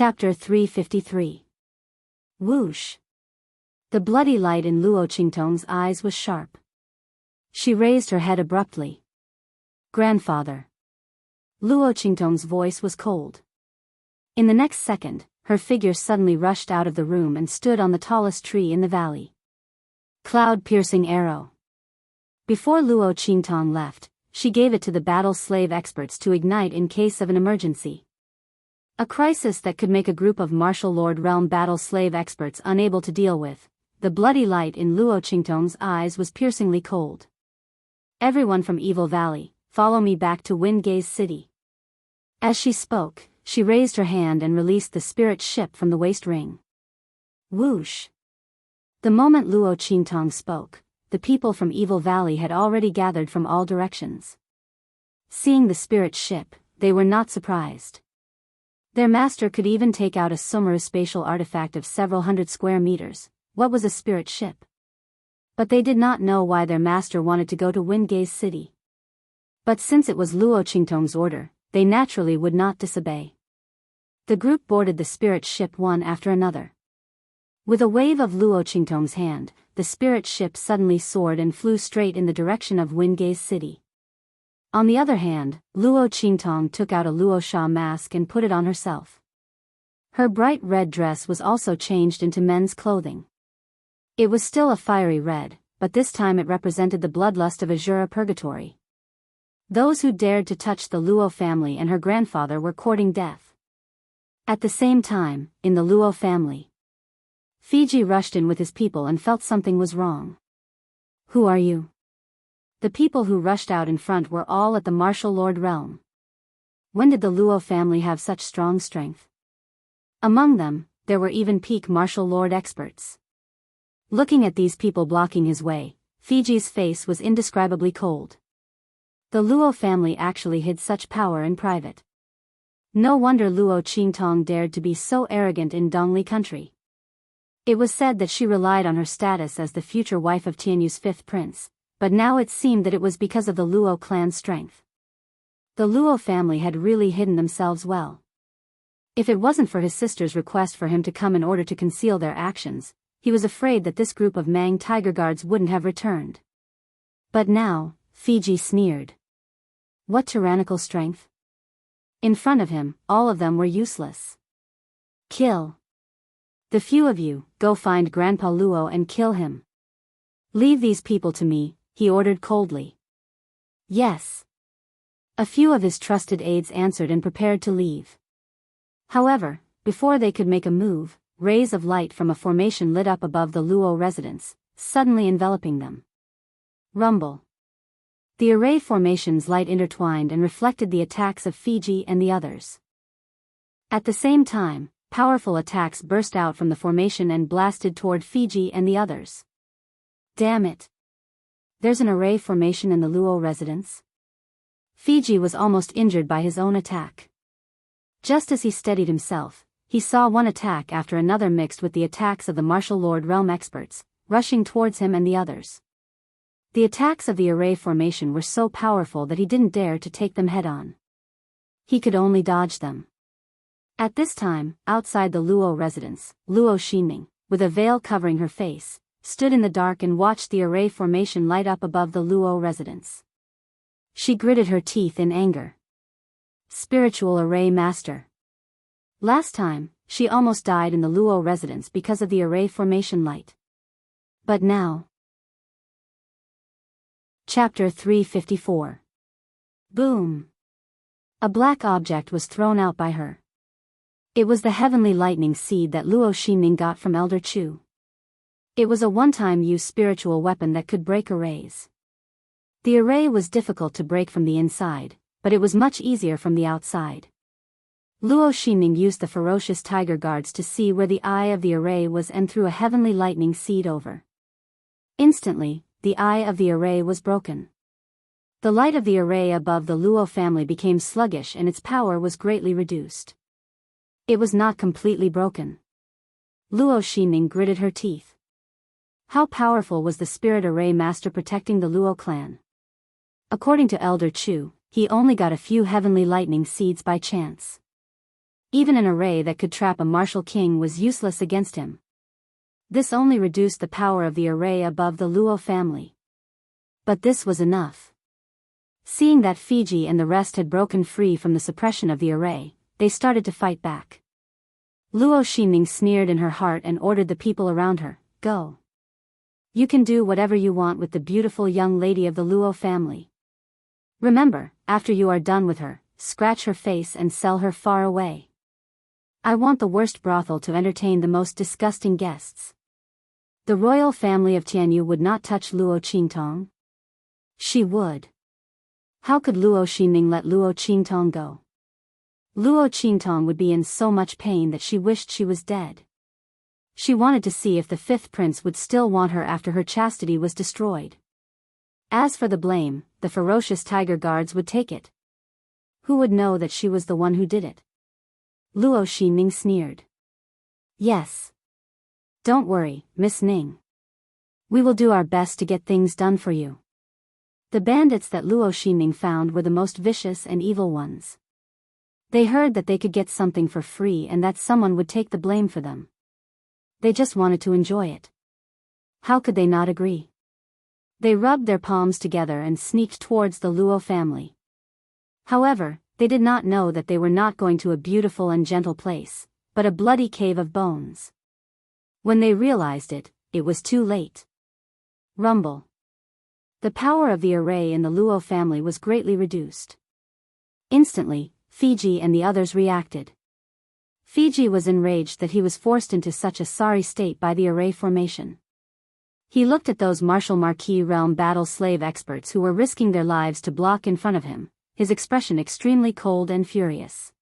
Chapter 353. Whoosh. The bloody light in Luo Qingtong's eyes was sharp. She raised her head abruptly. Grandfather. Luo Qingtong's voice was cold. In the next second, her figure suddenly rushed out of the room and stood on the tallest tree in the valley. Cloud-piercing arrow. Before Luo Qingtong left, she gave it to the battle slave experts to ignite in case of an emergency. A crisis that could make a group of martial lord realm battle slave experts unable to deal with. The bloody light in Luo Qingtong's eyes was piercingly cold. Everyone from Evil Valley, follow me back to Wind Gaze City. As she spoke, she raised her hand and released the spirit ship from the waist ring. Whoosh. The moment Luo Qingtong spoke, the people from Evil Valley had already gathered from all directions. Seeing the spirit ship, they were not surprised. Their master could even take out a Sumeru spatial artifact of several hundred square meters. What was a spirit ship? But they did not know why their master wanted to go to Wind Gaze City. But since it was Luo Qingtong's order, they naturally would not disobey. The group boarded the spirit ship one after another. With a wave of Luo Qingtong's hand, the spirit ship suddenly soared and flew straight in the direction of Wind Gaze City. On the other hand, Luo Qingtong took out a Luo Sha mask and put it on herself. Her bright red dress was also changed into men's clothing. It was still a fiery red, but this time it represented the bloodlust of Azura Purgatory. Those who dared to touch the Luo family and her grandfather were courting death. At the same time, in the Luo family, Fiji rushed in with his people and felt something was wrong. Who are you? The people who rushed out in front were all at the martial lord realm. When did the Luo family have such strong strength? Among them, there were even peak martial lord experts. Looking at these people blocking his way, Fiji's face was indescribably cold. The Luo family actually hid such power in private. No wonder Luo Qingtong dared to be so arrogant in Dongli country. It was said that she relied on her status as the future wife of Tianyu's fifth prince. But now it seemed that it was because of the Luo clan's strength. The Luo family had really hidden themselves well. If it wasn't for his sister's request for him to come in order to conceal their actions, he was afraid that this group of Mang tiger guards wouldn't have returned. But now, Fiji sneered. What tyrannical strength? In front of him, all of them were useless. Kill. The few of you, go find Grandpa Luo and kill him. Leave these people to me, he ordered coldly. Yes. A few of his trusted aides answered and prepared to leave. However, before they could make a move, rays of light from a formation lit up above the Luo residence, suddenly enveloping them. Rumble. The array formation's light intertwined and reflected the attacks of Fiji and the others. At the same time, powerful attacks burst out from the formation and blasted toward Fiji and the others. Damn it. There's an array formation in the Luo residence? Fiji was almost injured by his own attack. Just as he steadied himself, he saw one attack after another mixed with the attacks of the martial lord realm experts, rushing towards him and the others. The attacks of the array formation were so powerful that he didn't dare to take them head-on. He could only dodge them. At this time, outside the Luo residence, Luo Xinming, with a veil covering her face, stood in the dark and watched the array formation light up above the Luo residence. She gritted her teeth in anger. Spiritual Array Master. Last time, she almost died in the Luo residence because of the array formation light. But now. Chapter 354. Boom. A black object was thrown out by her. It was the heavenly lightning seed that Luo Xinming got from Elder Chu. It was a one-time use spiritual weapon that could break arrays. The array was difficult to break from the inside, but it was much easier from the outside. Luo Xinming used the ferocious tiger guards to see where the eye of the array was and threw a heavenly lightning seed over. Instantly, the eye of the array was broken. The light of the array above the Luo family became sluggish and its power was greatly reduced. It was not completely broken. Luo Xinming gritted her teeth. How powerful was the spirit array master protecting the Luo clan? According to Elder Chu, he only got a few heavenly lightning seeds by chance. Even an array that could trap a martial king was useless against him. This only reduced the power of the array above the Luo family. But this was enough. Seeing that Fiji and the rest had broken free from the suppression of the array, they started to fight back. Luo Xinming sneered in her heart and ordered the people around her, "Go. You can do whatever you want with the beautiful young lady of the Luo family. Remember, after you are done with her, scratch her face and sell her far away. I want the worst brothel to entertain the most disgusting guests." The royal family of Tianyu would not touch Luo Qingtong. She would. How could Luo Xinming let Luo Qingtong go? Luo Qingtong would be in so much pain that she wished she was dead. She wanted to see if the fifth prince would still want her after her chastity was destroyed. As for the blame, the ferocious tiger guards would take it. Who would know that she was the one who did it? Luo Xinming sneered. "Yes. Don't worry, Miss Ning. We will do our best to get things done for you." The bandits that Luo Xinming found were the most vicious and evil ones. They heard that they could get something for free and that someone would take the blame for them. They just wanted to enjoy it. How could they not agree? They rubbed their palms together and sneaked towards the Luo family. However, they did not know that they were not going to a beautiful and gentle place, but a bloody cave of bones. When they realized it, it was too late. Rumble. The power of the array in the Luo family was greatly reduced. Instantly, Fiji and the others reacted. Fiji was enraged that he was forced into such a sorry state by the array formation. He looked at those martial Marquis realm battle slave experts who were risking their lives to block in front of him, his expression extremely cold and furious.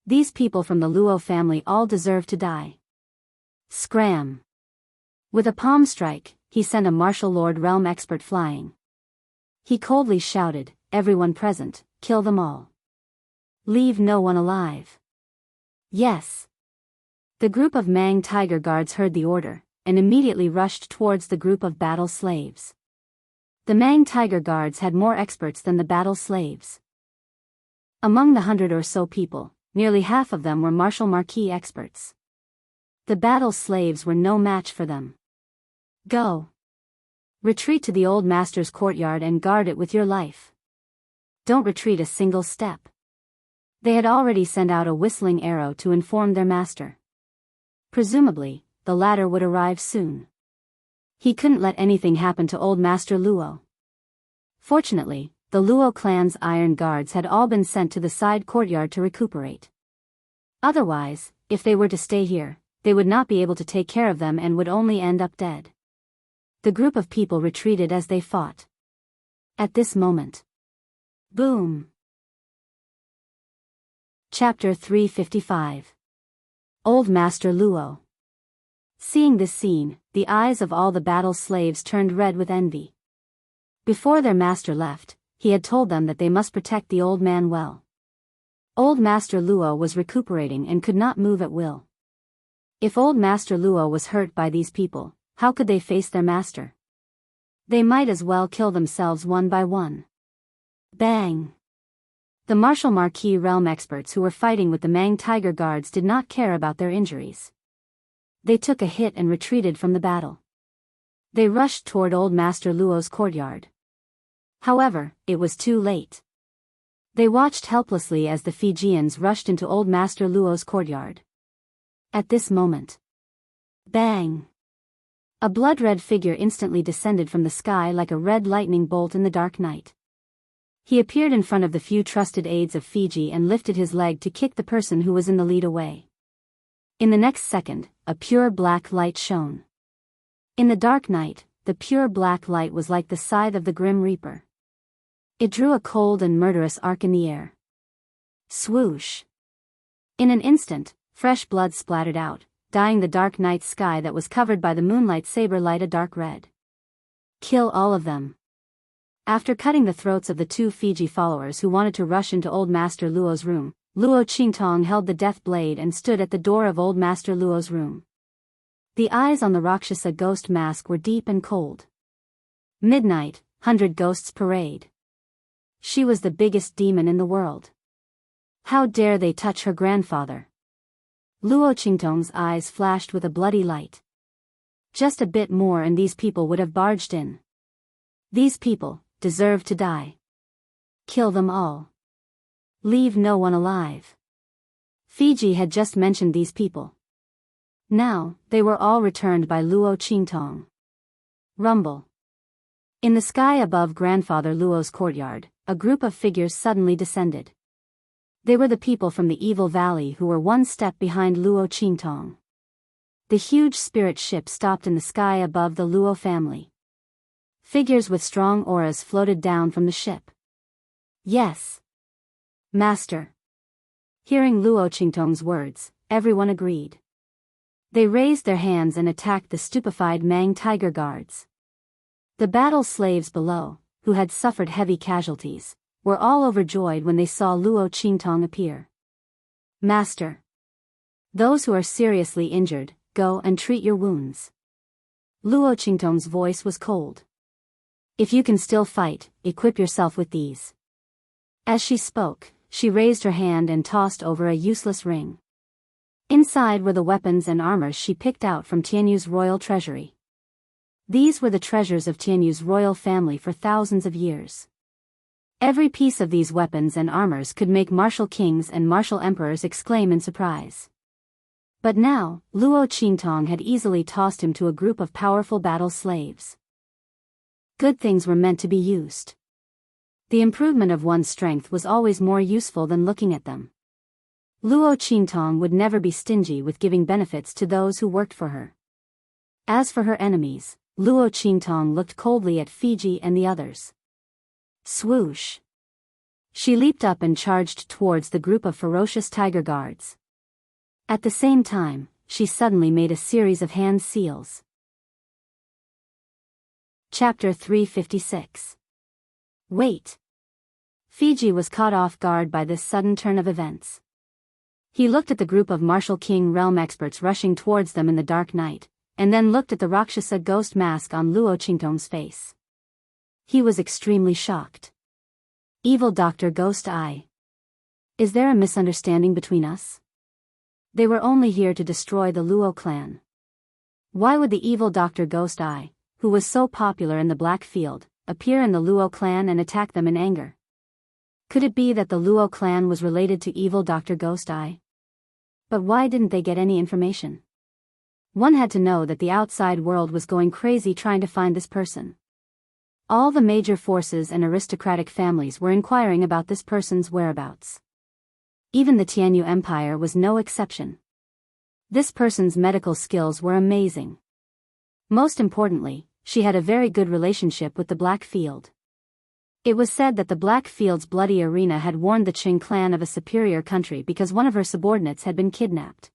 These people from the Luo family all deserve to die. Scram! With a palm strike, he sent a martial lord realm expert flying. He coldly shouted, "Everyone present, kill them all. Leave no one alive." Yes. The group of Mang tiger guards heard the order, and immediately rushed towards the group of battle slaves. The Mang tiger guards had more experts than the battle slaves. Among the 100 or so people, nearly half of them were martial Marquis experts. The battle slaves were no match for them. Go. Retreat to the old master's courtyard and guard it with your life. Don't retreat a single step. They had already sent out a whistling arrow to inform their master. Presumably, the latter would arrive soon. He couldn't let anything happen to old Master Luo. Fortunately, the Luo clan's iron guards had all been sent to the side courtyard to recuperate. Otherwise, if they were to stay here, they would not be able to take care of them and would only end up dead. The group of people retreated as they fought. At this moment. Boom! Chapter 355. Old Master Luo. Seeing this scene, the eyes of all the battle slaves turned red with envy. Before their master left, he had told them that they must protect the old man well. Old Master Luo was recuperating and could not move at will. If old Master Luo was hurt by these people, how could they face their master? They might as well kill themselves one by one. Bang! The martial Marquis realm experts who were fighting with the Mang tiger guards did not care about their injuries. They took a hit and retreated from the battle. They rushed toward old Master Luo's courtyard. However, it was too late. They watched helplessly as the Fijians rushed into old Master Luo's courtyard. At this moment. Bang! A blood-red figure instantly descended from the sky like a red lightning bolt in the dark night. He appeared in front of the few trusted aides of Fiji and lifted his leg to kick the person who was in the lead away. In the next second, a pure black light shone. In the dark night, the pure black light was like the scythe of the Grim Reaper. It drew a cold and murderous arc in the air. Swoosh! In an instant, fresh blood splattered out, dyeing the dark night sky that was covered by the moonlight saber light a dark red. Kill all of them. After cutting the throats of the two Fiji followers who wanted to rush into old Master Luo's room, Luo Qingtong held the death blade and stood at the door of old Master Luo's room. The eyes on the Rakshasa ghost mask were deep and cold. Midnight, 100 ghosts parade. She was the biggest demon in the world. How dare they touch her grandfather? Luo Qingtong's eyes flashed with a bloody light. Just a bit more and these people would have barged in. These people deserve to die. Kill them all. Leave no one alive. Fiji had just mentioned these people. Now, they were all returned by Luo Qingtong. Rumble. In the sky above Grandfather Luo's courtyard, a group of figures suddenly descended. They were the people from the Evil Valley who were one step behind Luo Qingtong. The huge spirit ship stopped in the sky above the Luo family. Figures with strong auras floated down from the ship. Yes. Master. Hearing Luo Qingtong's words, everyone agreed. They raised their hands and attacked the stupefied Mang Tiger Guards. The battle slaves below, who had suffered heavy casualties, were all overjoyed when they saw Luo Qingtong appear. Master. Those who are seriously injured, go and treat your wounds. Luo Qingtong's voice was cold. If you can still fight, equip yourself with these. As she spoke, she raised her hand and tossed over a useless ring. Inside were the weapons and armors she picked out from Tianyu's royal treasury. These were the treasures of Tianyu's royal family for thousands of years. Every piece of these weapons and armors could make martial kings and martial emperors exclaim in surprise. But now, Luo Qingtong had easily tossed him to a group of powerful battle slaves. Good things were meant to be used. The improvement of one's strength was always more useful than looking at them. Luo Qingtong would never be stingy with giving benefits to those who worked for her. As for her enemies, Luo Qingtong looked coldly at Fiji and the others. Swoosh! She leaped up and charged towards the group of ferocious tiger guards. At the same time, she suddenly made a series of hand seals. Chapter 356. Wait! Fiji was caught off guard by this sudden turn of events. He looked at the group of martial king realm experts rushing towards them in the dark night, and then looked at the Rakshasa ghost mask on Luo Qingtong's face. He was extremely shocked. Evil Dr. Ghost Eye. Is there a misunderstanding between us? They were only here to destroy the Luo clan. Why would the evil Dr. Ghost Eye, who was so popular in the Black Field, appear in the Luo clan and attack them in anger? Could it be that the Luo clan was related to evil Dr. Ghost Eye? But why didn't they get any information? One had to know that the outside world was going crazy trying to find this person. All the major forces and aristocratic families were inquiring about this person's whereabouts. Even the Tianyu Empire was no exception. This person's medical skills were amazing. Most importantly, she had a very good relationship with the Black Field. It was said that the Black Field's bloody arena had warned the Qing clan of a superior country because one of her subordinates had been kidnapped.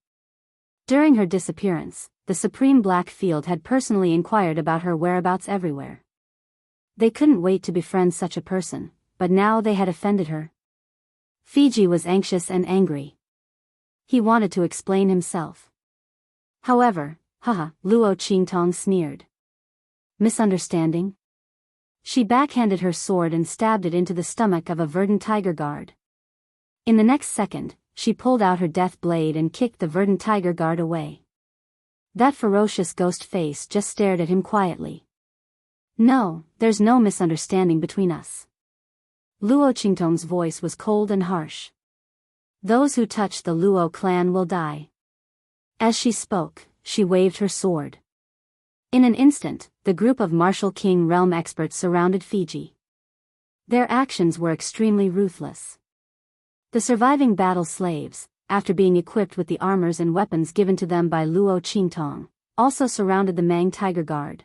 During her disappearance, the Supreme Black Field had personally inquired about her whereabouts everywhere. They couldn't wait to befriend such a person, but now they had offended her. Fiji was anxious and angry. He wanted to explain himself. However, Luo Qingtong sneered. Misunderstanding? She backhanded her sword and stabbed it into the stomach of a verdant tiger guard. In the next second, she pulled out her death blade and kicked the verdant tiger guard away. That ferocious ghost face just stared at him quietly. No, there's no misunderstanding between us. Luo Qingtong's voice was cold and harsh. Those who touch the Luo clan will die. As she spoke, she waved her sword. In an instant, the group of martial king realm experts surrounded Fiji. Their actions were extremely ruthless. The surviving battle slaves, after being equipped with the armors and weapons given to them by Luo Qingtong, also surrounded the Mang Tiger Guard.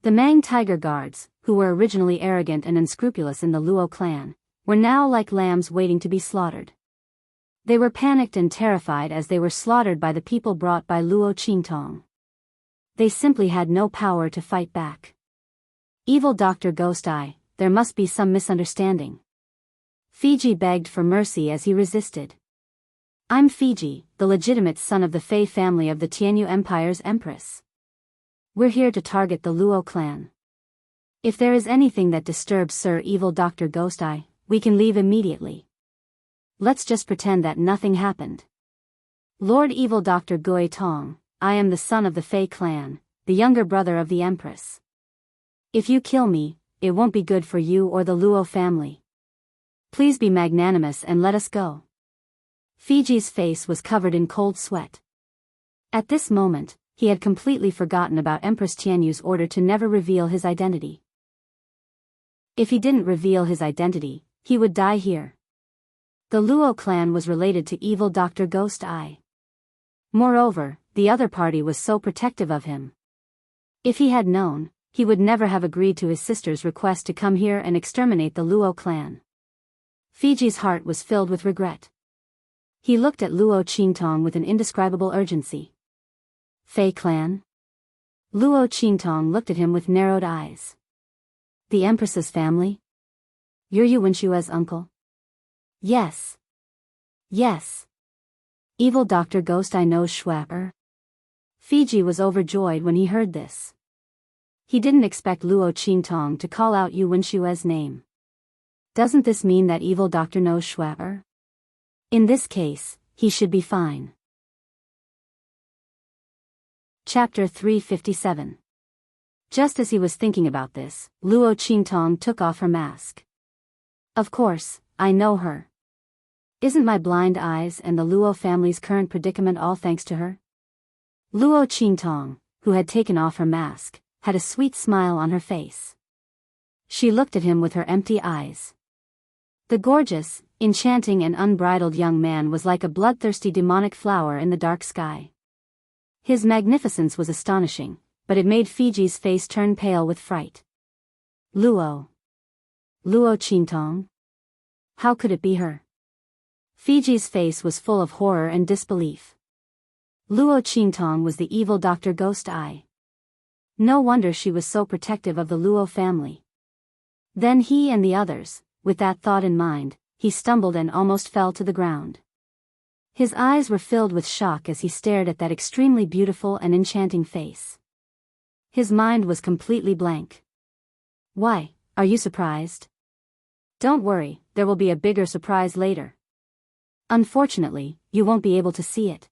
The Mang Tiger Guards, who were originally arrogant and unscrupulous in the Luo clan, were now like lambs waiting to be slaughtered. They were panicked and terrified as they were slaughtered by the people brought by Luo Qingtong. They simply had no power to fight back. Evil Dr. Ghost Eye, there must be some misunderstanding. Fiji begged for mercy as he resisted. I'm Fiji, the legitimate son of the Fei family of the Tianyu Empire's empress. We're here to target the Luo clan. If there is anything that disturbs Sir Evil Dr. Ghost Eye, we can leave immediately. Let's just pretend that nothing happened. Lord Evil Dr. Gui Tong, I am the son of the Fei clan, the younger brother of the Empress. If you kill me, it won't be good for you or the Luo family. Please be magnanimous and let us go. Fiji's face was covered in cold sweat. At this moment, he had completely forgotten about Empress Tianyu's order to never reveal his identity. If he didn't reveal his identity, he would die here. The Luo clan was related to evil Dr. Ghost Eye. Moreover, the other party was so protective of him. If he had known, he would never have agreed to his sister's request to come here and exterminate the Luo clan. Fiji's heart was filled with regret. He looked at Luo Qingtong with an indescribable urgency. Fei clan? Luo Qingtong looked at him with narrowed eyes. The Empress's family? You're Yu Wenshua's uncle? Yes. Yes. Evil Dr. Ghost Eye knows Schwapper. Fiji was overjoyed when he heard this. He didn't expect Luo Qingtong to call out Yu Wenshua's name. Doesn't this mean that evil doctor knows Schwapper? In this case, he should be fine. Chapter 357. Just as he was thinking about this, Luo Qingtong took off her mask. Of course, I know her. Isn't my blind eyes and the Luo family's current predicament all thanks to her? Luo Qingtong, who had taken off her mask, had a sweet smile on her face. She looked at him with her empty eyes. The gorgeous, enchanting and unbridled young man was like a bloodthirsty demonic flower in the dark sky. His magnificence was astonishing, but it made Fiji's face turn pale with fright. Luo Qingtong? How could it be her? Fiji's face was full of horror and disbelief. Luo Qingtong was the evil Dr. Ghost Eye. No wonder she was so protective of the Luo family. Then he and the others, with that thought in mind, he stumbled and almost fell to the ground. His eyes were filled with shock as he stared at that extremely beautiful and enchanting face. His mind was completely blank. Why, are you surprised? Don't worry, there will be a bigger surprise later. Unfortunately, you won't be able to see it.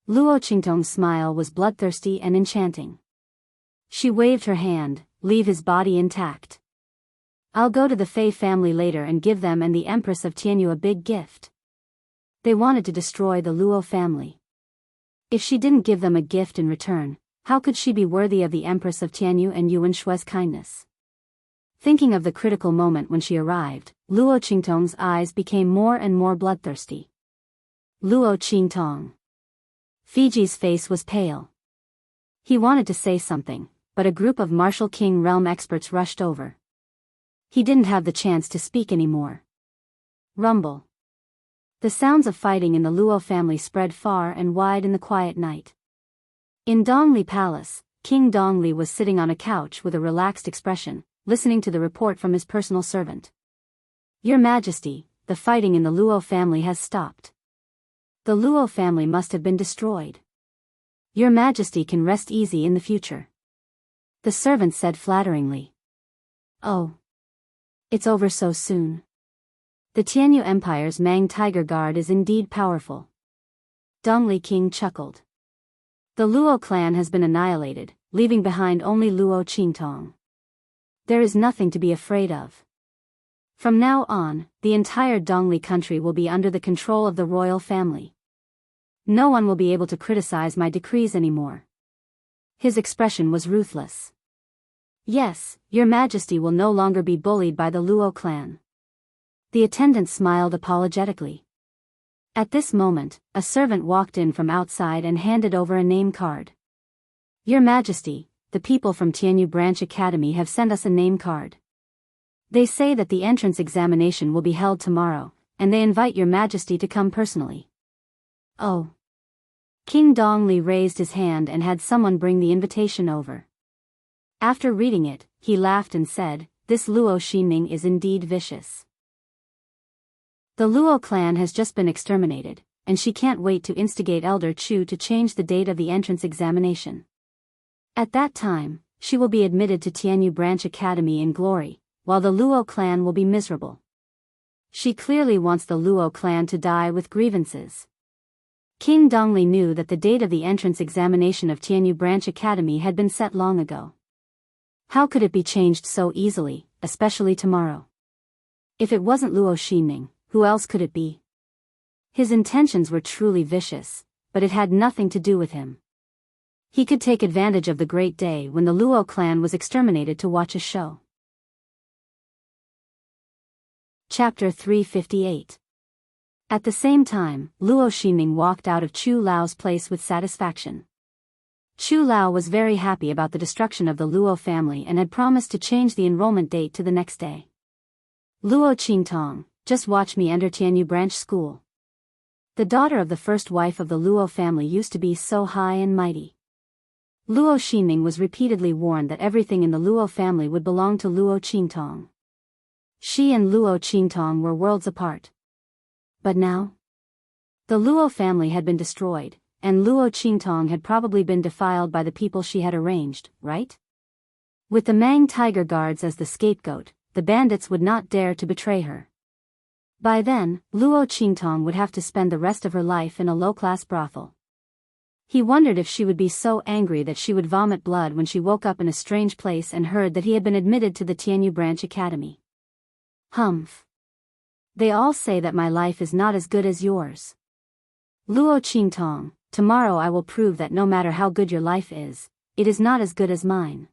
Luo Qingtong's smile was bloodthirsty and enchanting. She waved her hand, leave his body intact. I'll go to the Fei family later and give them and the Empress of Tianyu a big gift. They wanted to destroy the Luo family. If she didn't give them a gift in return, how could she be worthy of the Empress of Tianyu and Yu Wenshua's kindness? Thinking of the critical moment when she arrived, Luo Qingtong's eyes became more and more bloodthirsty. Luo Qingtong. Fiji's face was pale. He wanted to say something, but a group of Martial King realm experts rushed over. He didn't have the chance to speak anymore. Rumble. The sounds of fighting in the Luo family spread far and wide in the quiet night. In Dongli Palace, King Dongli was sitting on a couch with a relaxed expression, listening to the report from his personal servant. Your Majesty, the fighting in the Luo family has stopped. The Luo family must have been destroyed. Your Majesty can rest easy in the future. The servant said flatteringly. Oh. It's over so soon. The Tianyu Empire's Mang Tiger Guard is indeed powerful. Dongli King chuckled. The Luo clan has been annihilated, leaving behind only Luo Qingtong. There is nothing to be afraid of. From now on, the entire Dongli country will be under the control of the royal family. No one will be able to criticize my decrees anymore. His expression was ruthless. Yes, Your Majesty will no longer be bullied by the Luo clan. The attendant smiled apologetically. At this moment, a servant walked in from outside and handed over a name card. Your Majesty, the people from Tianyu Branch Academy have sent us a name card. They say that the entrance examination will be held tomorrow, and they invite Your Majesty to come personally. Oh. King Dongli raised his hand and had someone bring the invitation over. After reading it, he laughed and said, This Luo Xinming is indeed vicious. The Luo clan has just been exterminated, and she can't wait to instigate Elder Chu to change the date of the entrance examination. At that time, she will be admitted to Tianyu Branch Academy in glory, while the Luo clan will be miserable. She clearly wants the Luo clan to die with grievances. King Dongli knew that the date of the entrance examination of Tianyu Branch Academy had been set long ago. How could it be changed so easily, especially tomorrow? If it wasn't Luo Ximing, who else could it be? His intentions were truly vicious, but it had nothing to do with him. He could take advantage of the great day when the Luo clan was exterminated to watch a show. Chapter 358. At the same time, Luo Ximing walked out of Chu Lao's place with satisfaction. Chu Lao was very happy about the destruction of the Luo family and had promised to change the enrollment date to the next day. Luo Qingtong, just watch me enter Tianyu Branch School. The daughter of the first wife of the Luo family used to be so high and mighty. Luo Ximing was repeatedly warned that everything in the Luo family would belong to Luo Qingtong. She and Luo Qingtong were worlds apart. But now? The Luo family had been destroyed, and Luo Qingtong had probably been defiled by the people she had arranged, right? With the Mang Tiger Guards as the scapegoat, the bandits would not dare to betray her. By then, Luo Qingtong would have to spend the rest of her life in a low-class brothel. He wondered if she would be so angry that she would vomit blood when she woke up in a strange place and heard that he had been admitted to the Tianyu Branch Academy. Humph. They all say that my life is not as good as yours. Luo Qingtong, tomorrow I will prove that no matter how good your life is, it is not as good as mine.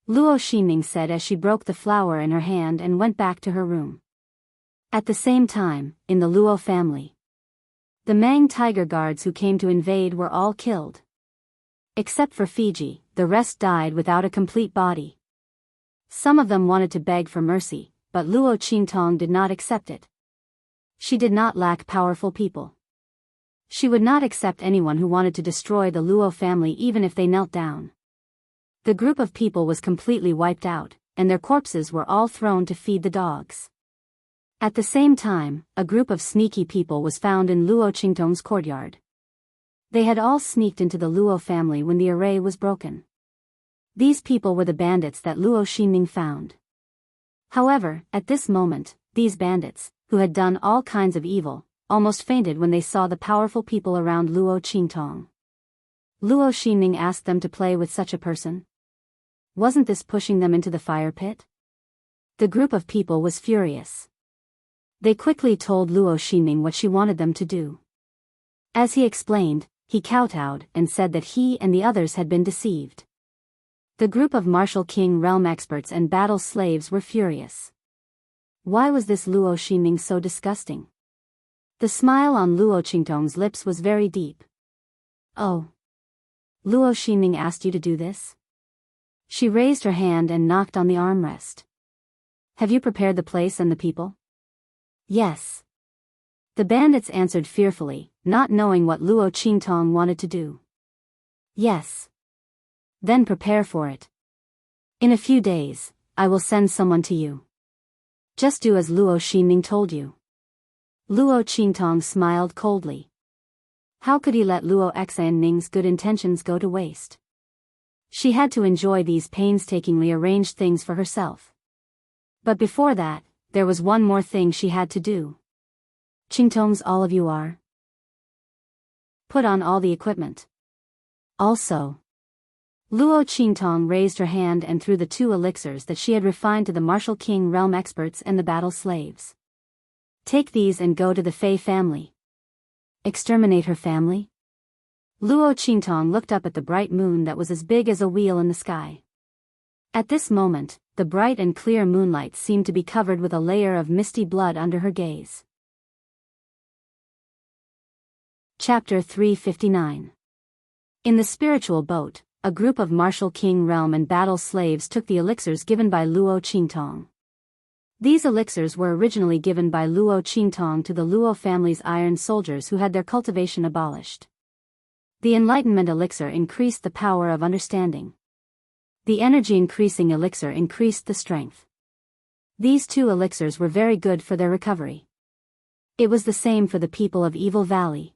Luo Ximing said as she broke the flower in her hand and went back to her room. At the same time, in the Luo family, the Mang Tiger Guards who came to invade were all killed. Except for Fiji, the rest died without a complete body. Some of them wanted to beg for mercy, but Luo Qingtong did not accept it. She did not lack powerful people. She would not accept anyone who wanted to destroy the Luo family even if they knelt down. The group of people was completely wiped out, and their corpses were all thrown to feed the dogs. At the same time, a group of sneaky people was found in Luo Qingtong's courtyard. They had all sneaked into the Luo family when the array was broken. These people were the bandits that Luo Ximing found. However, at this moment, these bandits, who had done all kinds of evil, almost fainted when they saw the powerful people around Luo Qingtong. Luo Ximing asked them to play with such a person. Wasn't this pushing them into the fire pit? The group of people was furious. They quickly told Luo Ximing what she wanted them to do. As he explained, he kowtowed and said that he and the others had been deceived. The group of martial king realm experts and battle slaves were furious. Why was this Luo Ximing so disgusting? The smile on Luo Qingtong's lips was very deep. Oh. Luo Ximing asked you to do this? She raised her hand and knocked on the armrest. Have you prepared the place and the people? Yes. The bandits answered fearfully, not knowing what Luo Qingtong wanted to do. Yes. Then prepare for it. In a few days, I will send someone to you. Just do as Luo Ximing told you. Luo Qingtong smiled coldly. How could he let Luo Xanning's good intentions go to waste? She had to enjoy these painstakingly arranged things for herself. But before that, there was one more thing she had to do. Qingtong's all of you are. Put on all the equipment. Also. Luo Qingtong raised her hand and threw the 2 elixirs that she had refined to the martial king realm experts and the battle slaves. Take these and go to the Fei family. Exterminate her family? Luo Qingtong looked up at the bright moon that was as big as a wheel in the sky. At this moment, the bright and clear moonlight seemed to be covered with a layer of misty blood under her gaze. Chapter 359. In the spiritual boat, a group of martial king realm and battle slaves took the elixirs given by Luo Qingtong. These elixirs were originally given by Luo Qingtong to the Luo family's iron soldiers who had their cultivation abolished. The enlightenment elixir increased the power of understanding. The energy increasing elixir increased the strength. These 2 elixirs were very good for their recovery. It was the same for the people of Evil Valley.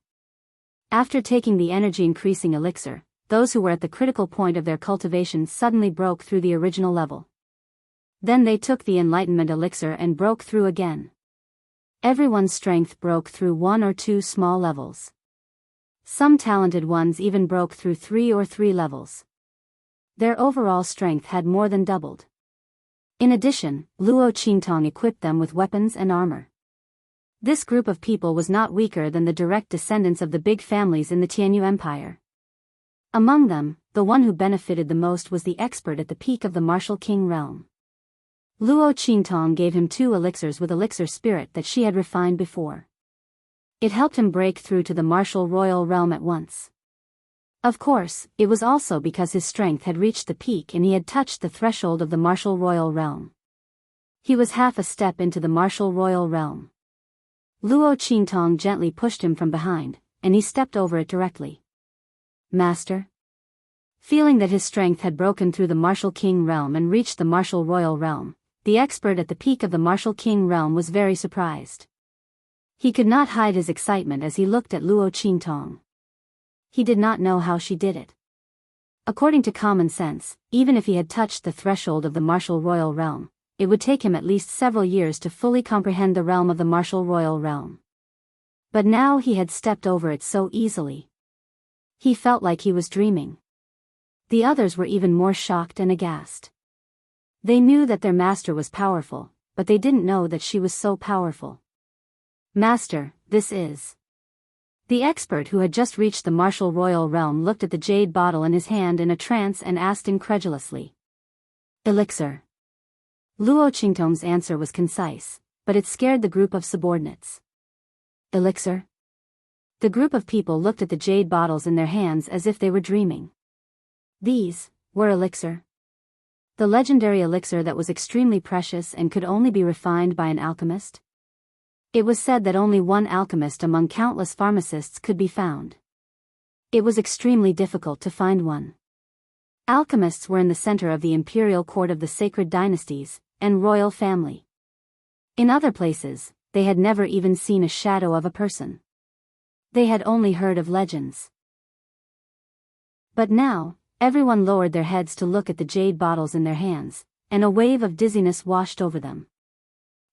After taking the energy increasing elixir, those who were at the critical point of their cultivation suddenly broke through the original level. Then they took the enlightenment elixir and broke through again. Everyone's strength broke through 1 or 2 small levels. Some talented ones even broke through 3 or 3 levels. Their overall strength had more than doubled. In addition, Luo Qingtong equipped them with weapons and armor. This group of people was not weaker than the direct descendants of the big families in the Tianyu Empire. Among them, the one who benefited the most was the expert at the peak of the Martial King realm. Luo Qingtong gave him 2 elixirs with elixir spirit that she had refined before. It helped him break through to the martial royal realm at once. Of course, it was also because his strength had reached the peak and he had touched the threshold of the martial royal realm. He was half a step into the martial royal realm. Luo Qingtong gently pushed him from behind, and he stepped over it directly. Master? Feeling that his strength had broken through the martial king realm and reached the martial royal realm, the expert at the peak of the martial king realm was very surprised. He could not hide his excitement as he looked at Luo Qingtong. He did not know how she did it. According to common sense, even if he had touched the threshold of the martial royal realm, it would take him at least several years to fully comprehend the realm of the martial royal realm. But now he had stepped over it so easily. He felt like he was dreaming. The others were even more shocked and aghast. They knew that their master was powerful, but they didn't know that she was so powerful. Master, this is... The expert who had just reached the martial royal realm looked at the jade bottle in his hand in a trance and asked incredulously. Elixir. Luo Qingtong's answer was concise, but it scared the group of subordinates. Elixir? The group of people looked at the jade bottles in their hands as if they were dreaming. These were elixir. The legendary elixir that was extremely precious and could only be refined by an alchemist? It was said that only one alchemist among countless pharmacists could be found. It was extremely difficult to find one. Alchemists were in the center of the imperial court of the sacred dynasties and royal family. In other places, they had never even seen a shadow of a person. They had only heard of legends. But now, everyone lowered their heads to look at the jade bottles in their hands, and a wave of dizziness washed over them.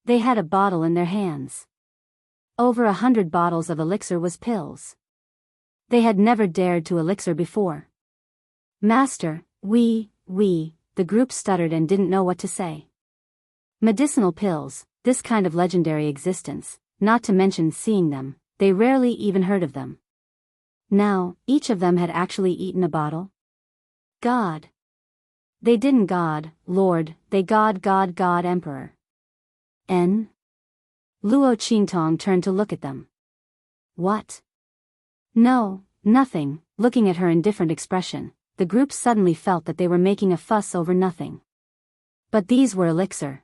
They had a bottle in their hands. Over 100 bottles of elixir was pills. They had never dared to elixir before. Master, the group stuttered and didn't know what to say. Medicinal pills, this kind of legendary existence, not to mention seeing them, they rarely even heard of them. Now, each of them had actually eaten a bottle? God. They didn't God, Lord, they God Emperor. Luo Qingtong turned to look at them. What? No, nothing. Looking at her indifferent expression, the group suddenly felt that they were making a fuss over nothing. But these were elixir.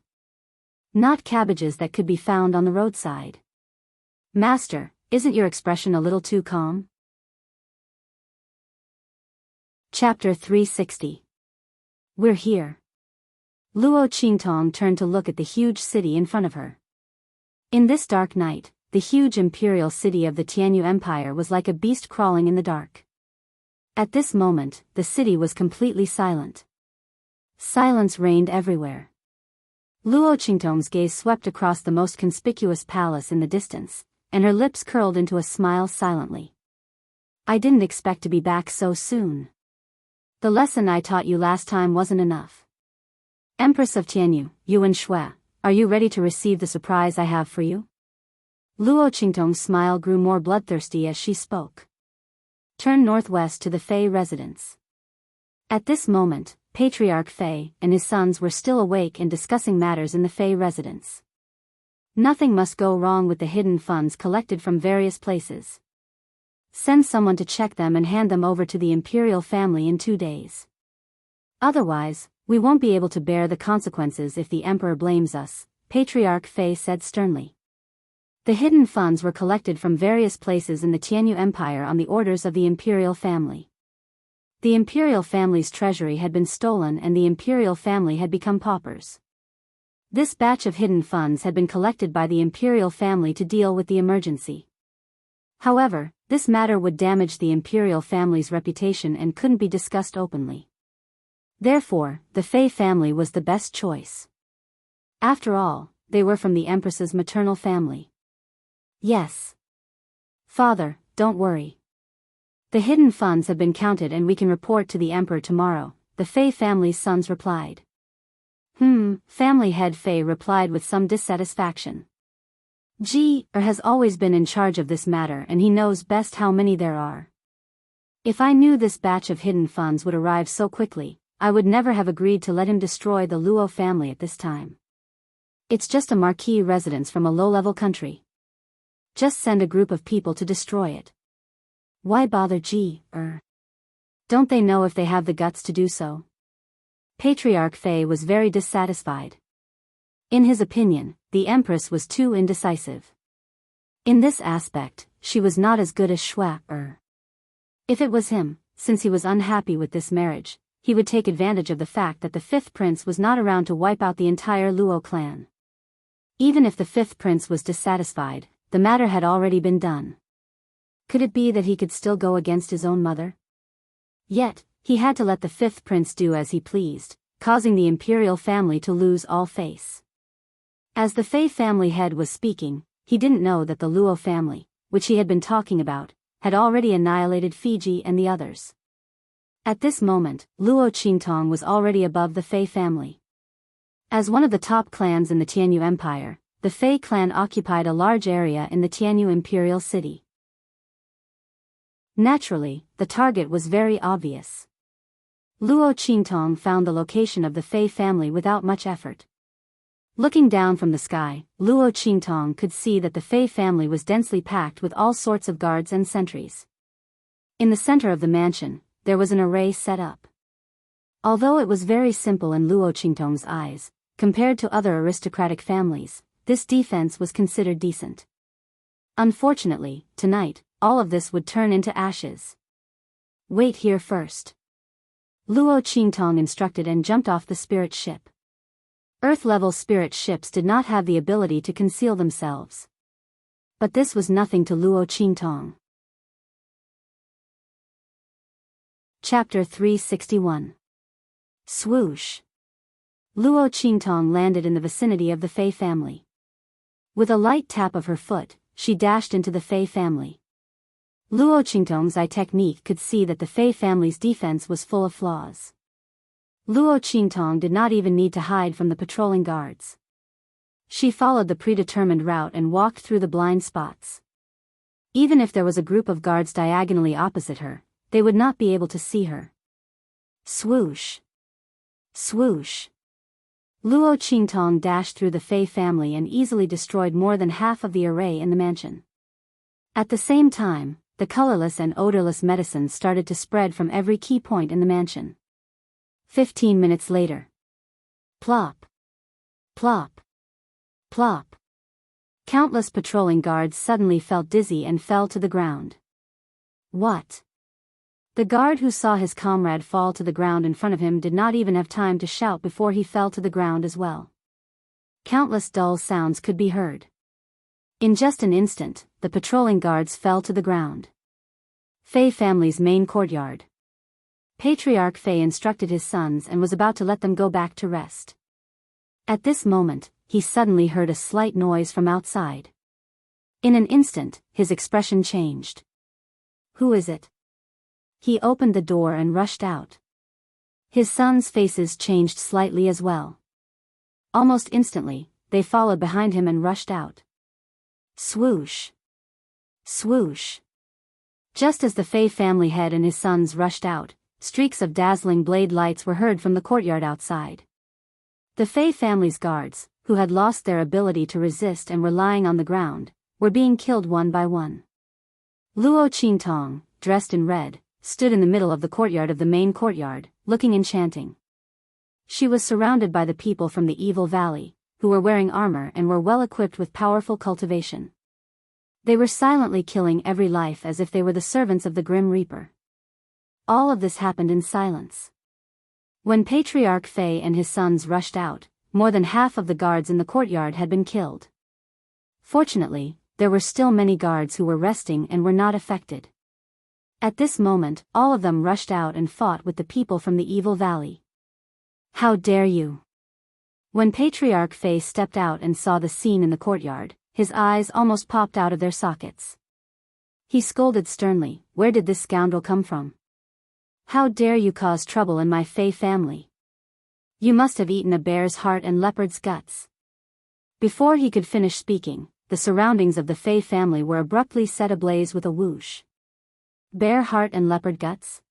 Not cabbages that could be found on the roadside. Master, isn't your expression a little too calm? Chapter 360. We're here. Luo Qingtong turned to look at the huge city in front of her. In this dark night, the huge imperial city of the Tianyu Empire was like a beast crawling in the dark. At this moment, the city was completely silent. Silence reigned everywhere. Luo Qingtong's gaze swept across the most conspicuous palace in the distance, and her lips curled into a smile silently. I didn't expect to be back so soon. The lesson I taught you last time wasn't enough. Empress of Tianyu, Yuan Shui, are you ready to receive the surprise I have for you? Luo Qingtong's smile grew more bloodthirsty as she spoke. Turn northwest to the Fei residence. At this moment, Patriarch Fei and his sons were still awake and discussing matters in the Fei residence. Nothing must go wrong with the hidden funds collected from various places. Send someone to check them and hand them over to the imperial family in 2 days. Otherwise, we won't be able to bear the consequences if the emperor blames us, Patriarch Fei said sternly. The hidden funds were collected from various places in the Tianyu Empire on the orders of the imperial family. The imperial family's treasury had been stolen and the imperial family had become paupers. This batch of hidden funds had been collected by the imperial family to deal with the emergency. However, this matter would damage the imperial family's reputation and couldn't be discussed openly. Therefore, the Fei family was the best choice. After all, they were from the Empress's maternal family. Yes. Father, don't worry. The hidden funds have been counted and we can report to the Emperor tomorrow, the Fei family's sons replied. Family head Fei replied with some dissatisfaction. Has always been in charge of this matter and he knows best how many there are. If I knew this batch of hidden funds would arrive so quickly, I would never have agreed to let him destroy the Luo family at this time. It's just a marquis residence from a low-level country. Just send a group of people to destroy it. Why bother Don't they know if they have the guts to do so? Patriarch Fei was very dissatisfied. In his opinion, the Empress was too indecisive. In this aspect, she was not as good as Shua. If it was him, since he was unhappy with this marriage, he would take advantage of the fact that the fifth prince was not around to wipe out the entire Luo clan. Even if the fifth prince was dissatisfied, the matter had already been done. Could it be that he could still go against his own mother? Yet, he had to let the fifth prince do as he pleased, causing the imperial family to lose all face. As the Fei family head was speaking, he didn't know that the Luo family, which he had been talking about, had already annihilated Fiji and the others. At this moment, Luo Qingtong was already above the Fei family. As one of the top clans in the Tianyu Empire, the Fei clan occupied a large area in the Tianyu imperial city. Naturally, the target was very obvious. Luo Qingtong found the location of the Fei family without much effort. Looking down from the sky, Luo Qingtong could see that the Fei family was densely packed with all sorts of guards and sentries. In the center of the mansion, there was an array set up. Although it was very simple in Luo Qingtong's eyes, compared to other aristocratic families, this defense was considered decent. Unfortunately, tonight, all of this would turn into ashes. Wait here first. Luo Qingtong instructed and jumped off the spirit ship. Earth-level spirit ships did not have the ability to conceal themselves. But this was nothing to Luo Qingtong. Chapter 361. Swoosh. Luo Qingtong landed in the vicinity of the Fei family. With a light tap of her foot, she dashed into the Fei family. Luo Qingtong's eye technique could see that the Fei family's defense was full of flaws. Luo Qingtong did not even need to hide from the patrolling guards. She followed the predetermined route and walked through the blind spots. Even if there was a group of guards diagonally opposite her, they would not be able to see her. Swoosh. Swoosh. Luo Qingtong dashed through the Fei family and easily destroyed more than half of the array in the mansion. At the same time, the colorless and odorless medicines started to spread from every key point in the mansion. 15 minutes later. Plop. Plop. Plop. Countless patrolling guards suddenly felt dizzy and fell to the ground. What? The guard who saw his comrade fall to the ground in front of him did not even have time to shout before he fell to the ground as well. Countless dull sounds could be heard. In just an instant, the patrolling guards fell to the ground. Fei family's main courtyard. Patriarch Fei instructed his sons and was about to let them go back to rest. At this moment, he suddenly heard a slight noise from outside. In an instant, his expression changed. Who is it? He opened the door and rushed out. His sons' faces changed slightly as well. Almost instantly, they followed behind him and rushed out. Swoosh. Swoosh. Just as the Fei family head and his sons rushed out, streaks of dazzling blade lights were heard from the courtyard outside. The Fei family's guards, who had lost their ability to resist and were lying on the ground, were being killed one by one. Luo Qingtong, dressed in red, stood in the middle of the courtyard of the main courtyard, looking enchanting. She was surrounded by the people from the Evil Valley, who were wearing armor and were well equipped with powerful cultivation. They were silently killing every life as if they were the servants of the Grim Reaper. All of this happened in silence. When Patriarch Fei and his sons rushed out, more than half of the guards in the courtyard had been killed. Fortunately, there were still many guards who were resting and were not affected. At this moment, all of them rushed out and fought with the people from the Evil Valley. How dare you! When Patriarch Fei stepped out and saw the scene in the courtyard, his eyes almost popped out of their sockets. He scolded sternly, "Where did this scoundrel come from? How dare you cause trouble in my Fey family? You must have eaten a bear's heart and leopard's guts." Before he could finish speaking, the surroundings of the Fey family were abruptly set ablaze with a whoosh. Bear heart and leopard guts?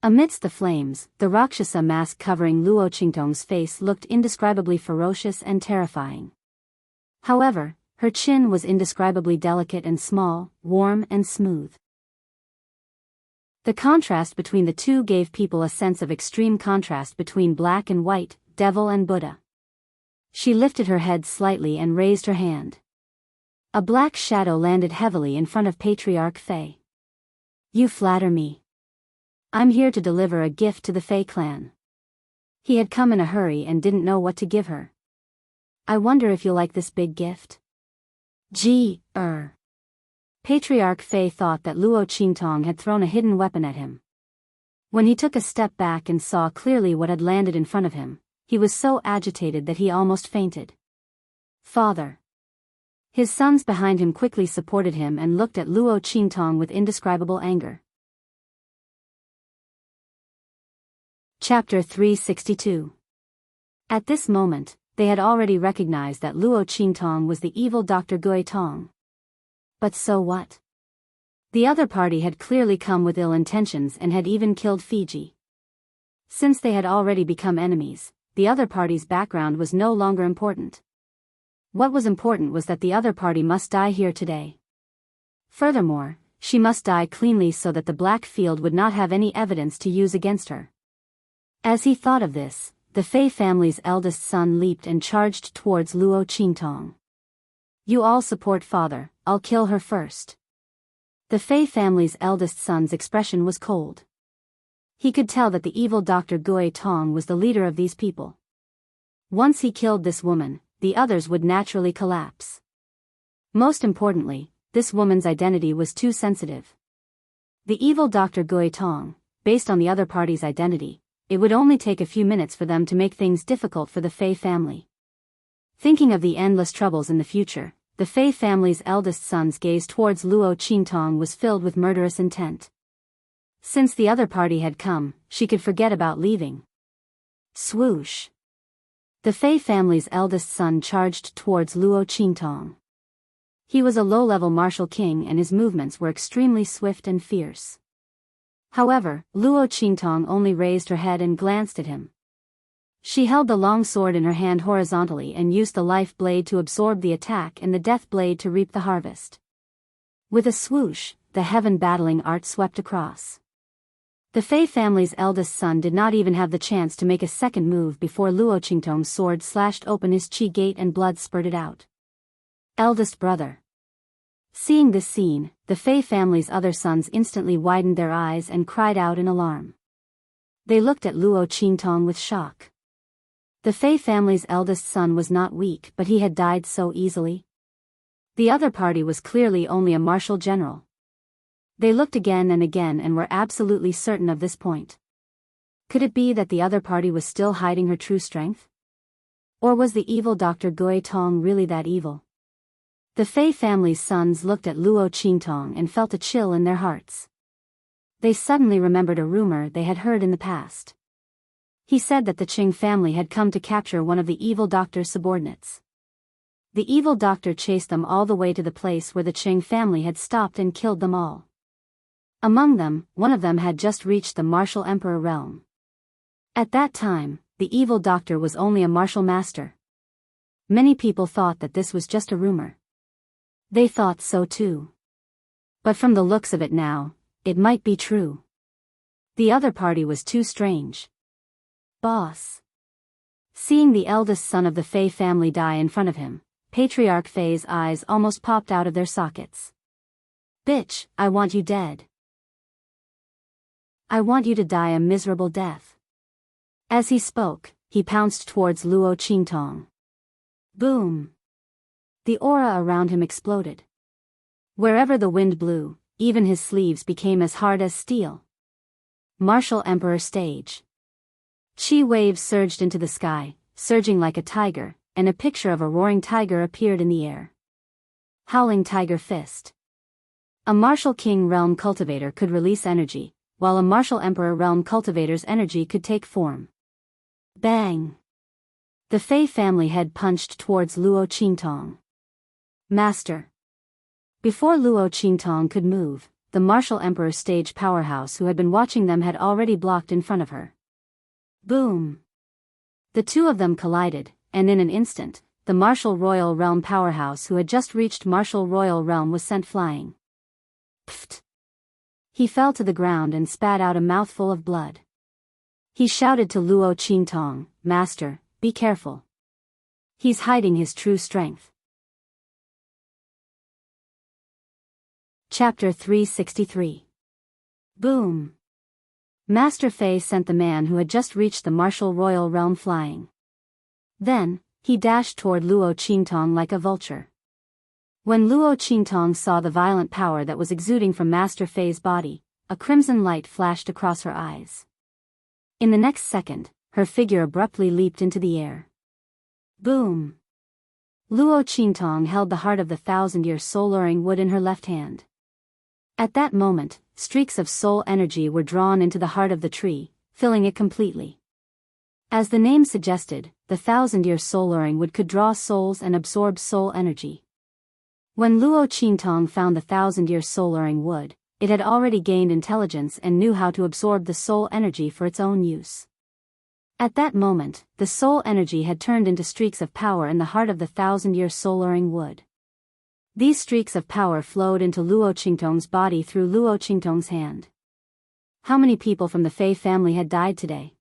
Amidst the flames, the Rakshasa mask covering Luo Qingtong's face looked indescribably ferocious and terrifying. However, her chin was indescribably delicate and small, warm and smooth. The contrast between the two gave people a sense of extreme contrast between black and white, devil and Buddha. She lifted her head slightly and raised her hand. A black shadow landed heavily in front of Patriarch Fei. "You flatter me. I'm here to deliver a gift to the Fei clan." He had come in a hurry and didn't know what to give her. "I wonder if you'll like this big gift." Patriarch Fei thought that Luo Qingtong had thrown a hidden weapon at him. When he took a step back and saw clearly what had landed in front of him, he was so agitated that he almost fainted. "Father." His sons behind him quickly supported him and looked at Luo Qingtong with indescribable anger. Chapter 362. At this moment, they had already recognized that Luo Qingtong was the evil Dr. Gui Tong. But so what? The other party had clearly come with ill intentions and had even killed Fiji. Since they had already become enemies, the other party's background was no longer important. What was important was that the other party must die here today. Furthermore, she must die cleanly so that the Black Field would not have any evidence to use against her. As he thought of this, the Fei family's eldest son leaped and charged towards Luo Qingtong. "You all support father, I'll kill her first." The Fei family's eldest son's expression was cold. He could tell that the evil Dr. Gui Tong was the leader of these people. Once he killed this woman, the others would naturally collapse. Most importantly, this woman's identity was too sensitive. The evil Dr. Gui Tong, based on the other party's identity, it would only take a few minutes for them to make things difficult for the Fei family. Thinking of the endless troubles in the future, the Fei family's eldest son's gaze towards Luo Qingtong was filled with murderous intent. Since the other party had come, she could forget about leaving. Swoosh! The Fei family's eldest son charged towards Luo Qingtong. He was a low-level martial king and his movements were extremely swift and fierce. However, Luo Qingtong only raised her head and glanced at him. She held the long sword in her hand horizontally and used the life blade to absorb the attack and the death blade to reap the harvest. With a swoosh, the heaven battling art swept across. The Fei family's eldest son did not even have the chance to make a second move before Luo Qingtong's sword slashed open his chi gate and blood spurted out. Eldest brother. Seeing this scene, the Fei family's other sons instantly widened their eyes and cried out in alarm. They looked at Luo Qingtong with shock. The Fei family's eldest son was not weak, but he had died so easily. The other party was clearly only a martial general. They looked again and were absolutely certain of this point. Could it be that the other party was still hiding her true strength? Or was the evil Dr. Gui Tong really that evil? The Fei family's sons looked at Luo Qingtong and felt a chill in their hearts. They suddenly remembered a rumor they had heard in the past. He said that the Qing family had come to capture one of the evil doctor's subordinates. The evil doctor chased them all the way to the place where the Qing family had stopped and killed them all. Among them, one of them had just reached the martial emperor realm. At that time, the evil doctor was only a martial master. Many people thought that this was just a rumor. They thought so too. But from the looks of it now, it might be true. The other party was too strange. Boss. Seeing the eldest son of the Fei family die in front of him, Patriarch Fei's eyes almost popped out of their sockets. "Bitch, I want you dead. I want you to die a miserable death." As he spoke, he pounced towards Luo Qingtong. Boom! The aura around him exploded. Wherever the wind blew, even his sleeves became as hard as steel. Martial Emperor stage. Chi waves surged into the sky, surging like a tiger, and a picture of a roaring tiger appeared in the air. Howling Tiger Fist. A Martial King Realm Cultivator could release energy, while a Martial Emperor Realm Cultivator's energy could take form. Bang! The Fei family head punched towards Luo Qingtong. Master. Before Luo Qingtong could move, the Martial Emperor stage powerhouse who had been watching them had already blocked in front of her. Boom! The two of them collided, and in an instant, the Martial Royal Realm powerhouse who had just reached Martial Royal Realm was sent flying. Pfft! He fell to the ground and spat out a mouthful of blood. He shouted to Luo Qingtong, "Master, be careful. He's hiding his true strength." Chapter 363. Boom! Master Fei sent the man who had just reached the Martial Royal Realm flying. Then, he dashed toward Luo Qingtong like a vulture. When Luo Qingtong saw the violent power that was exuding from Master Fei's body, a crimson light flashed across her eyes. In the next second, her figure abruptly leaped into the air. Boom! Luo Qingtong held the heart of the 1,000-year soul-luring wood in her left hand. At that moment, streaks of soul energy were drawn into the heart of the tree, filling it completely. As the name suggested, the 1,000-year soul-luring wood could draw souls and absorb soul energy. When Luo Qingtong found the 1,000-year soul-luring wood, it had already gained intelligence and knew how to absorb the soul energy for its own use. At that moment, the soul energy had turned into streaks of power in the heart of the 1,000-year soul-luring wood. These streaks of power flowed into Luo Qingtong's body through Luo Qingtong's hand. How many people from the Fei family had died today?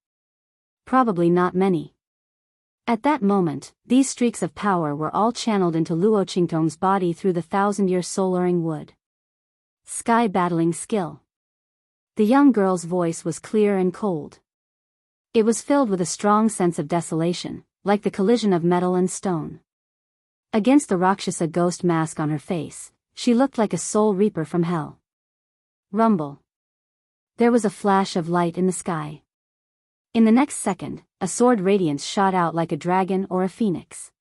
Probably not many. At that moment, these streaks of power were all channeled into Luo Qingtong's body through the 1,000-year soul-luring wood. Sky battling skill. The young girl's voice was clear and cold. It was filled with a strong sense of desolation, like the collision of metal and stone. Against the Rakshasa ghost mask on her face, she looked like a soul reaper from hell. Rumble. There was a flash of light in the sky. In the next second, a sword radiance shot out like a dragon or a phoenix.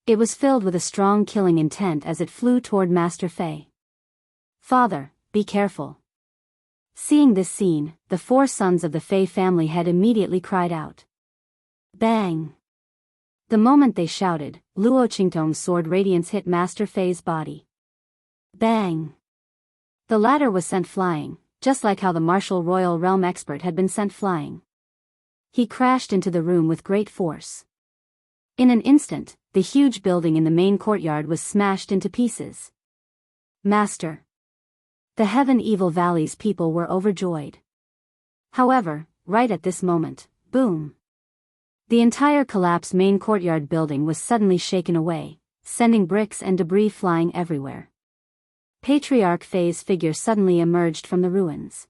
It was filled with a strong killing intent as it flew toward Master Fei. "Father, be careful." Seeing this scene, the 4 sons of the Fei family had immediately cried out. Bang! The moment they shouted, Luo Qingtong's sword radiance hit Master Fei's body. Bang! The latter was sent flying, just like how the Martial Royal Realm expert had been sent flying. He crashed into the room with great force. In an instant, the huge building in the main courtyard was smashed into pieces. Master! The Heaven Evil Valley's people were overjoyed. However, right at this moment, boom! The entire collapsed main courtyard building was suddenly shaken away, sending bricks and debris flying everywhere. Patriarch Fei's figure suddenly emerged from the ruins.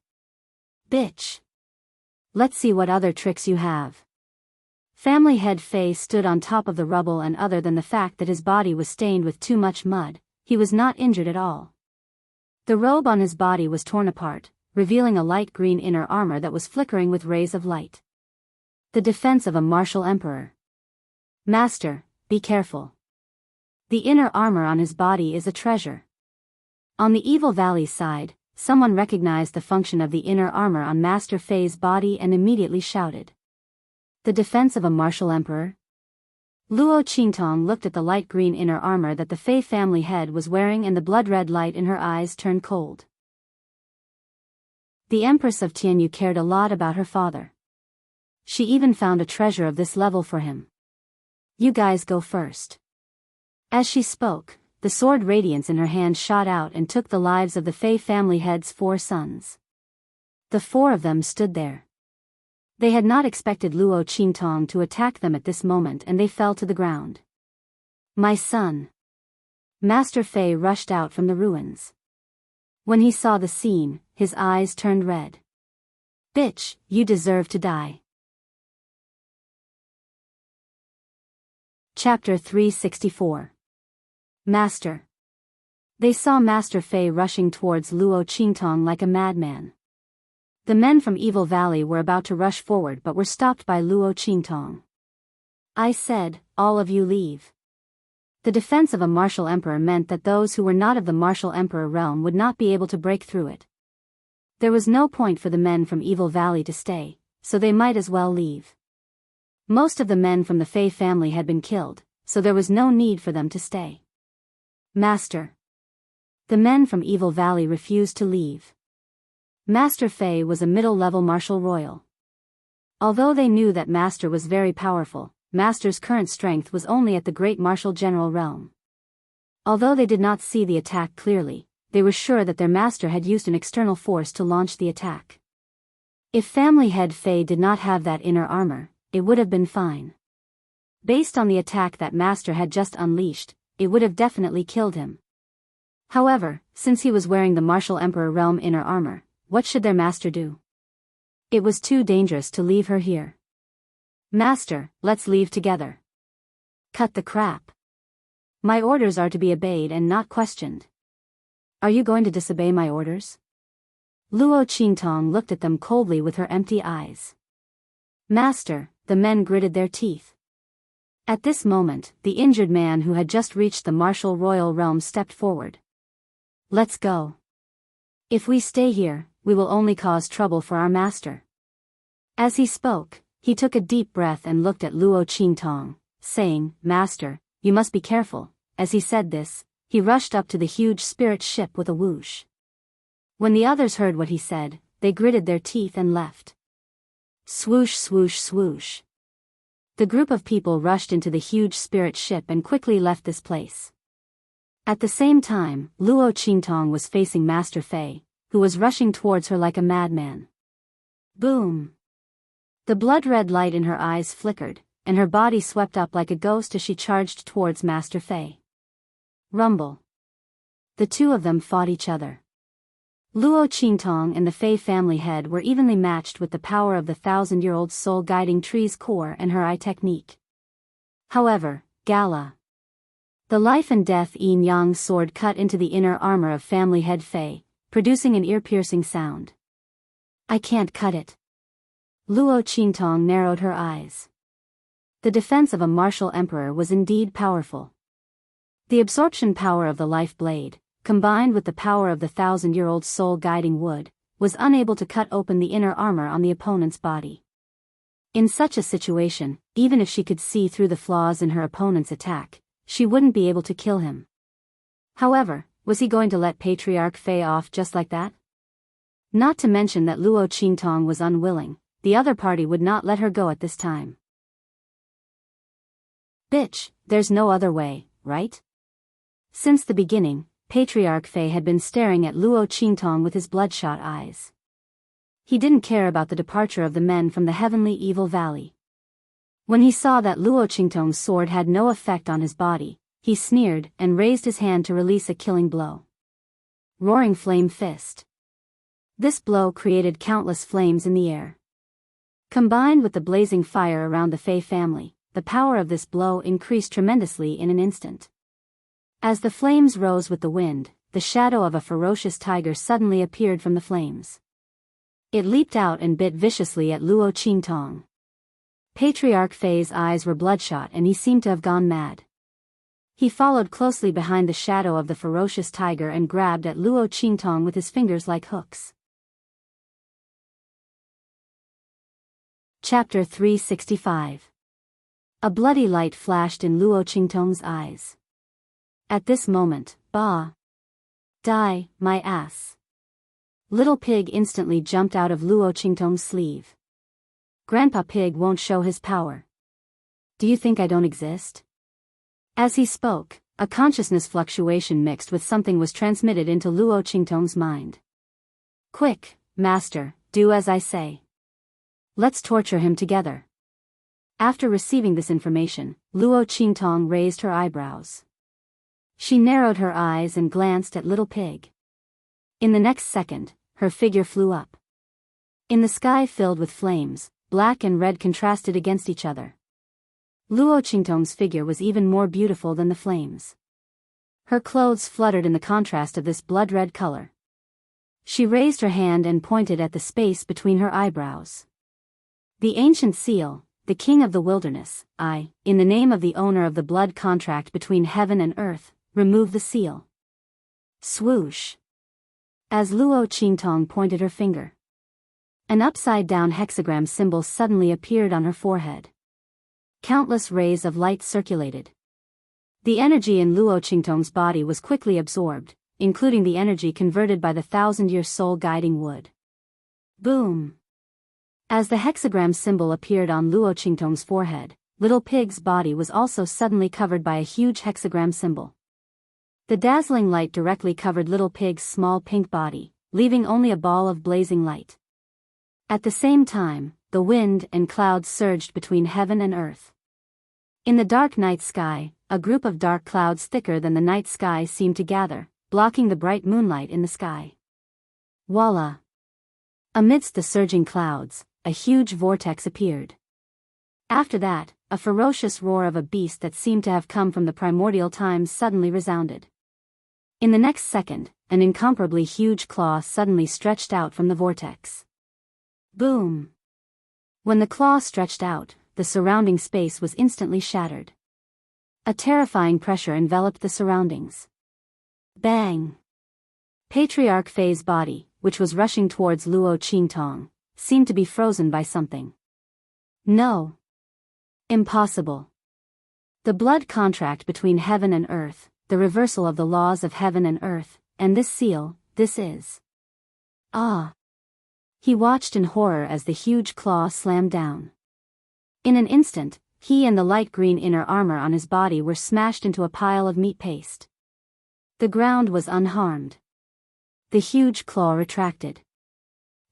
Bitch! Let's see what other tricks you have. Family head Fei stood on top of the rubble, and other than the fact that his body was stained with too much mud, he was not injured at all. The robe on his body was torn apart, revealing a light green inner armor that was flickering with rays of light. The defense of a martial emperor. Master, be careful. The inner armor on his body is a treasure. On the Evil Valley's side, someone recognized the function of the inner armor on Master Fei's body and immediately shouted. The defense of a martial emperor? Luo Qingtong looked at the light green inner armor that the Fei family head was wearing, and the blood-red light in her eyes turned cold. The Empress of Tianyu cared a lot about her father. She even found a treasure of this level for him. You guys go first. As she spoke, the sword radiance in her hand shot out and took the lives of the Fei family head's 4 sons. The 4 of them stood there. They had not expected Luo Qingtong to attack them at this moment, and they fell to the ground. My son. Master Fei rushed out from the ruins. When he saw the scene, his eyes turned red. Bitch, you deserve to die. Chapter 364. Master. They saw Master Fei rushing towards Luo Qingtong like a madman. The men from Evil Valley were about to rush forward but were stopped by Luo Qingtong. I said, all of you leave. The defense of a martial emperor meant that those who were not of the martial emperor realm would not be able to break through it. There was no point for the men from Evil Valley to stay, so they might as well leave. Most of the men from the Fey family had been killed, so there was no need for them to stay. Master. The men from Evil Valley refused to leave. Master Fey was a middle-level martial royal. Although they knew that Master was very powerful, Master's current strength was only at the great martial general realm. Although they did not see the attack clearly, they were sure that their master had used an external force to launch the attack. If family head Fey did not have that inner armor, it would have been fine. Based on the attack that Master had just unleashed, it would have definitely killed him. However, since he was wearing the martial emperor realm inner armor, what should their master do? It was too dangerous to leave her here. Master, let's leave together. Cut the crap. My orders are to be obeyed and not questioned. Are you going to disobey my orders? Luo Qingtong looked at them coldly with her empty eyes. Master, the men gritted their teeth. At this moment, the injured man who had just reached the martial royal realm stepped forward. Let's go. If we stay here, we will only cause trouble for our master. As he spoke, he took a deep breath and looked at Luo Qingtong, saying, Master, you must be careful. As he said this, he rushed up to the huge spirit ship with a whoosh. When the others heard what he said, they gritted their teeth and left. Swoosh swoosh swoosh. The group of people rushed into the huge spirit ship and quickly left this place. At the same time, Luo Qingtong was facing Master Fei, who was rushing towards her like a madman. Boom! The blood-red light in her eyes flickered, and her body swept up like a ghost as she charged towards Master Fei. Rumble. The two of them fought each other. Luo Qingtong and the Fei family head were evenly matched with the power of the 1,000-year-old soul guiding tree's core and her eye technique. However, Gala. The life and death yin-yang sword cut into the inner armor of family head Fei, producing an ear-piercing sound. I can't cut it. Luo Qingtong narrowed her eyes. The defense of a martial emperor was indeed powerful. The absorption power of the life blade, combined with the power of the 1,000-year-old soul guiding wood, was unable to cut open the inner armor on the opponent's body. In such a situation, even if she could see through the flaws in her opponent's attack, she wouldn't be able to kill him. However, was he going to let Patriarch Fei off just like that? Not to mention that Luo Qingtong was unwilling, the other party would not let her go at this time. Bitch, there's no other way, right? Since the beginning, Patriarch Fei had been staring at Luo Qingtong with his bloodshot eyes. He didn't care about the departure of the men from the heavenly Evil Valley. When he saw that Luo Qingtong's sword had no effect on his body, he sneered and raised his hand to release a killing blow. Roaring Flame Fist. This blow created countless flames in the air. Combined with the blazing fire around the Fei family, the power of this blow increased tremendously in an instant. As the flames rose with the wind, the shadow of a ferocious tiger suddenly appeared from the flames. It leaped out and bit viciously at Luo Qingtong. Patriarch Fei's eyes were bloodshot and he seemed to have gone mad. He followed closely behind the shadow of the ferocious tiger and grabbed at Luo Qingtong with his fingers like hooks. Chapter 365. A bloody light flashed in Luo Qingtong's eyes. At this moment, bah! Die, my ass! Little Pig instantly jumped out of Luo Qingtong's sleeve. Grandpa Pig won't show his power. Do you think I don't exist? As he spoke, a consciousness fluctuation mixed with something was transmitted into Luo Qingtong's mind. Quick, master, do as I say. Let's torture him together. After receiving this information, Luo Qingtong raised her eyebrows. She narrowed her eyes and glanced at Little Pig. In the next second, her figure flew up. In the sky filled with flames, black and red contrasted against each other. Luo Qingtong's figure was even more beautiful than the flames. Her clothes fluttered in the contrast of this blood-red color. She raised her hand and pointed at the space between her eyebrows. The ancient seal, the king of the wilderness, I, in the name of the owner of the blood contract between heaven and earth, remove the seal. Swoosh. As Luo Qingtong pointed her finger, an upside-down hexagram symbol suddenly appeared on her forehead. Countless rays of light circulated. The energy in Luo Qingtong's body was quickly absorbed, including the energy converted by the 1,000-year soul guiding wood. Boom! As the hexagram symbol appeared on Luo Qingtong's forehead, Little Pig's body was also suddenly covered by a huge hexagram symbol. The dazzling light directly covered Little Pig's small pink body, leaving only a ball of blazing light. At the same time, the wind and clouds surged between heaven and earth. In the dark night sky, a group of dark clouds thicker than the night sky seemed to gather, blocking the bright moonlight in the sky. Voila! Amidst the surging clouds, a huge vortex appeared. After that, a ferocious roar of a beast that seemed to have come from the primordial times suddenly resounded. In the next second, an incomparably huge claw suddenly stretched out from the vortex. Boom! When the claw stretched out, the surrounding space was instantly shattered. A terrifying pressure enveloped the surroundings. Bang! Patriarch Fei's body, which was rushing towards Luo Qingtong, seemed to be frozen by something. No! Impossible! The blood contract between heaven and earth, the reversal of the laws of heaven and earth, and this seal, this is. Ah! He watched in horror as the huge claw slammed down. In an instant, he and the light green inner armor on his body were smashed into a pile of meat paste. The ground was unharmed. The huge claw retracted.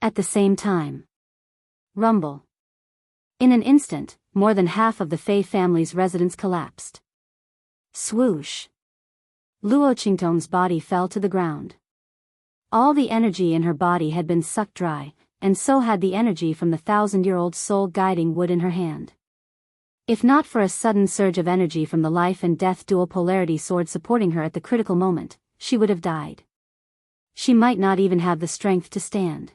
At the same time. Rumble. In an instant, more than half of the Fei family's residence collapsed. Swoosh. Luo Qingtong's body fell to the ground. All the energy in her body had been sucked dry, and so had the energy from the 1,000-year-old soul guiding wood in her hand. If not for a sudden surge of energy from the life and death dual polarity sword supporting her at the critical moment, she would have died. She might not even have the strength to stand.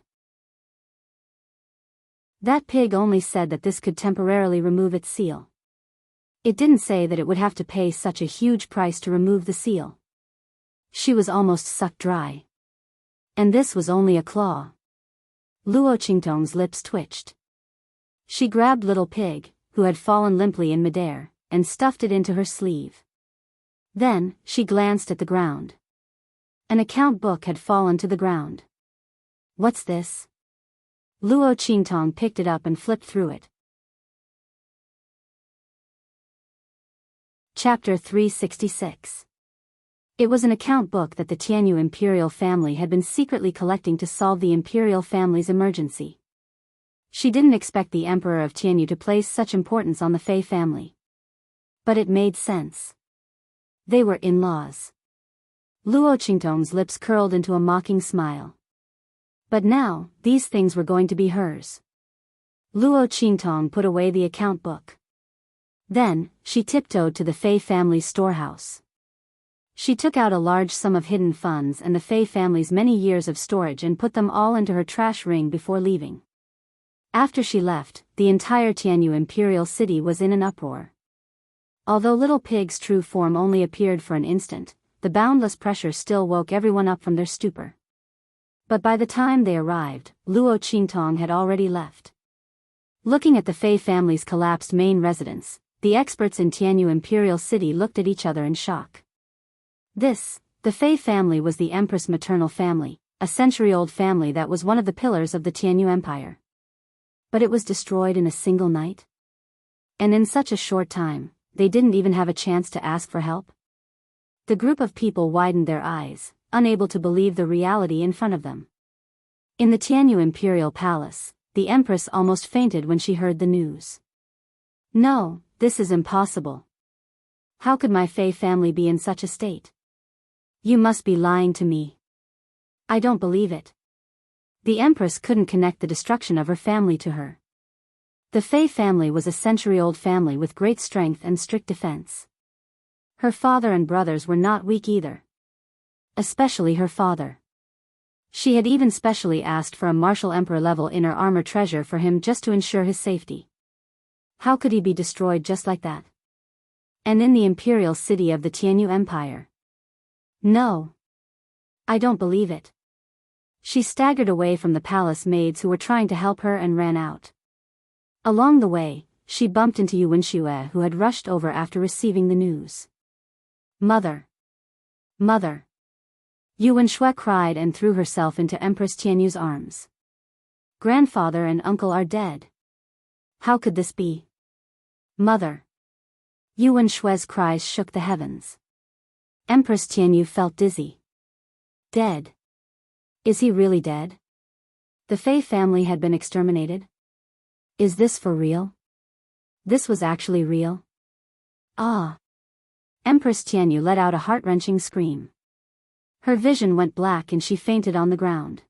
That pig only said that this could temporarily remove its seal. It didn't say that it would have to pay such a huge price to remove the seal. She was almost sucked dry. And this was only a claw. Luo Qingtong's lips twitched. She grabbed Little Pig, who had fallen limply in midair, and stuffed it into her sleeve. Then, she glanced at the ground. An account book had fallen to the ground. What's this? Luo Qingtong picked it up and flipped through it. Chapter 366. It was an account book that the Tianyu imperial family had been secretly collecting to solve the imperial family's emergency. She didn't expect the emperor of Tianyu to place such importance on the Fei family. But it made sense. They were in-laws. Luo Qingtong's lips curled into a mocking smile. But now, these things were going to be hers. Luo Qingtong put away the account book. Then, she tiptoed to the Fei family's storehouse. She took out a large sum of hidden funds and the Fei family's many years of storage and put them all into her trash ring before leaving. After she left, the entire Tianyu imperial city was in an uproar. Although Little Pig's true form only appeared for an instant, the boundless pressure still woke everyone up from their stupor. But by the time they arrived, Luo Qingtong had already left. Looking at the Fei family's collapsed main residence, the experts in Tianyu Imperial City looked at each other in shock. The Fei family was the Empress' maternal family, a century-old family that was one of the pillars of the Tianyu Empire. But it was destroyed in a single night? And in such a short time, they didn't even have a chance to ask for help? The group of people widened their eyes, unable to believe the reality in front of them. In the Tianyu Imperial Palace, the Empress almost fainted when she heard the news. No, this is impossible. How could my Fei family be in such a state? You must be lying to me. I don't believe it. The Empress couldn't connect the destruction of her family to her. The Fei family was a century-old family with great strength and strict defense. Her father and brothers were not weak either. Especially her father. She had even specially asked for a martial emperor-level inner armor treasure for him just to ensure his safety. How could he be destroyed just like that? And in the imperial city of the Tianyu Empire? No. I don't believe it. She staggered away from the palace maids who were trying to help her and ran out. Along the way, she bumped into Yu Wenxue, who had rushed over after receiving the news. Mother! Mother! Yu Wenxue cried and threw herself into Empress Tianyu's arms. Grandfather and uncle are dead. How could this be? Mother! Yu Wenshue's cries shook the heavens. Empress Tianyu felt dizzy. Dead. Is he really dead? The Fei family had been exterminated? Is this for real? This was actually real? Ah! Empress Tianyu let out a heart-wrenching scream. Her vision went black and she fainted on the ground.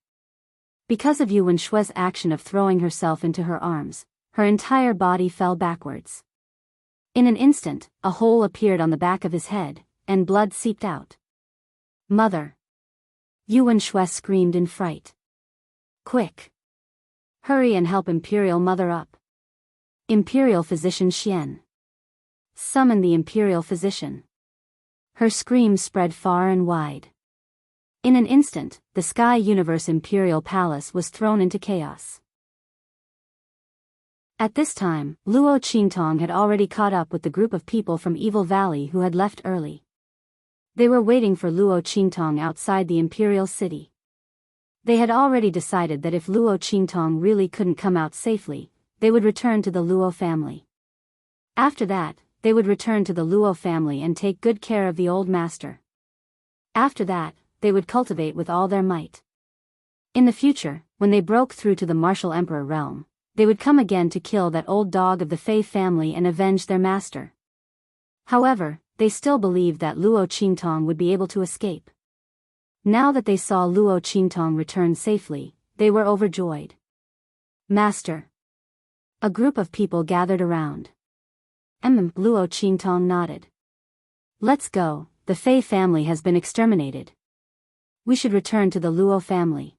Because of Yu Wenshue's action of throwing herself into her arms, her entire body fell backwards. In an instant, a hole appeared on the back of his head, and blood seeped out. Mother! Yu Wenxue screamed in fright. Quick! Hurry and help Imperial Mother up. Imperial Physician Xian. Summon the Imperial Physician. Her scream spread far and wide. In an instant, the Sky Universe Imperial Palace was thrown into chaos. At this time, Luo Qingtong had already caught up with the group of people from Evil Valley who had left early. They were waiting for Luo Qingtong outside the Imperial City. They had already decided that if Luo Qingtong really couldn't come out safely, they would return to the Luo family. After that, they would return to the Luo family and take good care of the old master. After that, they would cultivate with all their might. In the future, when they broke through to the Martial Emperor realm, they would come again to kill that old dog of the Fei family and avenge their master. However, they still believed that Luo Qingtong would be able to escape. Now that they saw Luo Qingtong return safely, they were overjoyed. Master! A group of people gathered around. Luo Qingtong nodded. Let's go, the Fei family has been exterminated. We should return to the Luo family.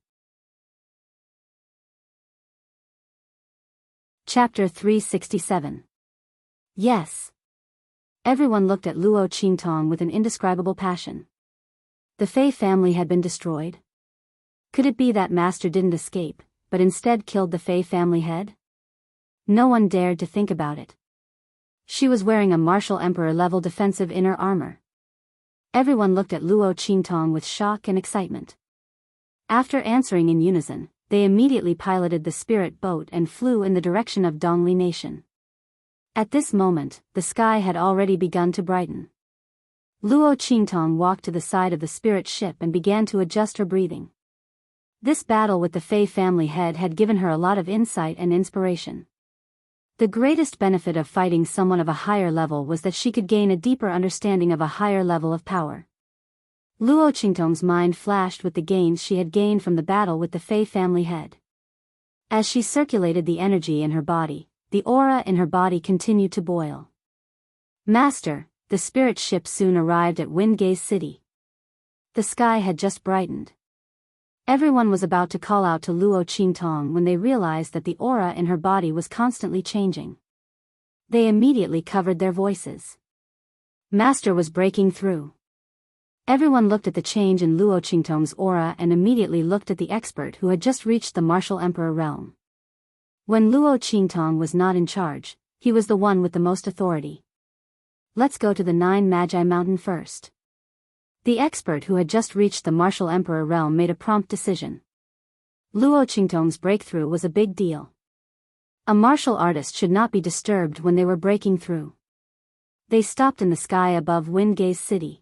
Chapter 367. Yes. Everyone looked at Luo Qingtong with an indescribable passion. The Fei family had been destroyed. Could it be that master didn't escape, but instead killed the Fei family head? No one dared to think about it. She was wearing a Martial Emperor-level defensive inner armor. Everyone looked at Luo Qingtong with shock and excitement. After answering in unison, they immediately piloted the spirit boat and flew in the direction of Dongli Nation. At this moment, the sky had already begun to brighten. Luo Qingtong walked to the side of the spirit ship and began to adjust her breathing. This battle with the Fei family head had given her a lot of insight and inspiration. The greatest benefit of fighting someone of a higher level was that she could gain a deeper understanding of a higher level of power. Luo Qingtong's mind flashed with the gains she had gained from the battle with the Fei family head. As she circulated the energy in her body, the aura in her body continued to boil. Master, the spirit ship soon arrived at Windgaze City. The sky had just brightened. Everyone was about to call out to Luo Qingtong when they realized that the aura in her body was constantly changing. They immediately covered their voices. Master was breaking through. Everyone looked at the change in Luo Qingtong's aura and immediately looked at the expert who had just reached the Martial Emperor realm. When Luo Qingtong was not in charge, he was the one with the most authority. Let's go to the 9 Magi Mountain first. The expert who had just reached the Martial Emperor realm made a prompt decision. Luo Qingtong's breakthrough was a big deal. A martial artist should not be disturbed when they were breaking through. They stopped in the sky above Windgaze City.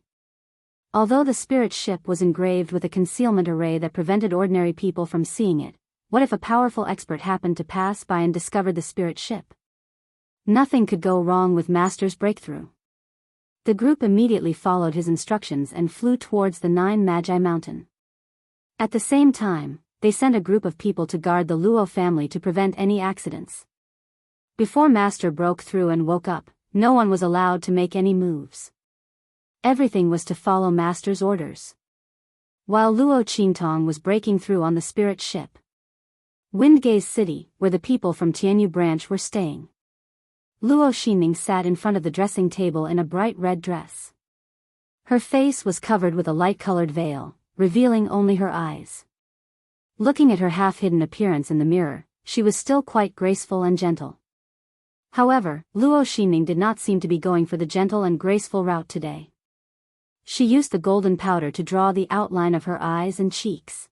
Although the spirit ship was engraved with a concealment array that prevented ordinary people from seeing it, what if a powerful expert happened to pass by and discovered the spirit ship? Nothing could go wrong with Master's breakthrough. The group immediately followed his instructions and flew towards the 9 Magi Mountain. At the same time, they sent a group of people to guard the Luo family to prevent any accidents. Before Master broke through and woke up, no one was allowed to make any moves. Everything was to follow Master's orders. While Luo Qingtong was breaking through on the spirit ship, Windgaze City, where the people from Tianyu branch were staying. Luo Xinning sat in front of the dressing table in a bright red dress. Her face was covered with a light-colored veil, revealing only her eyes. Looking at her half-hidden appearance in the mirror, she was still quite graceful and gentle. However, Luo Xinning did not seem to be going for the gentle and graceful route today. She used the golden powder to draw the outline of her eyes and cheeks.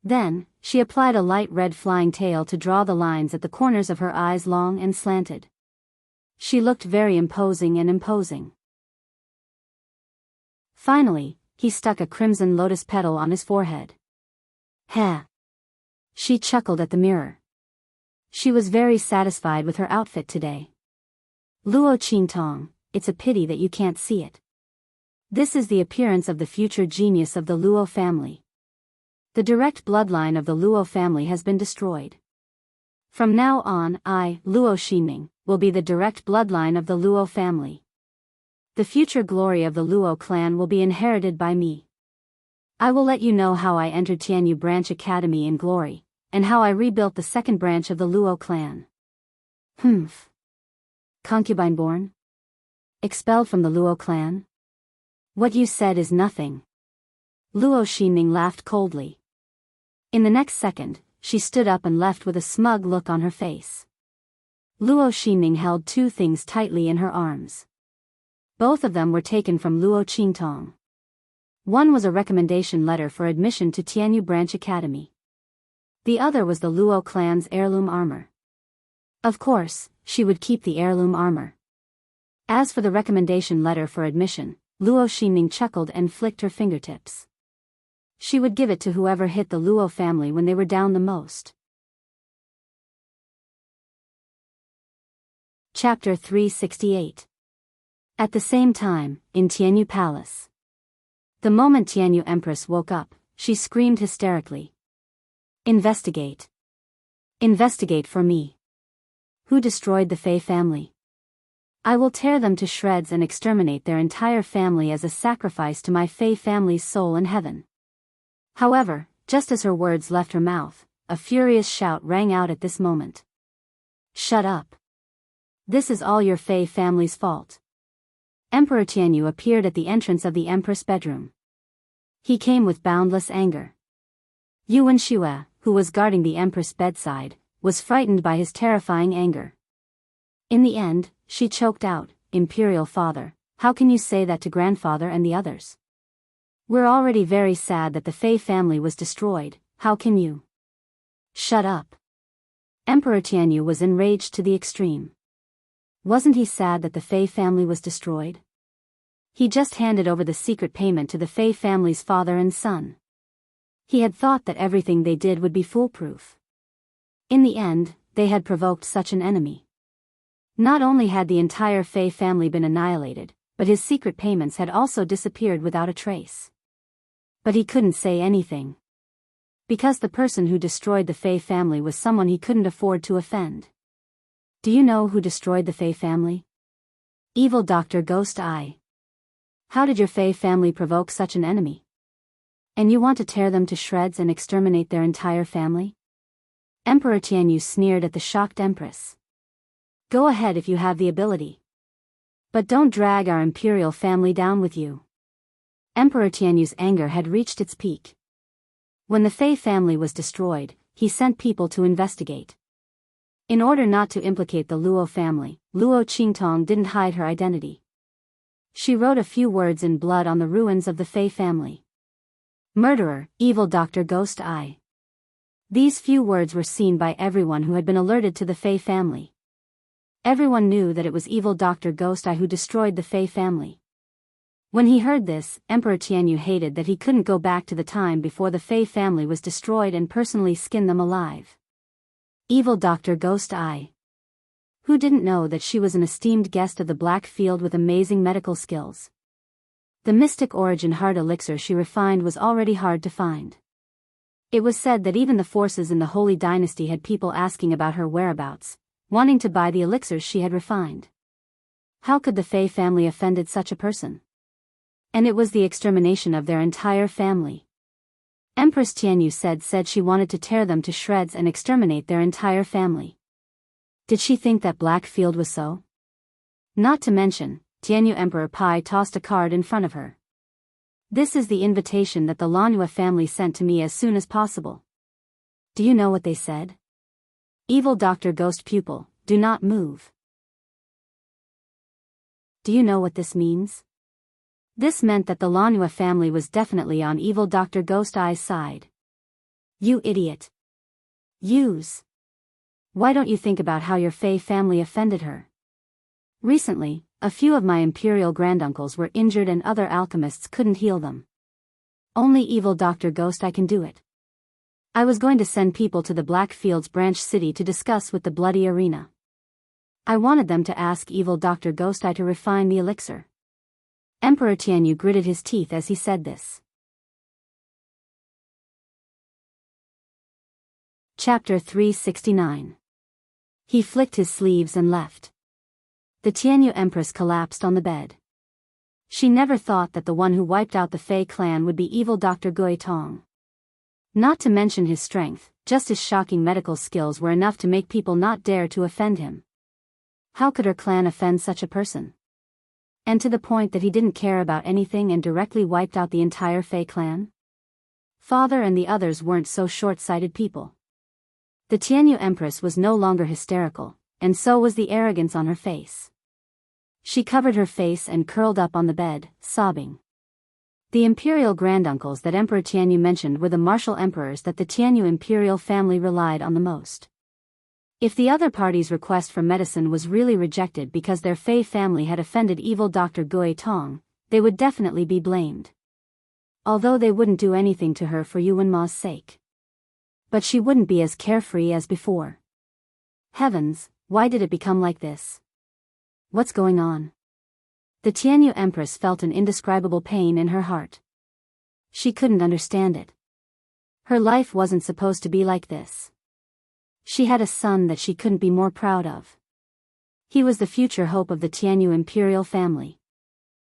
Then, she applied a light red flying tail to draw the lines at the corners of her eyes long and slanted. She looked very imposing. Finally, he stuck a crimson lotus petal on his forehead. Heh! She chuckled at the mirror. She was very satisfied with her outfit today. Luo Qingtong, it's a pity that you can't see it. This is the appearance of the future genius of the Luo family. The direct bloodline of the Luo family has been destroyed. From now on, I, Luo Xinning, will be the direct bloodline of the Luo family. The future glory of the Luo clan will be inherited by me. I will let you know how I entered Tianyu Branch Academy in glory, and how I rebuilt the second branch of the Luo clan. Humph. Concubine born? Expelled from the Luo clan? What you said is nothing. Luo Xinning laughed coldly. In the next second, she stood up and left with a smug look on her face. Luo Xinning held two things tightly in her arms. Both of them were taken from Luo Qingtong. One was a recommendation letter for admission to Tianyu Branch Academy. The other was the Luo clan's heirloom armor. Of course, she would keep the heirloom armor. As for the recommendation letter for admission, Luo Xinning chuckled and flicked her fingertips. She would give it to whoever hit the Luo family when they were down the most. Chapter 368. At the same time, in Tianyu Palace. The moment Tianyu Empress woke up, she screamed hysterically. Investigate. Investigate for me. Who destroyed the Fei family? I will tear them to shreds and exterminate their entire family as a sacrifice to my Fei family's soul in heaven. However, just as her words left her mouth, a furious shout rang out at this moment. Shut up. This is all your Fei family's fault. Emperor Tianyu appeared at the entrance of the Empress' bedroom. He came with boundless anger. Yuan Xue, who was guarding the Empress' bedside, was frightened by his terrifying anger. In the end, she choked out, Imperial Father, how can you say that to grandfather and the others? We're already very sad that the Fei family was destroyed, how can you? Shut up. Emperor Tianyu was enraged to the extreme. Wasn't he sad that the Fei family was destroyed? He just handed over the secret payment to the Fei family's father and son. He had thought that everything they did would be foolproof. In the end, they had provoked such an enemy. Not only had the entire Fei family been annihilated, but his secret payments had also disappeared without a trace. But he couldn't say anything. Because the person who destroyed the Fei family was someone he couldn't afford to offend. Do you know who destroyed the Fei family? Evil Dr. Ghost Eye. How did your Fei family provoke such an enemy? And you want to tear them to shreds and exterminate their entire family? Emperor Tianyu sneered at the shocked Empress. Go ahead if you have the ability. But don't drag our imperial family down with you. Emperor Tianyu's anger had reached its peak. When the Fei family was destroyed, he sent people to investigate. In order not to implicate the Luo family, Luo Qingtong didn't hide her identity. She wrote a few words in blood on the ruins of the Fei family. Murderer, evil Dr. Ghost Eye. These few words were seen by everyone who had been alerted to the Fei family. Everyone knew that it was evil Dr. Ghost Eye who destroyed the Fei family. When he heard this, Emperor Tianyu hated that he couldn't go back to the time before the Fei family was destroyed and personally skin them alive. Evil Dr. Ghost Eye. Who didn't know that she was an esteemed guest of the Black Field with amazing medical skills? The mystic origin heart elixir she refined was already hard to find. It was said that even the forces in the Holy Dynasty had people asking about her whereabouts, wanting to buy the elixirs she had refined. How could the Fei family offended such a person? And it was the extermination of their entire family. Empress Tianyu said she wanted to tear them to shreds and exterminate their entire family. Did she think that Black Field was so? Not to mention, Tianyu Emperor Pai tossed a card in front of her. This is the invitation that the Lanua family sent to me as soon as possible. Do you know what they said? Evil Dr. Ghost Pupil, do not move. Do you know what this means? This meant that the Lanua family was definitely on Evil Dr. Ghost Eye's side. You idiot. Why don't you think about how your Fey family offended her? Recently, a few of my imperial granduncles were injured and other alchemists couldn't heal them. Only Evil Dr. Ghost Eye can do it. I was going to send people to the Blackfields branch city to discuss with the Bloody Arena. I wanted them to ask Evil Dr. Ghost Eye to refine the elixir. Emperor Tianyu gritted his teeth as he said this. Chapter 369. He flicked his sleeves and left. The Tianyu Empress collapsed on the bed. She never thought that the one who wiped out the Fei clan would be Evil Dr. Gui Tong. Not to mention his strength, just his shocking medical skills were enough to make people not dare to offend him. How could her clan offend such a person? And to the point that he didn't care about anything and directly wiped out the entire Fei clan? Father and the others weren't so short-sighted people. The Tianyu Empress was no longer hysterical, and so was the arrogance on her face. She covered her face and curled up on the bed, sobbing. The imperial granduncles that Emperor Tianyu mentioned were the martial emperors that the Tianyu imperial family relied on the most. If the other party's request for medicine was really rejected because their Fei family had offended Evil Dr. Gui Tong, they would definitely be blamed. Although they wouldn't do anything to her for Yuan Ma's sake. But she wouldn't be as carefree as before. Heavens, why did it become like this? What's going on? The Tianyu Empress felt an indescribable pain in her heart. She couldn't understand it. Her life wasn't supposed to be like this. She had a son that she couldn't be more proud of. He was the future hope of the Tianyu imperial family.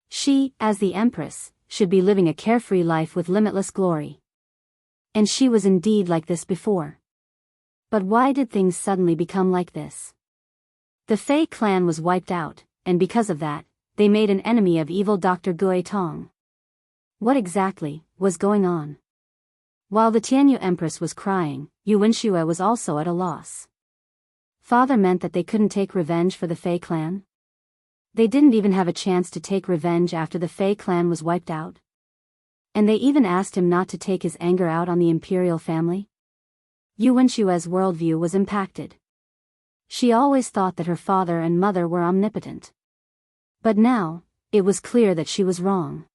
She, as the Empress, should be living a carefree life with limitless glory. And she was indeed like this before. But why did things suddenly become like this? The Fei clan was wiped out, and because of that, they made an enemy of Evil Dr. Gui Tong. What exactly was going on? While the Tianyu Empress was crying, Yuan Shue was also at a loss. Father meant that they couldn't take revenge for the Fei clan? They didn't even have a chance to take revenge after the Fei clan was wiped out? And they even asked him not to take his anger out on the imperial family? Yuan Shue's worldview was impacted. She always thought that her father and mother were omnipotent. But now, it was clear that she was wrong.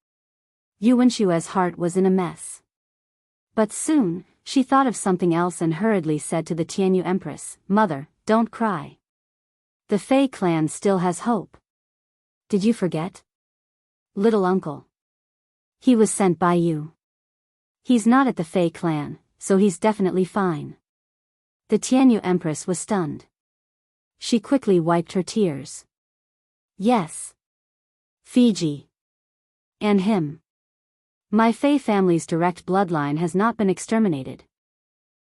Yuan Shue's heart was in a mess. But soon, she thought of something else and hurriedly said to the Tianyu Empress, "Mother, don't cry. The Fei clan still has hope. Did you forget? Little uncle. He was sent by you. He's not at the Fei clan, so he's definitely fine." The Tianyu Empress was stunned. She quickly wiped her tears. Yes. Fiji. And him. My Fei family's direct bloodline has not been exterminated.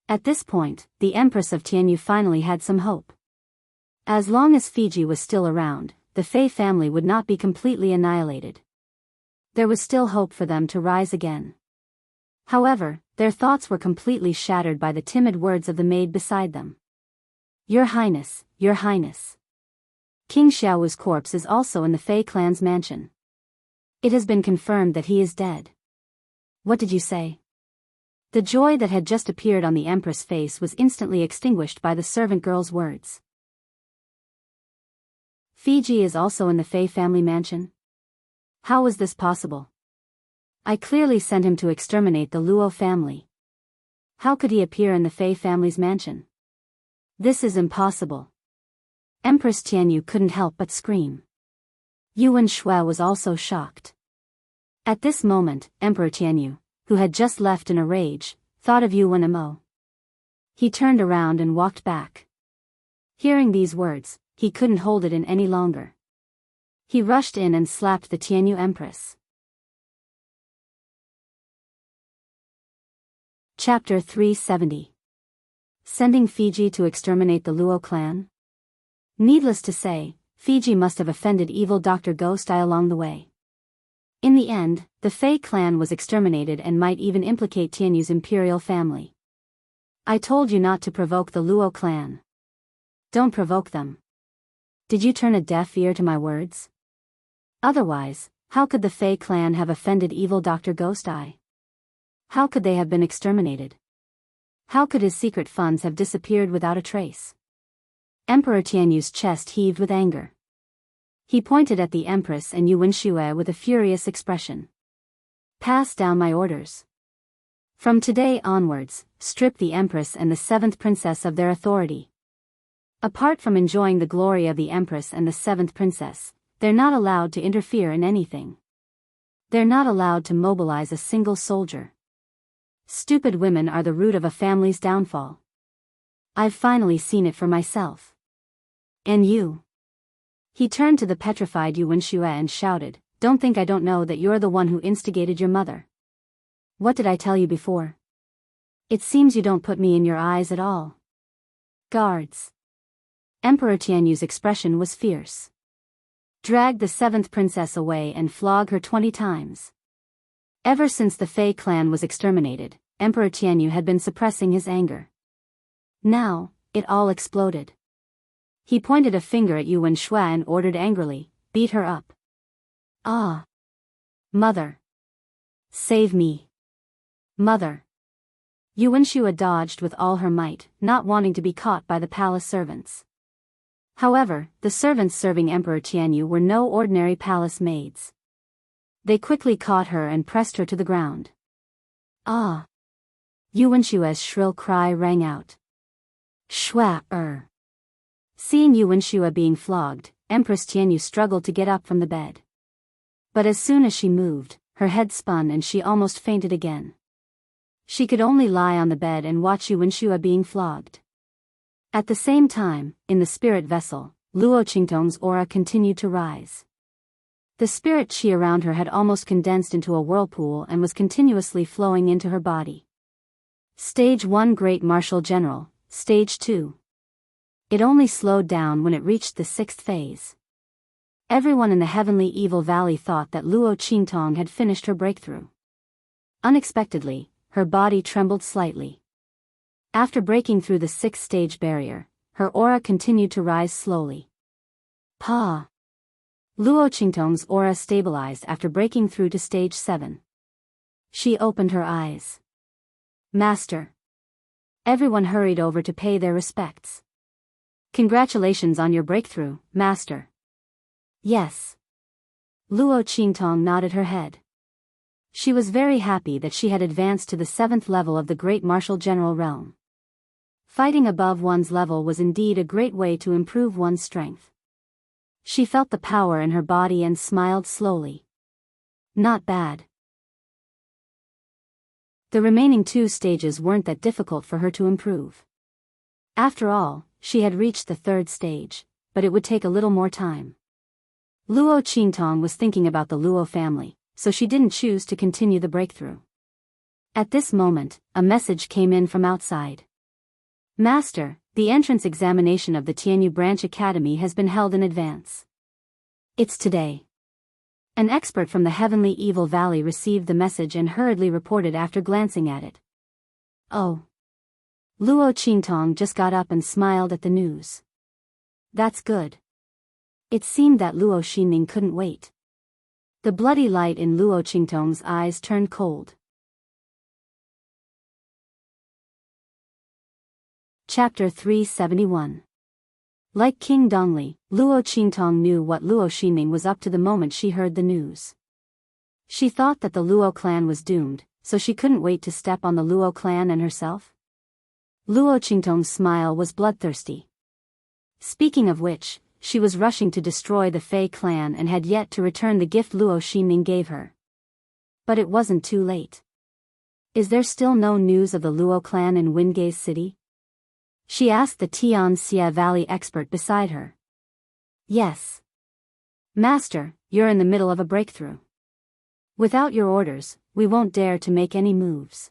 At this point, the Empress of Tianyu finally had some hope. As long as Fiji was still around, the Fei family would not be completely annihilated. There was still hope for them to rise again. However, their thoughts were completely shattered by the timid words of the maid beside them. "Your Highness, Your Highness. King Xiaowu's corpse is also in the Fei clan's mansion. It has been confirmed that he is dead." "What did you say?" The joy that had just appeared on the Empress' face was instantly extinguished by the servant girl's words. "Fiji is also in the Fei family mansion? How was this possible? I clearly sent him to exterminate the Luo family. How could he appear in the Fei family's mansion? This is impossible." Empress Tianyu couldn't help but scream. Yuan Shui was also shocked. At this moment, Emperor Tianyu, who had just left in a rage, thought of Yuan Mo. He turned around and walked back. Hearing these words, he couldn't hold it in any longer. He rushed in and slapped the Tianyu Empress. Chapter 370. Sending Fiji to exterminate the Luo clan? Needless to say, Fiji must have offended evil Dr. Ghost Eye along the way. In the end, the Fey clan was exterminated and might even implicate Tianyu's imperial family. I told you not to provoke the Luo clan. Don't provoke them. Did you turn a deaf ear to my words? Otherwise, how could the Fey clan have offended evil Dr. Ghost Eye? How could they have been exterminated? How could his secret funds have disappeared without a trace? Emperor Tianyu's chest heaved with anger. He pointed at the Empress and Yu Wenxue with a furious expression. Pass down my orders. From today onwards, strip the Empress and the 7th Princess of their authority. Apart from enjoying the glory of the Empress and the 7th Princess, they're not allowed to interfere in anything. They're not allowed to mobilize a single soldier. Stupid women are the root of a family's downfall. I've finally seen it for myself. And you? He turned to the petrified Yu Wenxue and shouted, Don't think I don't know that you're the one who instigated your mother. What did I tell you before? It seems you don't put me in your eyes at all. Guards. Emperor Tianyu's expression was fierce. Drag the 7th princess away and flog her 20 times. Ever since the Fey clan was exterminated, Emperor Tianyu had been suppressing his anger. Now, it all exploded. He pointed a finger at Yu Wenxue and ordered angrily, Beat her up. Ah. Mother. Save me. Mother. Yu Wenxue dodged with all her might, not wanting to be caught by the palace servants. However, the servants serving Emperor Tianyu were no ordinary palace maids. They quickly caught her and pressed her to the ground. Ah! Yu Wenshue's shrill cry rang out. Shua-er! Seeing Yu Wenxue being flogged, Empress Tianyu struggled to get up from the bed. But as soon as she moved, her head spun and she almost fainted again. She could only lie on the bed and watch Yu Wenxue being flogged. At the same time, in the spirit vessel, Luo Qingtong's aura continued to rise. The spirit qi around her had almost condensed into a whirlpool and was continuously flowing into her body. Stage 1 Great Martial General, Stage 2. It only slowed down when it reached the 6th phase. Everyone in the Heavenly Evil Valley thought that Luo Qingtong had finished her breakthrough. Unexpectedly, her body trembled slightly. After breaking through the 6th stage barrier, her aura continued to rise slowly. Pa! Luo Qingtong's aura stabilized after breaking through to stage 7. She opened her eyes. Master. Everyone hurried over to pay their respects. Congratulations on your breakthrough, Master. Yes. Luo Qingtong nodded her head. She was very happy that she had advanced to the 7th level of the Great Martial General realm. Fighting above one's level was indeed a great way to improve one's strength. She felt the power in her body and smiled slowly. Not bad. The remaining 2 stages weren't that difficult for her to improve. After all, she had reached the 3rd stage, but it would take a little more time. Luo Qingtong was thinking about the Luo family, so she didn't choose to continue the breakthrough. At this moment, a message came in from outside. Master, the entrance examination of the Tianyu Branch Academy has been held in advance. It's today. An expert from the Heavenly Evil Valley received the message and hurriedly reported after glancing at it. Oh. Luo Qingtong just got up and smiled at the news. That's good. It seemed that Luo Xinming couldn't wait. The bloody light in Luo Qingtong's eyes turned cold. Chapter 371. Like King Dongli, Luo Qingtong knew what Luo Xinming was up to the moment she heard the news. She thought that the Luo clan was doomed, so she couldn't wait to step on the Luo clan and herself. Luo Qingtong's smile was bloodthirsty. Speaking of which, she was rushing to destroy the Fei clan and had yet to return the gift Luo Xinming gave her. But it wasn't too late. Is there still no news of the Luo clan in Wingaze City? She asked the Tianxia Valley expert beside her. Yes. Master, you're in the middle of a breakthrough. Without your orders, we won't dare to make any moves.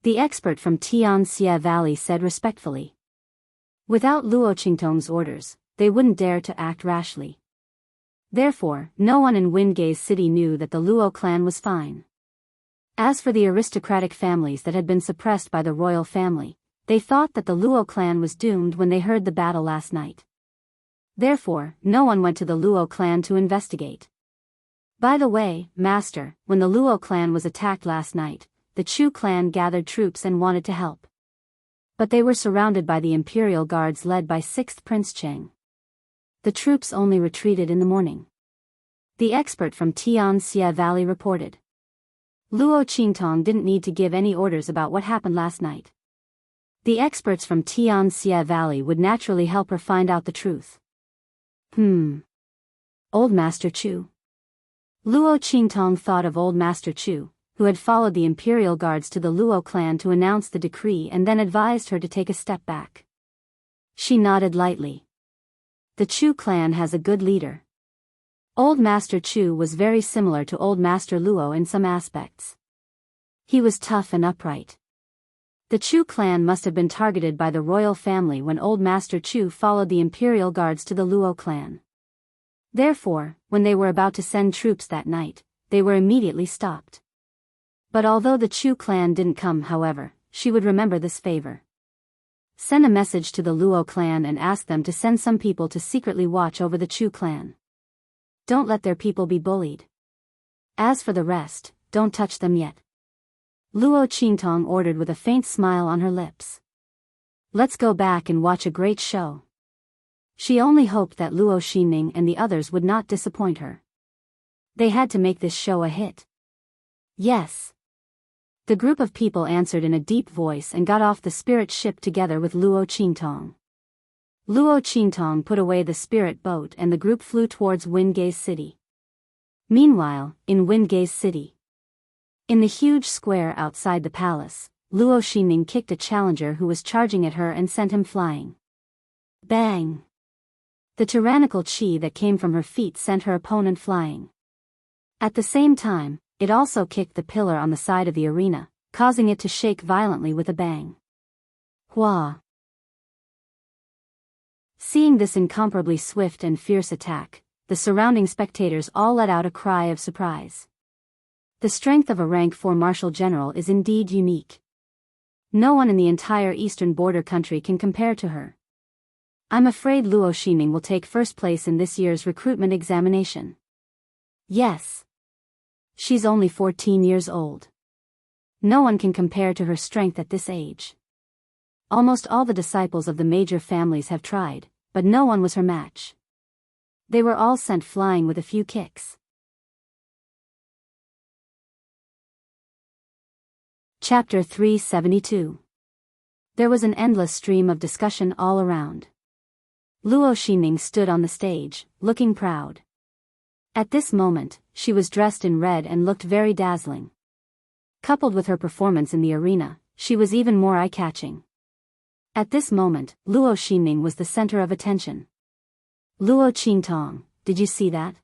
The expert from Tianxia Valley said respectfully. Without Luo Qingtong's orders, they wouldn't dare to act rashly. Therefore, no one in Windgaze City knew that the Luo clan was fine. As for the aristocratic families that had been suppressed by the royal family, they thought that the Luo clan was doomed when they heard the battle last night. Therefore, no one went to the Luo clan to investigate. By the way, Master, when the Luo clan was attacked last night, the Chu clan gathered troops and wanted to help. But they were surrounded by the imperial guards led by 6th Prince Cheng. The troops only retreated in the morning. The expert from Tianxia Valley reported. Luo Qingtong didn't need to give any orders about what happened last night. The experts from Tianxia Valley would naturally help her find out the truth. Old Master Chu. Luo Qingtong thought of Old Master Chu, who had followed the imperial guards to the Luo clan to announce the decree and then advised her to take a step back. She nodded lightly. The Chu clan has a good leader. Old Master Chu was very similar to Old Master Luo in some aspects. He was tough and upright. The Chu clan must have been targeted by the royal family when Old Master Chu followed the imperial guards to the Luo clan. Therefore, when they were about to send troops that night, they were immediately stopped. But although the Chu clan didn't come, however, she would remember this favor. Send a message to the Luo clan and ask them to send some people to secretly watch over the Chu clan. Don't let their people be bullied. As for the rest, don't touch them yet. Luo Qingtong ordered with a faint smile on her lips. Let's go back and watch a great show. She only hoped that Luo Xinning and the others would not disappoint her. They had to make this show a hit. Yes. The group of people answered in a deep voice and got off the spirit ship together with Luo Qingtong. Luo Qingtong put away the spirit boat and the group flew towards Windgaze City. Meanwhile, in Windgaze City, in the huge square outside the palace, Luo Xinning kicked a challenger who was charging at her and sent him flying. Bang! The tyrannical chi that came from her feet sent her opponent flying. At the same time, it also kicked the pillar on the side of the arena, causing it to shake violently with a bang. Hua! Seeing this incomparably swift and fierce attack, the surrounding spectators all let out a cry of surprise. The strength of a rank 4 martial general is indeed unique. No one in the entire eastern border country can compare to her. I'm afraid Luo Xinning will take first place in this year's recruitment examination. Yes. She's only 14 years old. No one can compare to her strength at this age. Almost all the disciples of the major families have tried, but no one was her match. They were all sent flying with a few kicks. Chapter 372. There was an endless stream of discussion all around. Luo Xinning stood on the stage, looking proud. At this moment, she was dressed in red and looked very dazzling. Coupled with her performance in the arena, she was even more eye-catching. At this moment, Luo Xinning was the center of attention. Luo Qingtong, did you see that?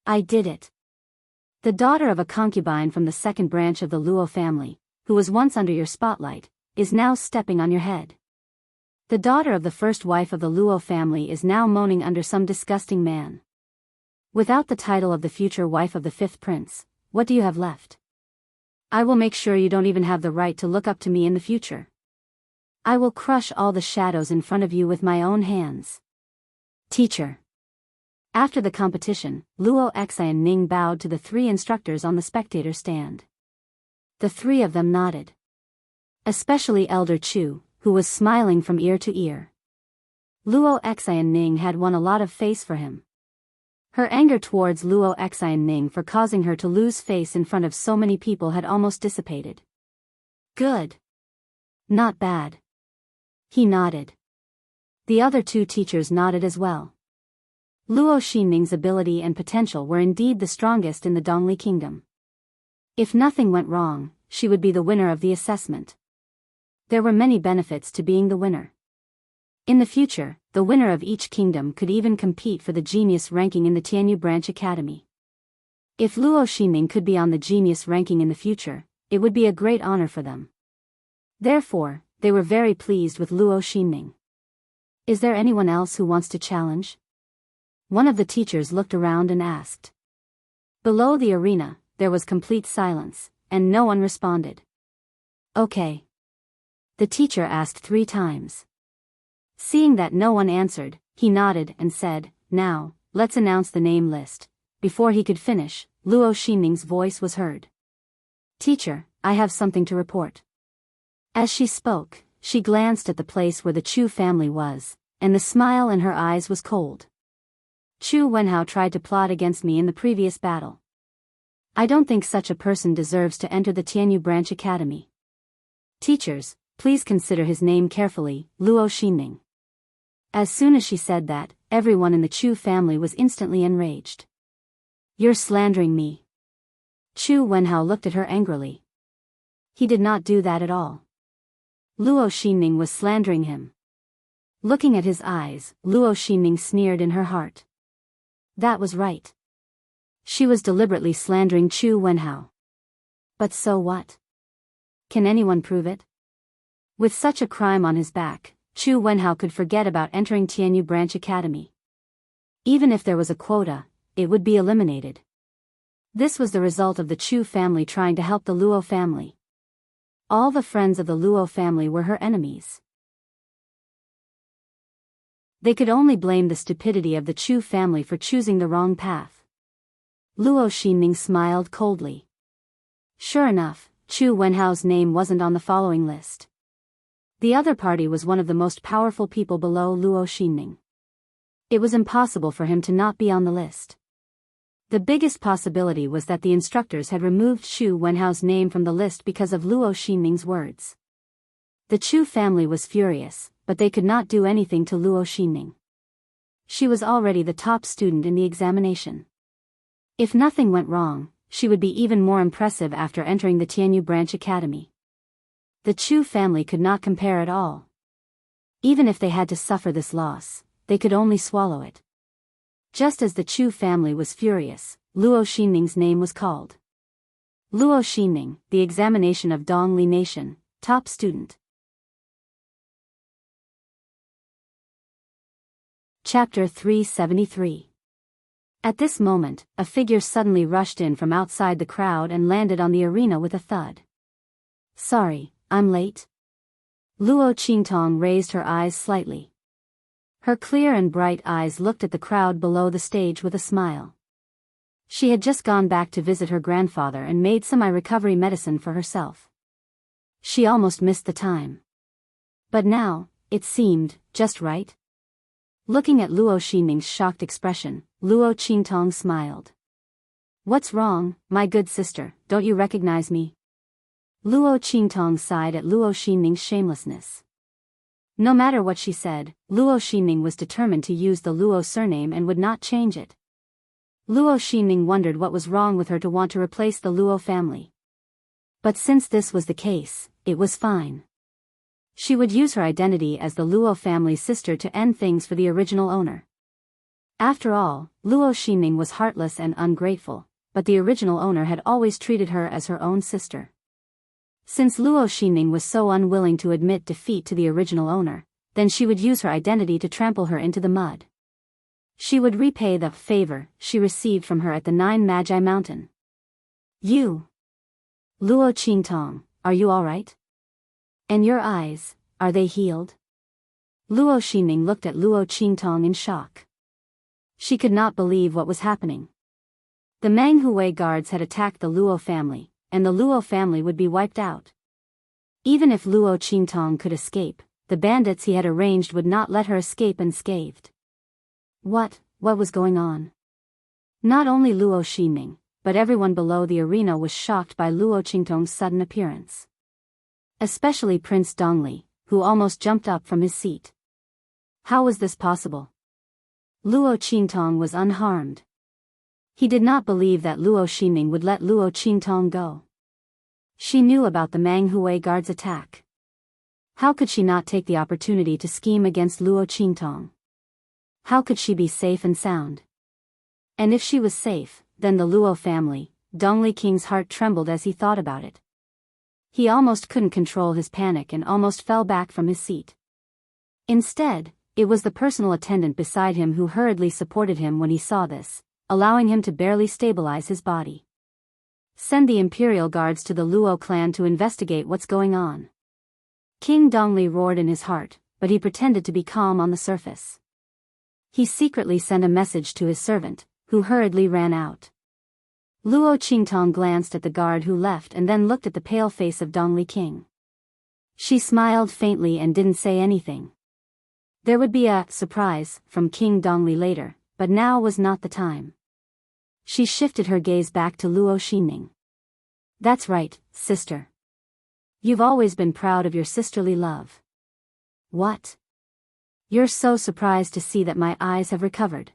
I did it. The daughter of a concubine from the second branch of the Luo family, who was once under your spotlight, is now stepping on your head. The daughter of the first wife of the Luo family is now moaning under some disgusting man. Without the title of the future wife of the 5th prince, what do you have left? I will make sure you don't even have the right to look up to me in the future. I will crush all the shadows in front of you with my own hands. Teacher. After the competition, Luo Xi and Ning bowed to the 3 instructors on the spectator stand. The 3 of them nodded. Especially Elder Chu, who was smiling from ear to ear. Luo Xi and Ning had won a lot of face for him. Her anger towards Luo Xi and Ning for causing her to lose face in front of so many people had almost dissipated. Good. Not bad. He nodded. The other 2 teachers nodded as well. Luo Xinning's ability and potential were indeed the strongest in the Dongli kingdom. If nothing went wrong, she would be the winner of the assessment. There were many benefits to being the winner. In the future, the winner of each kingdom could even compete for the genius ranking in the Tianyu Branch Academy. If Luo Xinning could be on the genius ranking in the future, it would be a great honor for them. Therefore, they were very pleased with Luo Xinning. Is there anyone else who wants to challenge? One of the teachers looked around and asked. Below the arena, there was complete silence, and no one responded. Okay. The teacher asked 3 times. Seeing that no one answered, he nodded and said, Now, let's announce the name list. Before he could finish, Luo Xinming's voice was heard. Teacher, I have something to report. As she spoke, she glanced at the place where the Chu family was, and the smile in her eyes was cold. Chu Wenhao tried to plot against me in the previous battle. I don't think such a person deserves to enter the Tianyu Branch Academy. Teachers, please consider his name carefully, Luo Xinming. As soon as she said that, everyone in the Chu family was instantly enraged. You're slandering me. Chu Wenhao looked at her angrily. He did not do that at all. Luo Xinming was slandering him. Looking at his eyes, Luo Xinming sneered in her heart. That was right. She was deliberately slandering Chu Wenhao. But so what? Can anyone prove it? With such a crime on his back, Chu Wenhao could forget about entering Tianyu Branch Academy. Even if there was a quota, it would be eliminated. This was the result of the Chu family trying to help the Luo family. All the friends of the Luo family were her enemies. They could only blame the stupidity of the Chu family for choosing the wrong path. Luo Xinming smiled coldly. Sure enough, Chu Wenhao's name wasn't on the following list. The other party was one of the most powerful people below Luo Xinming. It was impossible for him to not be on the list. The biggest possibility was that the instructors had removed Chu Wenhao's name from the list because of Luo Xinming's words. The Chu family was furious, but they could not do anything to Luo Xinming. She was already the top student in the examination. If nothing went wrong, she would be even more impressive after entering the Tianyu Branch Academy. The Chu family could not compare at all. Even if they had to suffer this loss, they could only swallow it. Just as the Chu family was furious, Luo Xinming's name was called. Luo Xinming, the examination of Dongli Nation, top student. Chapter 373. At this moment, a figure suddenly rushed in from outside the crowd and landed on the arena with a thud. Sorry, I'm late. Luo Qingtong raised her eyes slightly. Her clear and bright eyes looked at the crowd below the stage with a smile. She had just gone back to visit her grandfather and made some recovery medicine for herself. She almost missed the time. But now, it seemed just right. Looking at Luo Xinming's shocked expression, Luo Qingtong smiled. What's wrong, my good sister, don't you recognize me? Luo Qingtong sighed at Luo Xinming's shamelessness. No matter what she said, Luo Xinming was determined to use the Luo surname and would not change it. Luo Xinming wondered what was wrong with her to want to replace the Luo family. But since this was the case, it was fine. She would use her identity as the Luo family's sister to end things for the original owner. After all, Luo Xinming was heartless and ungrateful, but the original owner had always treated her as her own sister. Since Luo Xinming was so unwilling to admit defeat to the original owner, then she would use her identity to trample her into the mud. She would repay the favor she received from her at the 9 Magi Mountain. You! Luo Qingtong, are you all right? And your eyes, are they healed? Luo Xinming looked at Luo Qingtong in shock. She could not believe what was happening. The Manghui guards had attacked the Luo family, and the Luo family would be wiped out. Even if Luo Qingtong could escape, the bandits he had arranged would not let her escape unscathed. What was going on? Not only Luo Xinming, but everyone below the arena was shocked by Luo Qingtong's sudden appearance. Especially Prince Dongli, who almost jumped up from his seat. How was this possible? Luo Qingtong was unharmed. He did not believe that Luo Xinming would let Luo Qingtong go. She knew about the Manghui guards' attack. How could she not take the opportunity to scheme against Luo Qingtong? How could she be safe and sound? And if she was safe, then the Luo family, Dongli King's heart trembled as he thought about it. He almost couldn't control his panic and almost fell back from his seat. Instead, it was the personal attendant beside him who hurriedly supported him when he saw this, allowing him to barely stabilize his body. Send the Imperial Guards to the Luo clan to investigate what's going on. King Dongli roared in his heart, but he pretended to be calm on the surface. He secretly sent a message to his servant, who hurriedly ran out. Luo Qingtong glanced at the guard who left and then looked at the pale face of Dongli King. She smiled faintly and didn't say anything. There would be a surprise from King Dongli later, but now was not the time. She shifted her gaze back to Luo Xinning. That's right, sister. You've always been proud of your sisterly love. What? You're so surprised to see that my eyes have recovered.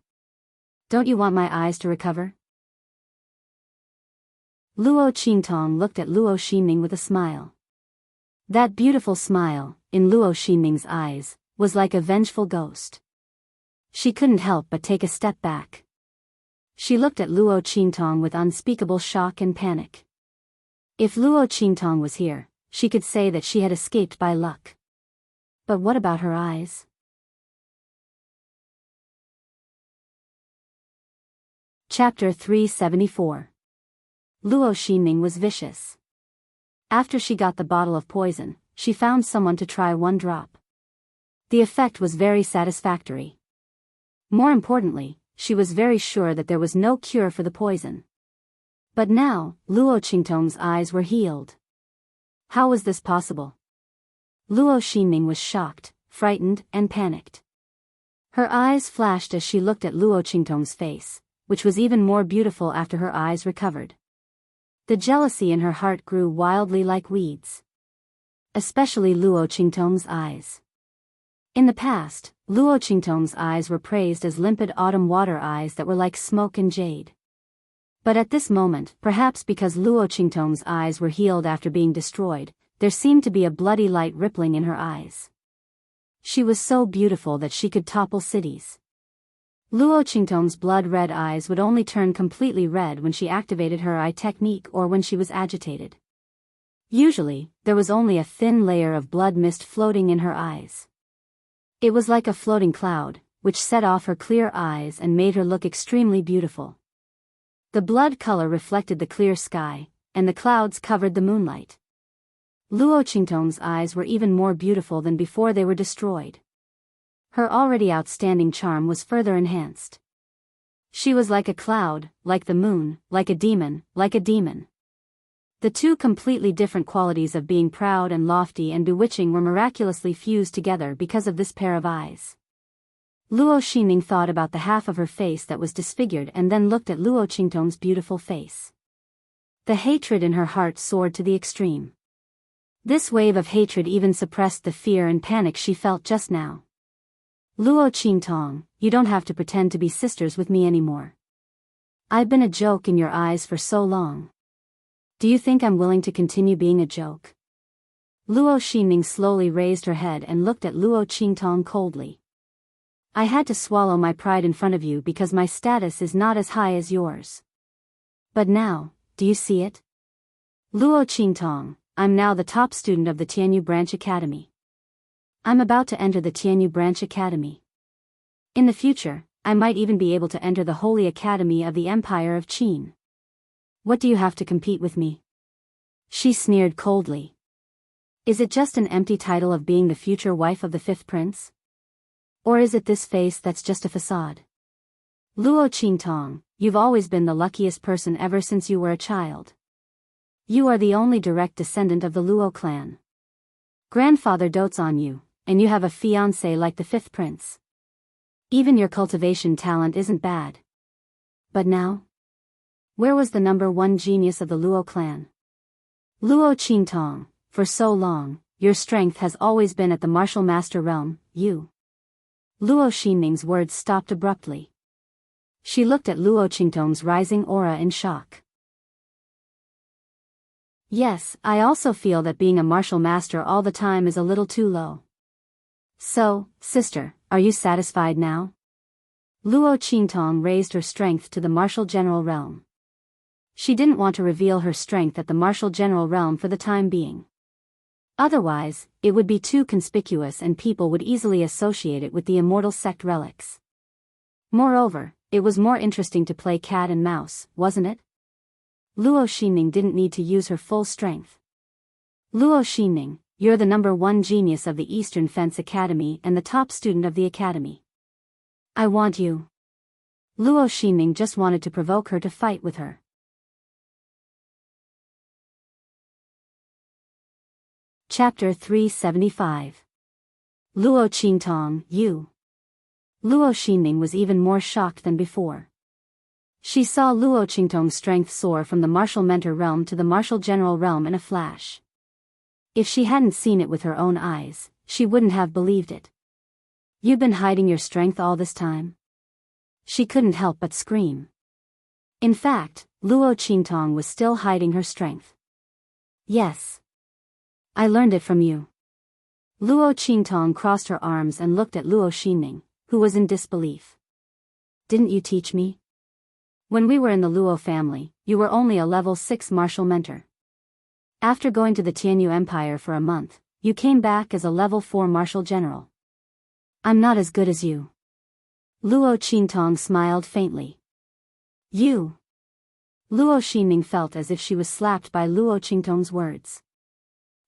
Don't you want my eyes to recover? Luo Qingtong looked at Luo Xinning with a smile. That beautiful smile, in Luo Xinning's eyes, was like a vengeful ghost. She couldn't help but take a step back. She looked at Luo Qingtong with unspeakable shock and panic. If Luo Qingtong was here, she could say that she had escaped by luck. But what about her eyes? Chapter 374. Luo Xinning was vicious. After she got the bottle of poison, she found someone to try one drop. The effect was very satisfactory. More importantly, she was very sure that there was no cure for the poison. But now, Luo Qingtong's eyes were healed. How was this possible? Luo Xinning was shocked, frightened, and panicked. Her eyes flashed as she looked at Luo Qingtong's face, which was even more beautiful after her eyes recovered. The jealousy in her heart grew wildly like weeds. Especially Luo Qingtong's eyes. In the past, Luo Qingtong's eyes were praised as limpid autumn water eyes that were like smoke and jade. But at this moment, perhaps because Luo Qingtong's eyes were healed after being destroyed, there seemed to be a bloody light rippling in her eyes. She was so beautiful that she could topple cities. Luo Qingtong's blood-red eyes would only turn completely red when she activated her eye technique or when she was agitated. Usually, there was only a thin layer of blood mist floating in her eyes. It was like a floating cloud, which set off her clear eyes and made her look extremely beautiful. The blood color reflected the clear sky, and the clouds covered the moonlight. Luo Qingtong's eyes were even more beautiful than before they were destroyed. Her already outstanding charm was further enhanced. She was like a cloud, like the moon, like a demon, like a demon. The two completely different qualities of being proud and lofty and bewitching were miraculously fused together because of this pair of eyes. Luo Xinning thought about the half of her face that was disfigured and then looked at Luo Qingtong's beautiful face. The hatred in her heart soared to the extreme. This wave of hatred even suppressed the fear and panic she felt just now. Luo Qingtong, you don't have to pretend to be sisters with me anymore. I've been a joke in your eyes for so long. Do you think I'm willing to continue being a joke? Luo Xinning slowly raised her head and looked at Luo Qingtong coldly. I had to swallow my pride in front of you because my status is not as high as yours. But now, do you see it? Luo Qingtong, I'm now the top student of the Tianyu Branch Academy. I'm about to enter the Tianyu Branch Academy. In the future, I might even be able to enter the Holy Academy of the Empire of Qin. What do you have to compete with me? She sneered coldly. Is it just an empty title of being the future wife of the fifth prince? Or is it this face that's just a facade? Luo Qingtong, you've always been the luckiest person ever since you were a child. You are the only direct descendant of the Luo clan. Grandfather dotes on you, and you have a fiancé like the fifth prince. Even your cultivation talent isn't bad. But now? Where was the number one genius of the Luo clan? Luo Qingtong, for so long, your strength has always been at the martial master realm, you. Luo Xinning's words stopped abruptly. She looked at Luo Qingtong's rising aura in shock. Yes, I also feel that being a martial master all the time is a little too low. So, sister, are you satisfied now? Luo Qingtong raised her strength to the martial general realm. She didn't want to reveal her strength at the martial general realm for the time being. Otherwise, it would be too conspicuous and people would easily associate it with the Immortal sect relics. Moreover, it was more interesting to play cat and mouse, wasn't it? Luo Xinning didn't need to use her full strength. Luo Xinning, you're the #1 genius of the Eastern Fence Academy and the top student of the academy. I want you. Luo Xinning just wanted to provoke her to fight with her. Chapter 375. Luo Qingtong, you. Luo Xinning was even more shocked than before. She saw Luo Qingtong's strength soar from the martial mentor realm to the martial general realm in a flash. If she hadn't seen it with her own eyes, she wouldn't have believed it. You've been hiding your strength all this time? She couldn't help but scream. In fact, Luo Qingtong was still hiding her strength. Yes. I learned it from you. Luo Qingtong crossed her arms and looked at Luo Xinning, who was in disbelief. Didn't you teach me? When we were in the Luo family, you were only a level 6 martial mentor. After going to the Tianyu Empire for a month, you came back as a level 4 martial general. I'm not as good as you. Luo Qingtong smiled faintly. You. Luo Xinning felt as if she was slapped by Luo Qingtong's words.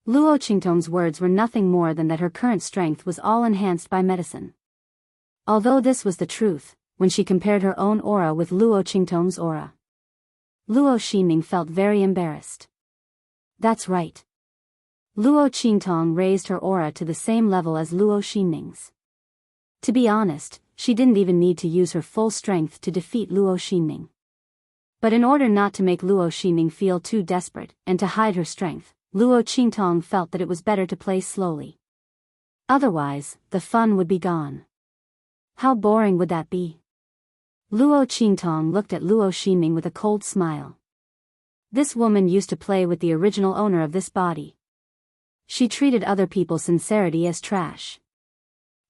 Luo Qingtong's words were nothing more than that her current strength was all enhanced by medicine. Although this was the truth, when she compared her own aura with Luo Qingtong's aura, Luo Xinning felt very embarrassed. That's right. Luo Qingtong raised her aura to the same level as Luo Xinning's. To be honest, she didn't even need to use her full strength to defeat Luo Xinning. But in order not to make Luo Xinning feel too desperate, and to hide her strength, Luo Qingtong felt that it was better to play slowly. Otherwise, the fun would be gone. How boring would that be? Luo Qingtong looked at Luo Xinning with a cold smile. This woman used to play with the original owner of this body. She treated other people's sincerity as trash.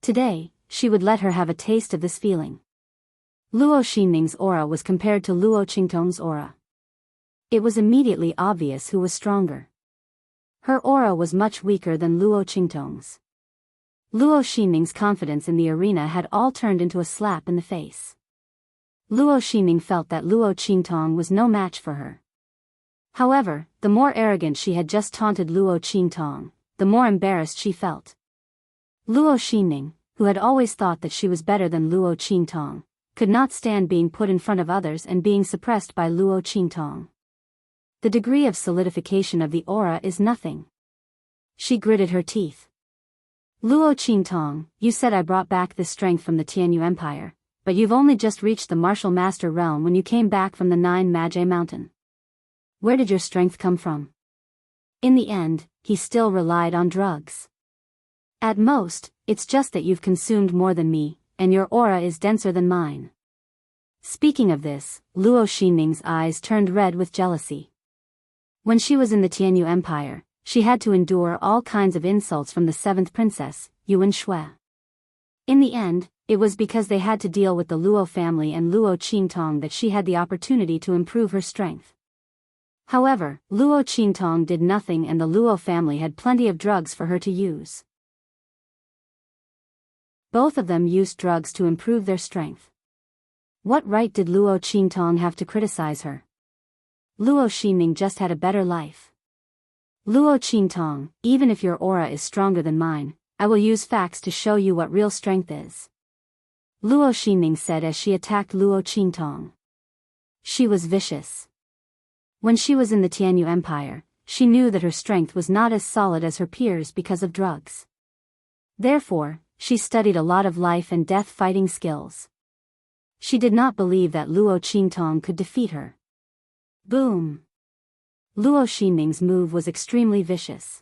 Today, she would let her have a taste of this feeling. Luo Xinning's aura was compared to Luo Qingtong's aura. It was immediately obvious who was stronger. Her aura was much weaker than Luo Qingtong's. Luo Xinning's confidence in the arena had all turned into a slap in the face. Luo Xinning felt that Luo Qingtong was no match for her. However, the more arrogant she had just taunted Luo Qingtong, the more embarrassed she felt. Luo Xinning, who had always thought that she was better than Luo Qingtong, could not stand being put in front of others and being suppressed by Luo Qingtong. The degree of solidification of the aura is nothing. She gritted her teeth. Luo Qingtong, you said I brought back this strength from the Tianyu Empire, but you've only just reached the martial master realm when you came back from the 9 Magi Mountain. Where did your strength come from? In the end, he still relied on drugs. At most, it's just that you've consumed more than me, and your aura is denser than mine. Speaking of this, Luo Xinning's eyes turned red with jealousy. When she was in the Tianyu Empire, she had to endure all kinds of insults from the 7th princess, Yuan Shui. In the end, it was because they had to deal with the Luo family and Luo Qingtong that she had the opportunity to improve her strength. However, Luo Qingtong did nothing and the Luo family had plenty of drugs for her to use. Both of them used drugs to improve their strength. What right did Luo Qingtong have to criticize her? Luo Xinning just had a better life. Luo Qingtong, even if your aura is stronger than mine, I will use facts to show you what real strength is. Luo Xinning said as she attacked Luo Qingtong. She was vicious. When she was in the Tianyu Empire, she knew that her strength was not as solid as her peers because of drugs. Therefore, she studied a lot of life and death fighting skills. She did not believe that Luo Qingtong could defeat her. Boom! Luo Xinning's move was extremely vicious.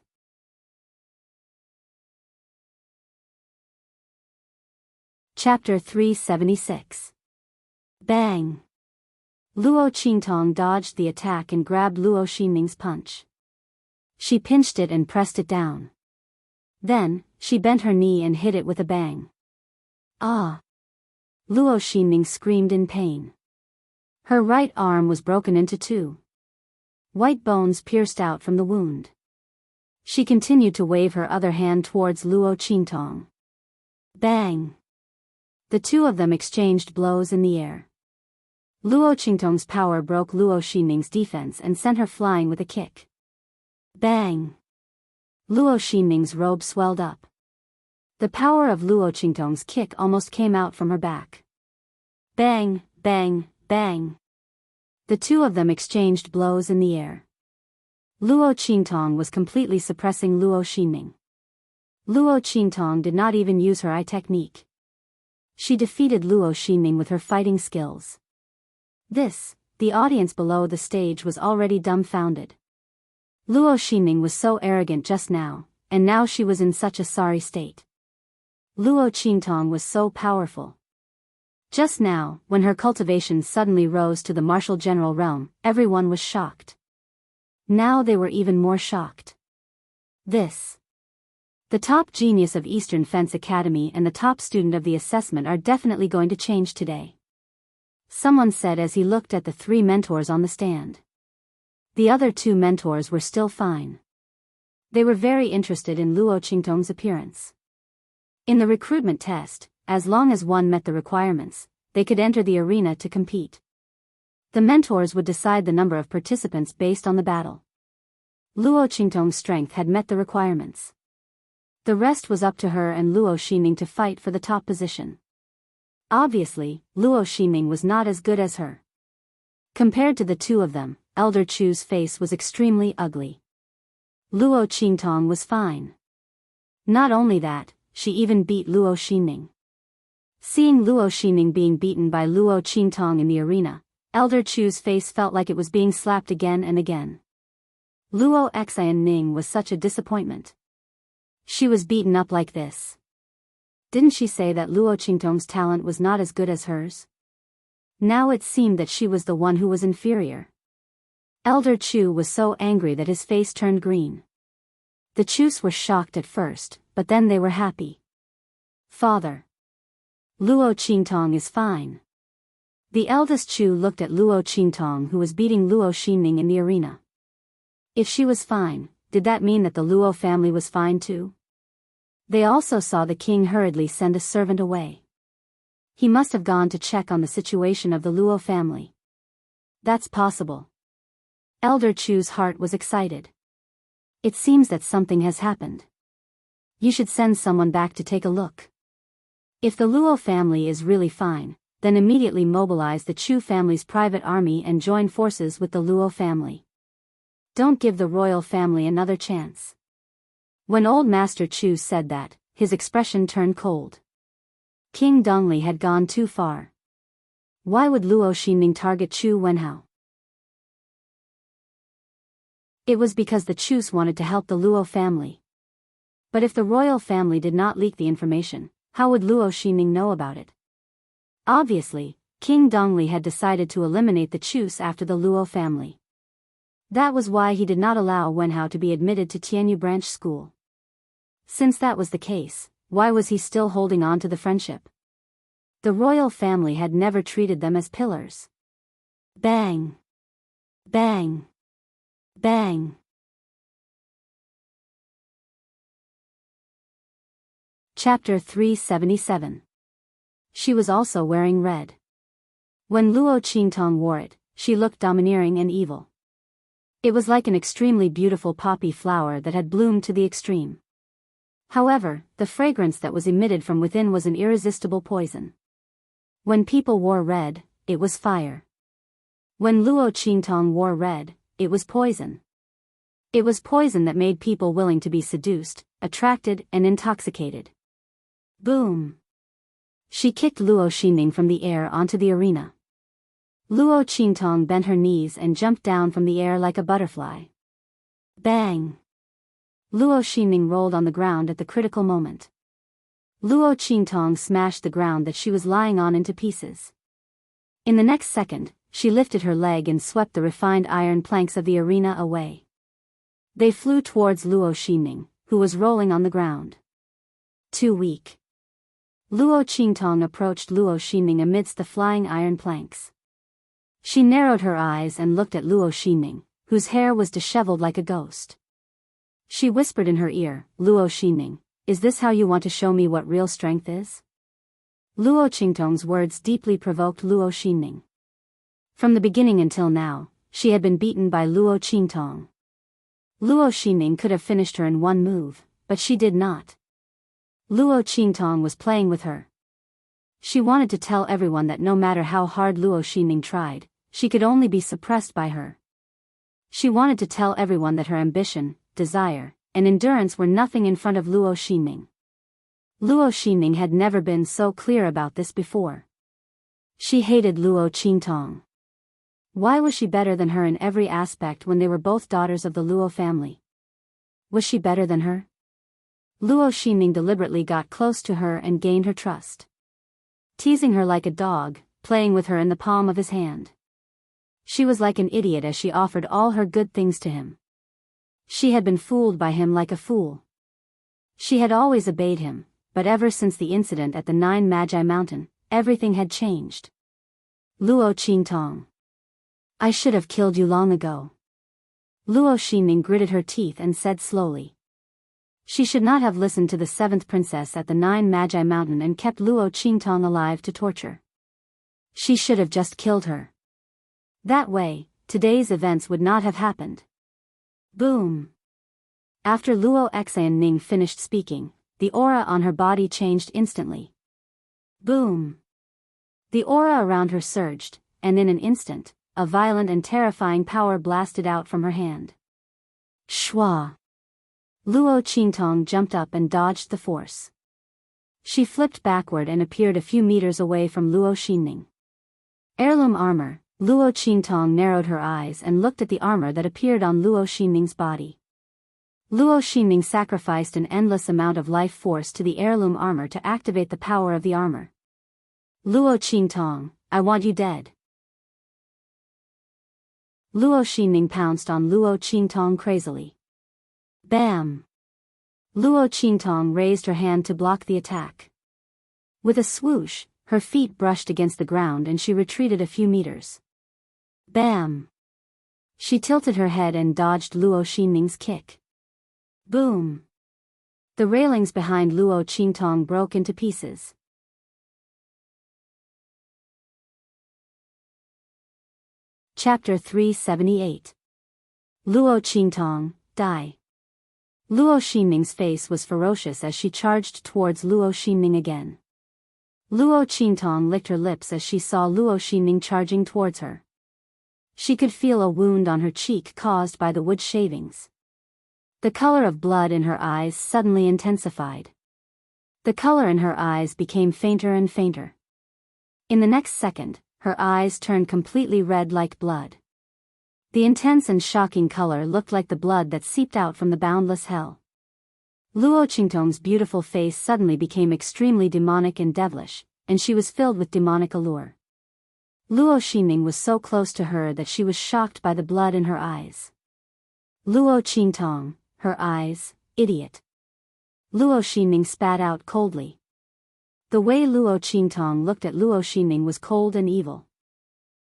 Chapter 376. Bang! Luo Qingtong dodged the attack and grabbed Luo Xinning's punch. She pinched it and pressed it down. Then, she bent her knee and hit it with a bang. Ah! Luo Xinning screamed in pain. Her right arm was broken into 2. White bones pierced out from the wound. She continued to wave her other hand towards Luo Qingtong. Bang! The two of them exchanged blows in the air. Luo Qingtong's power broke Luo Xinming's defense and sent her flying with a kick. Bang! Luo Xinming's robe swelled up. The power of Luo Qingtong's kick almost came out from her back. Bang, bang, bang. The two of them exchanged blows in the air. Luo Qingtong was completely suppressing Luo Xinming. Luo Qingtong did not even use her eye technique. She defeated Luo Xinming with her fighting skills. The audience below the stage was already dumbfounded. Luo Xinming was so arrogant just now, and now she was in such a sorry state. Luo Qingtong was so powerful. Just now, when her cultivation suddenly rose to the martial general realm, everyone was shocked. Now they were even more shocked. The top genius of Eastern Fence Academy and the top student of the assessment are definitely going to change today. Someone said as he looked at the three mentors on the stand. The other two mentors were still fine. They were very interested in Luo Qingtong's appearance. In the recruitment test, as long as one met the requirements, they could enter the arena to compete. The mentors would decide the number of participants based on the battle. Luo Qingtong's strength had met the requirements. The rest was up to her and Luo Xinming to fight for the top position. Obviously, Luo Xinming was not as good as her. Compared to the two of them, Elder Chu's face was extremely ugly. Luo Qingtong was fine. Not only that, she even beat Luo Xinming. Seeing Luo Xinming being beaten by Luo Qingtong in the arena, Elder Chu's face felt like it was being slapped again and again. Luo Xianming was such a disappointment. She was beaten up like this. Didn't she say that Luo Qingtong's talent was not as good as hers? Now it seemed that she was the one who was inferior. Elder Chu was so angry that his face turned green. The Chus were shocked at first, but then they were happy. Father. Luo Qingtong is fine. The eldest Chu looked at Luo Qingtong who was beating Luo Xinming in the arena. If she was fine, did that mean that the Luo family was fine too? They also saw the king hurriedly send a servant away. He must have gone to check on the situation of the Luo family. That's possible. Elder Chu's heart was excited. It seems that something has happened. You should send someone back to take a look. If the Luo family is really fine, then immediately mobilize the Chu family's private army and join forces with the Luo family. Don't give the royal family another chance. When old Master Chu said that, his expression turned cold. King Dongli had gone too far. Why would Luo Xinming target Chu Wenhao? It was because the Chus wanted to help the Luo family. But if the royal family did not leak the information, how would Luo Xinming know about it? Obviously, King Dongli had decided to eliminate the Chus after the Luo family. That was why he did not allow Wenhao to be admitted to Tianyu Branch School. Since that was the case, why was he still holding on to the friendship? The royal family had never treated them as pillars. Bang! Bang! Bang! Chapter 377. She was also wearing red. When Luo Qingtong wore it, she looked domineering and evil. It was like an extremely beautiful poppy flower that had bloomed to the extreme. However, the fragrance that was emitted from within was an irresistible poison. When people wore red, it was fire. When Luo Qingtong wore red, it was poison. It was poison that made people willing to be seduced, attracted, and intoxicated. Boom! She kicked Luo Xinming from the air onto the arena. Luo Qingtong bent her knees and jumped down from the air like a butterfly. Bang! Luo Xinming rolled on the ground at the critical moment. Luo Qingtong smashed the ground that she was lying on into pieces. In the next second, she lifted her leg and swept the refined iron planks of the arena away. They flew towards Luo Xinming, who was rolling on the ground. Too weak. Luo Qingtong approached Luo Xinming amidst the flying iron planks. She narrowed her eyes and looked at Luo Xinming, whose hair was disheveled like a ghost. She whispered in her ear, Luo Xinning, is this how you want to show me what real strength is? Luo Qingtong's words deeply provoked Luo Xinning. From the beginning until now, she had been beaten by Luo Qingtong. Luo Xinning could have finished her in one move, but she did not. Luo Qingtong was playing with her. She wanted to tell everyone that no matter how hard Luo Xinning tried, she could only be suppressed by her. She wanted to tell everyone that her ambition, desire, and endurance were nothing in front of Luo Xinning. Luo Xinning had never been so clear about this before. She hated Luo Qingtong. Why was she better than her in every aspect when they were both daughters of the Luo family? Was she better than her? Luo Xinning deliberately got close to her and gained her trust. Teasing her like a dog, playing with her in the palm of his hand. She was like an idiot as she offered all her good things to him. She had been fooled by him like a fool. She had always obeyed him, but ever since the incident at the Nine Magi Mountain, everything had changed. Luo Qingtong. I should have killed you long ago. Luo Xinning gritted her teeth and said slowly. She should not have listened to the seventh princess at the Nine Magi Mountain and kept Luo Qingtong alive to torture. She should have just killed her. That way, today's events would not have happened. Boom. After Luo Xianning finished speaking, the aura on her body changed instantly. Boom. The aura around her surged, and in an instant, a violent and terrifying power blasted out from her hand. Shwa. Luo Qingtong jumped up and dodged the force. She flipped backward and appeared a few meters away from Luo Xinning. Heirloom armor. Luo Qingtong narrowed her eyes and looked at the armor that appeared on Luo Xinning's body. Luo Xinning sacrificed an endless amount of life force to the heirloom armor to activate the power of the armor. Luo Qingtong, I want you dead. Luo Xinning pounced on Luo Qingtong crazily. Bam! Luo Qingtong raised her hand to block the attack. With a swoosh, her feet brushed against the ground and she retreated a few meters. Bam! She tilted her head and dodged Luo Xinning's kick. Boom! The railings behind Luo Qingtong broke into pieces. Chapter 378. Luo Qingtong, die. Luo Xinning's face was ferocious as she charged towards Luo Xinning again. Luo Qingtong licked her lips as she saw Luo Xinning charging towards her. She could feel a wound on her cheek caused by the wood shavings. The color of blood in her eyes suddenly intensified. The color in her eyes became fainter and fainter. In the next second, her eyes turned completely red like blood. The intense and shocking color looked like the blood that seeped out from the boundless hell. Luo Qingtong's beautiful face suddenly became extremely demonic and devilish, and she was filled with demonic allure. Luo Xinning was so close to her that she was shocked by the blood in her eyes. Luo Qingtong, her eyes, idiot. Luo Xinning spat out coldly. The way Luo Qingtong looked at Luo Xinning was cold and evil.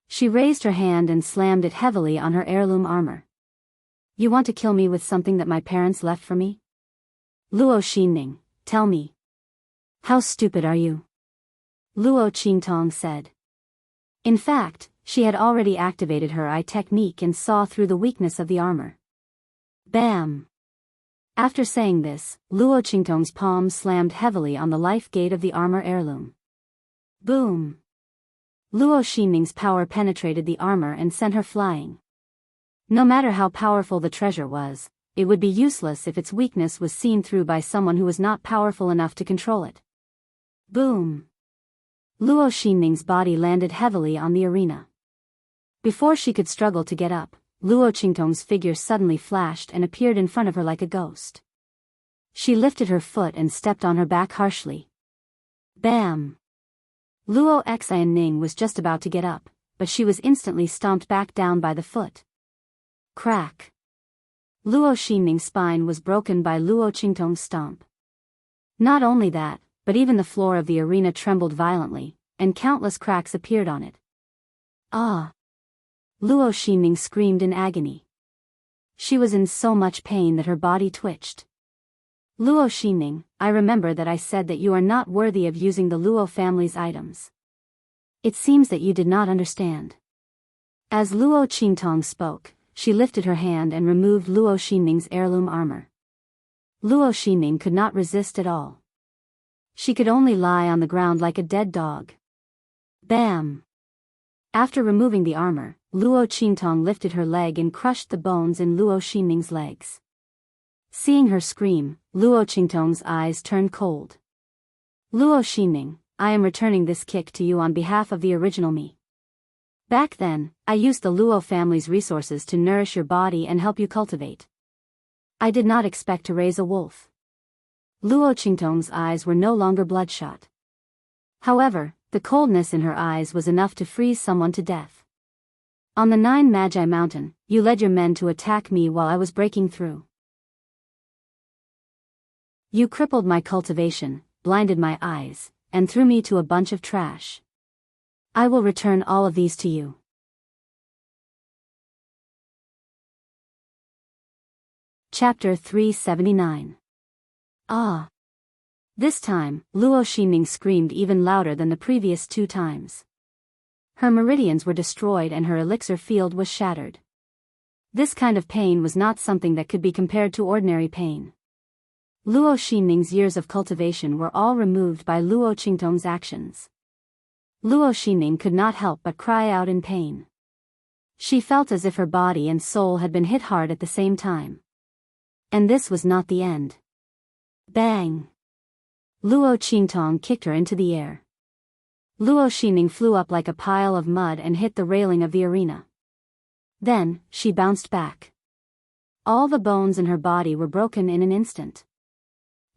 She raised her hand and slammed it heavily on her heirloom armor. You want to kill me with something that my parents left for me? Luo Xinning, tell me. How stupid are you? Luo Qingtong said. In fact, she had already activated her eye technique and saw through the weakness of the armor. Bam! After saying this, Luo Qingtong's palm slammed heavily on the life gate of the armor heirloom. Boom! Luo Xinning's power penetrated the armor and sent her flying. No matter how powerful the treasure was, it would be useless if its weakness was seen through by someone who was not powerful enough to control it. Boom! Luo Xinning's body landed heavily on the arena. Before she could struggle to get up, Luo Qingtong's figure suddenly flashed and appeared in front of her like a ghost. She lifted her foot and stepped on her back harshly. Bam! Luo Xianning was just about to get up, but she was instantly stomped back down by the foot. Crack! Luo Xinning's spine was broken by Luo Qingtong's stomp. Not only that, but even the floor of the arena trembled violently, and countless cracks appeared on it. Ah! Luo Xinning screamed in agony. She was in so much pain that her body twitched. Luo Xinning, I remember that I said that you are not worthy of using the Luo family's items. It seems that you did not understand. As Luo Qingtong spoke, she lifted her hand and removed Luo Xinning's heirloom armor. Luo Xinning could not resist at all. She could only lie on the ground like a dead dog. Bam! After removing the armor, Luo Qingtong lifted her leg and crushed the bones in Luo Xinning's legs. Seeing her scream, Luo Qingtong's eyes turned cold. Luo Xinning, I am returning this kick to you on behalf of the original me. Back then, I used the Luo family's resources to nourish your body and help you cultivate. I did not expect to raise a wolf. Luo Qingtong's eyes were no longer bloodshot. However, the coldness in her eyes was enough to freeze someone to death. On the 9 Magi Mountain, you led your men to attack me while I was breaking through. You crippled my cultivation, blinded my eyes, and threw me to a bunch of trash. I will return all of these to you. Chapter 379. Ah! This time, Luo Xinning screamed even louder than the previous 2 times. Her meridians were destroyed and her elixir field was shattered. This kind of pain was not something that could be compared to ordinary pain. Luo Xinning's years of cultivation were all removed by Luo Qingtong's actions. Luo Xinning could not help but cry out in pain. She felt as if her body and soul had been hit hard at the same time. And this was not the end. Bang! Luo Qingtong kicked her into the air. Luo Xinning flew up like a pile of mud and hit the railing of the arena. Then, she bounced back. All the bones in her body were broken in an instant.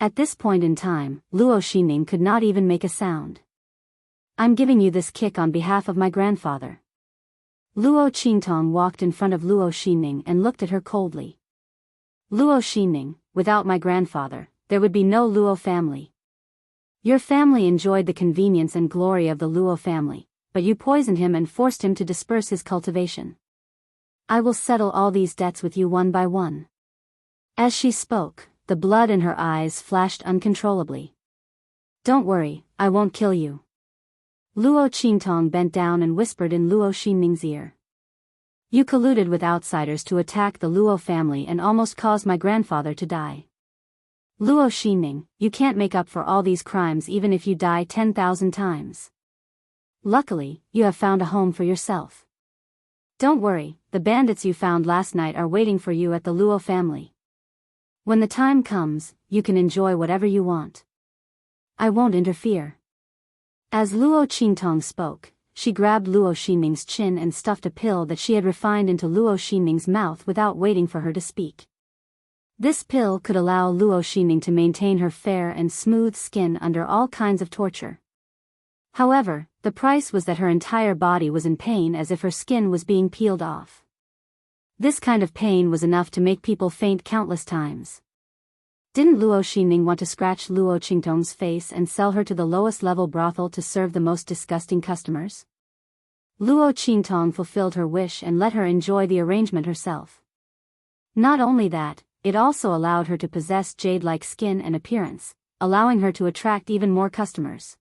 At this point in time, Luo Xinning could not even make a sound. I'm giving you this kick on behalf of my grandfather. Luo Qingtong walked in front of Luo Xinning and looked at her coldly. Luo Xinning, without my grandfather, there would be no Luo family. Your family enjoyed the convenience and glory of the Luo family, but you poisoned him and forced him to disperse his cultivation. I will settle all these debts with you one by one. As she spoke, the blood in her eyes flashed uncontrollably. Don't worry, I won't kill you. Luo Qingtong bent down and whispered in Luo Xinning's ear. You colluded with outsiders to attack the Luo family and almost caused my grandfather to die. Luo Xinning, you can't make up for all these crimes even if you die 10,000 times. Luckily, you have found a home for yourself. Don't worry, the bandits you found last night are waiting for you at the Luo family. When the time comes, you can enjoy whatever you want. I won't interfere. As Luo Qingtong spoke, she grabbed Luo Xinning's chin and stuffed a pill that she had refined into Luo Xinning's mouth without waiting for her to speak. This pill could allow Luo Xinning to maintain her fair and smooth skin under all kinds of torture. However, the price was that her entire body was in pain as if her skin was being peeled off. This kind of pain was enough to make people faint countless times. Didn't Luo Xinning want to scratch Luo Qingtong's face and sell her to the lowest level brothel to serve the most disgusting customers? Luo Qingtong fulfilled her wish and let her enjoy the arrangement herself. Not only that, it also allowed her to possess jade-like skin and appearance, allowing her to attract even more customers.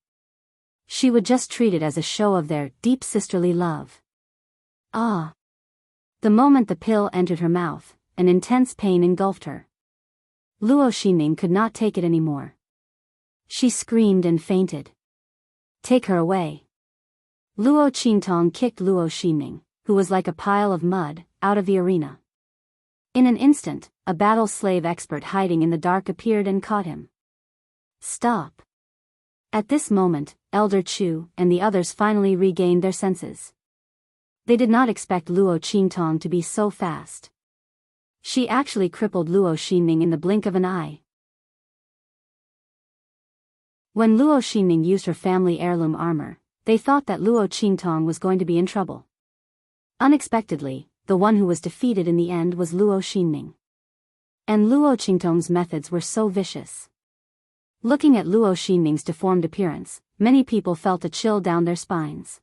She would just treat it as a show of their deep sisterly love. Ah! The moment the pill entered her mouth, an intense pain engulfed her. Luo Xinning could not take it anymore. She screamed and fainted. Take her away. Luo Qingtong kicked Luo Xinning, who was like a pile of mud, out of the arena. In an instant, a battle slave expert hiding in the dark appeared and caught him. Stop! At this moment, Elder Chu and the others finally regained their senses. They did not expect Luo Qingtong to be so fast. She actually crippled Luo Xinning in the blink of an eye. When Luo Xinning used her family heirloom armor, they thought that Luo Qingtong was going to be in trouble. Unexpectedly, the one who was defeated in the end was Luo Xinning. And Luo Qingtong's methods were so vicious. Looking at Luo Xinning's deformed appearance, many people felt a chill down their spines.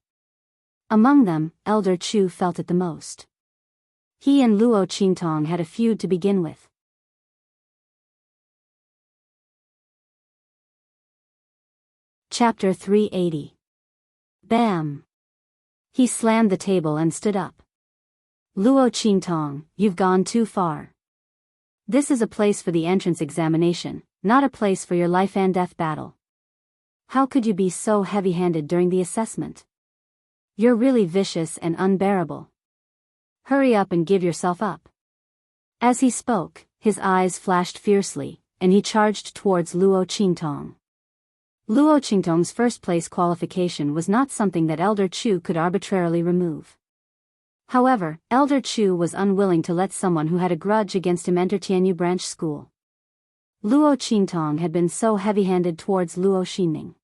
Among them, Elder Chu felt it the most. He and Luo Qingtong had a feud to begin with. Chapter 380. Bam! He slammed the table and stood up. Luo Qingtong, you've gone too far. This is a place for the entrance examination, not a place for your life and death battle. How could you be so heavy-handed during the assessment? You're really vicious and unbearable. Hurry up and give yourself up. As he spoke, his eyes flashed fiercely, and he charged towards Luo Qingtong. Luo Qingtong's first-place qualification was not something that Elder Chu could arbitrarily remove. However, Elder Chu was unwilling to let someone who had a grudge against him enter Tianyu Branch School. Luo Qingtong had been so heavy-handed towards Luo Xinning.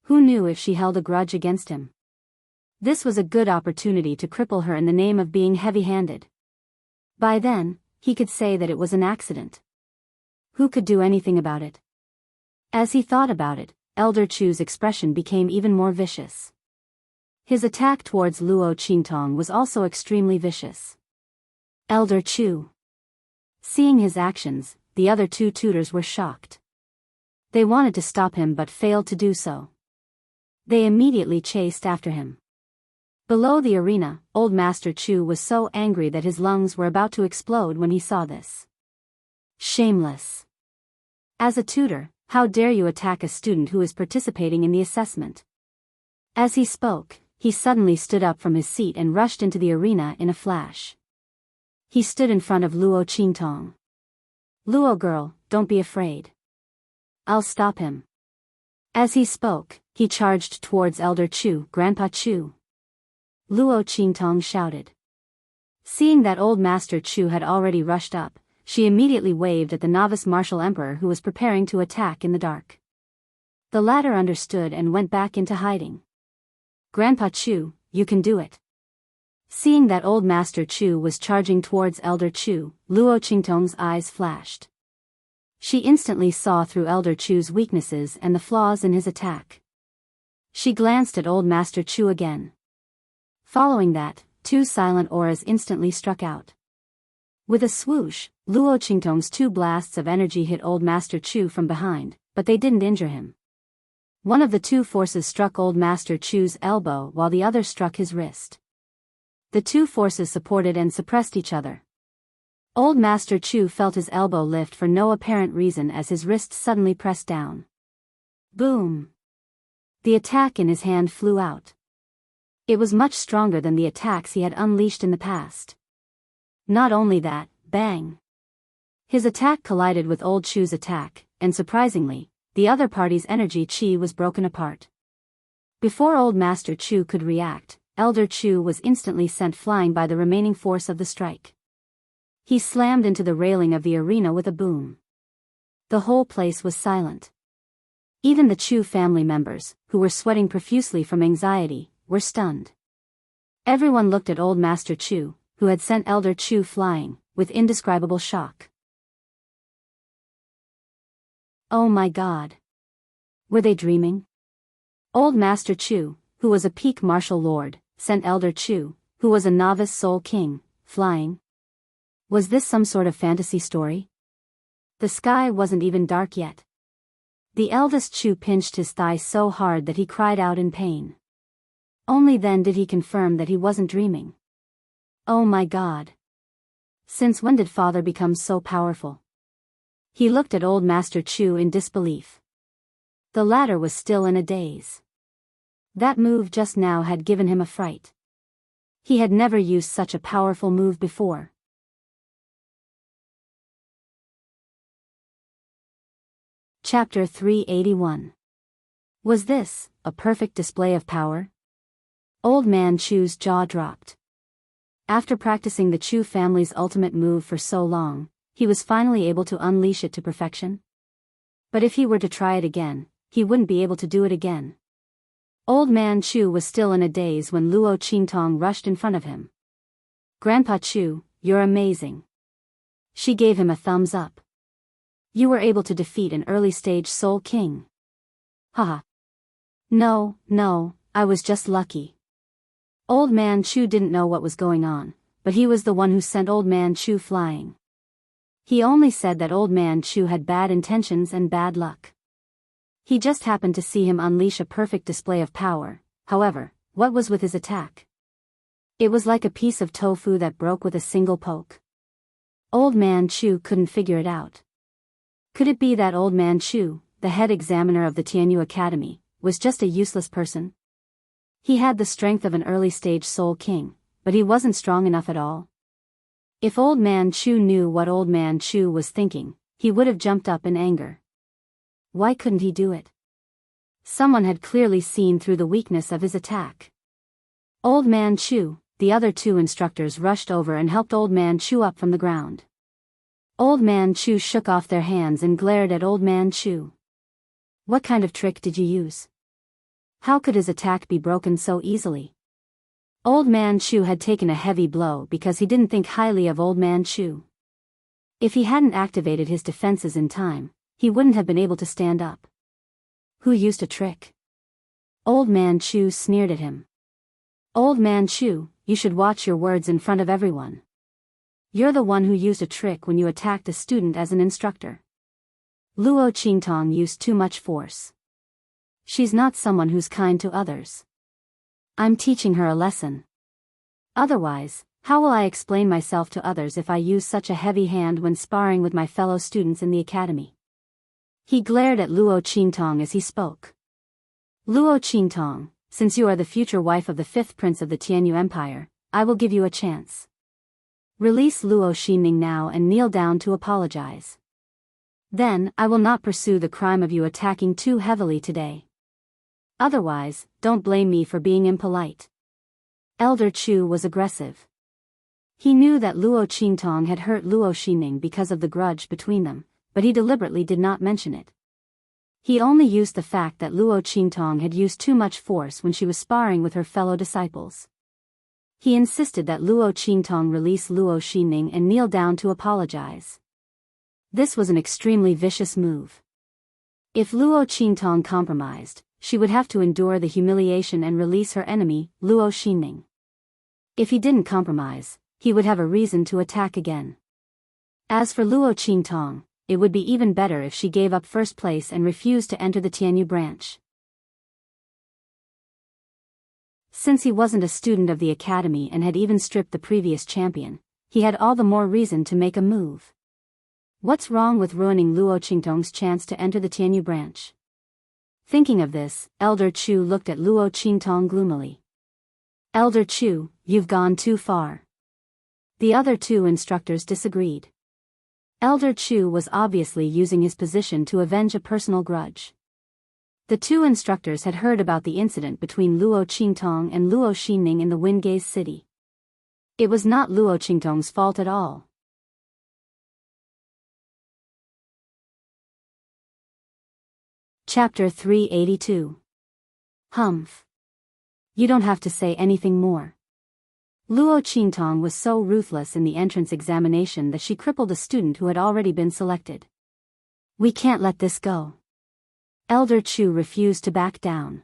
Who knew if she held a grudge against him? This was a good opportunity to cripple her in the name of being heavy-handed. By then, he could say that it was an accident. Who could do anything about it? As he thought about it, Elder Chu's expression became even more vicious. His attack towards Luo Qingtong was also extremely vicious. Elder Chu. Seeing his actions, the other two tutors were shocked. They wanted to stop him but failed to do so. They immediately chased after him. Below the arena, Old Master Chu was so angry that his lungs were about to explode when he saw this. Shameless. As a tutor, how dare you attack a student who is participating in the assessment? As he spoke, he suddenly stood up from his seat and rushed into the arena in a flash. He stood in front of Luo Qingtong. Luo girl, don't be afraid. I'll stop him. As he spoke, he charged towards Elder Chu, Grandpa Chu. Luo Qingtong shouted. Seeing that Old Master Chu had already rushed up, she immediately waved at the novice martial emperor who was preparing to attack in the dark. The latter understood and went back into hiding. Grandpa Chu, you can do it. Seeing that Old Master Chu was charging towards Elder Chu, Luo Qingtong's eyes flashed. She instantly saw through Elder Chu's weaknesses and the flaws in his attack. She glanced at Old Master Chu again. Following that, two silent auras instantly struck out. With a swoosh, Luo Qingtong's two blasts of energy hit Old Master Chu from behind, but they didn't injure him. One of the two forces struck Old Master Chu's elbow while the other struck his wrist. The two forces supported and suppressed each other. Old Master Chu felt his elbow lift for no apparent reason as his wrist suddenly pressed down. Boom! The attack in his hand flew out. It was much stronger than the attacks he had unleashed in the past. Not only that, bang! His attack collided with Old Chu's attack, and surprisingly, the other party's energy chi was broken apart. Before Old Master Chu could react, Elder Chu was instantly sent flying by the remaining force of the strike. He slammed into the railing of the arena with a boom. The whole place was silent. Even the Chu family members, who were sweating profusely from anxiety, were stunned. Everyone looked at Old Master Chu, who had sent Elder Chu flying, with indescribable shock. Oh my God! Were they dreaming? Old Master Chu, who was a peak martial lord, sent Elder Chu, who was a novice soul king, flying? Was this some sort of fantasy story? The sky wasn't even dark yet. The eldest Chu pinched his thigh so hard that he cried out in pain. Only then did he confirm that he wasn't dreaming. Oh my God! Since when did father become so powerful? He looked at Old Master Chu in disbelief. The latter was still in a daze. That move just now had given him a fright. He had never used such a powerful move before. Chapter 381. Was this a perfect display of power? Old Man Chu's jaw dropped. After practicing the Chu family's ultimate move for so long, he was finally able to unleash it to perfection. But if he were to try it again, he wouldn't be able to do it again. Old Man Chu was still in a daze when Luo Qingtong rushed in front of him. Grandpa Chu, you're amazing. She gave him a thumbs up. You were able to defeat an early-stage Soul King. Haha. No, I was just lucky. Old Man Chu didn't know what was going on, but he was the one who sent Old Man Chu flying. He only said that Old Man Chu had bad intentions and bad luck. He just happened to see him unleash a perfect display of power. However, what was with his attack? It was like a piece of tofu that broke with a single poke. Old Man Chu couldn't figure it out. Could it be that Old Man Chu, the head examiner of the Tianyu Academy, was just a useless person? He had the strength of an early-stage Soul King, but he wasn't strong enough at all. If Old Man Chu knew what Old Man Chu was thinking, he would have jumped up in anger. Why couldn't he do it? Someone had clearly seen through the weakness of his attack. Old Man Chu, the other two instructors rushed over and helped Old Man Chu up from the ground. Old Man Chu shook off their hands and glared at Old Man Chu. What kind of trick did you use? How could his attack be broken so easily? Old Man Chu had taken a heavy blow because he didn't think highly of Old Man Chu. If he hadn't activated his defenses in time, he wouldn't have been able to stand up. Who used a trick? Old Man Chu sneered at him. Old Man Chu, you should watch your words in front of everyone. You're the one who used a trick when you attacked a student as an instructor. Luo Qingtong used too much force. She's not someone who's kind to others. I'm teaching her a lesson. Otherwise, how will I explain myself to others if I use such a heavy hand when sparring with my fellow students in the academy? He glared at Luo Qingtong as he spoke. Luo Qingtong, since you are the future wife of the 5th prince of the Tianyu Empire, I will give you a chance. Release Luo Xinning now and kneel down to apologize. Then, I will not pursue the crime of you attacking too heavily today. Otherwise, don't blame me for being impolite. Elder Chu was aggressive. He knew that Luo Qingtong had hurt Luo Xinning because of the grudge between them, but he deliberately did not mention it. He only used the fact that Luo Qingtong had used too much force when she was sparring with her fellow disciples. He insisted that Luo Qingtong release Luo Xinning and kneel down to apologize. This was an extremely vicious move. If Luo Qingtong compromised, she would have to endure the humiliation and release her enemy, Luo Xinning. If he didn't compromise, he would have a reason to attack again. As for Luo Qingtong, it would be even better if she gave up first place and refused to enter the Tianyu branch. Since he wasn't a student of the academy and had even stripped the previous champion, he had all the more reason to make a move. What's wrong with ruining Luo Qingtong's chance to enter the Tianyu branch? Thinking of this, Elder Chu looked at Luo Qingtong gloomily. Elder Chu, you've gone too far. The other two instructors disagreed. Elder Chu was obviously using his position to avenge a personal grudge. The two instructors had heard about the incident between Luo Qingtong and Luo Xinning in the Windgaze city. It was not Luo Qingtong's fault at all. Chapter 382. Humph. You don't have to say anything more. Luo Qingtong was so ruthless in the entrance examination that she crippled a student who had already been selected. We can't let this go. Elder Chu refused to back down.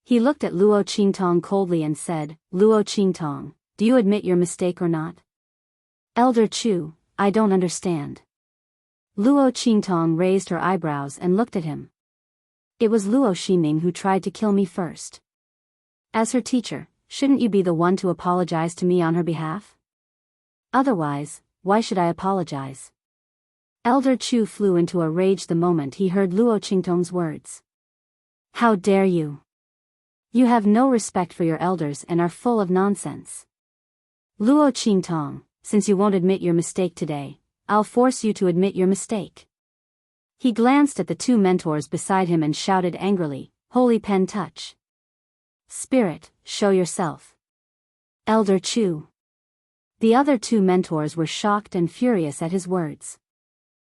He looked at Luo Qingtong coldly and said, Luo Qingtong, do you admit your mistake or not? Elder Chu, I don't understand. Luo Qingtong raised her eyebrows and looked at him. It was Luo Xinning who tried to kill me first. As her teacher, shouldn't you be the one to apologize to me on her behalf? Otherwise, why should I apologize? Elder Chu flew into a rage the moment he heard Luo Qingtong's words. How dare you? You have no respect for your elders and are full of nonsense. Luo Qingtong, since you won't admit your mistake today, I'll force you to admit your mistake. He glanced at the two mentors beside him and shouted angrily, Holy Pen Touch. Spirit, show yourself. Elder Chu. The other two mentors were shocked and furious at his words.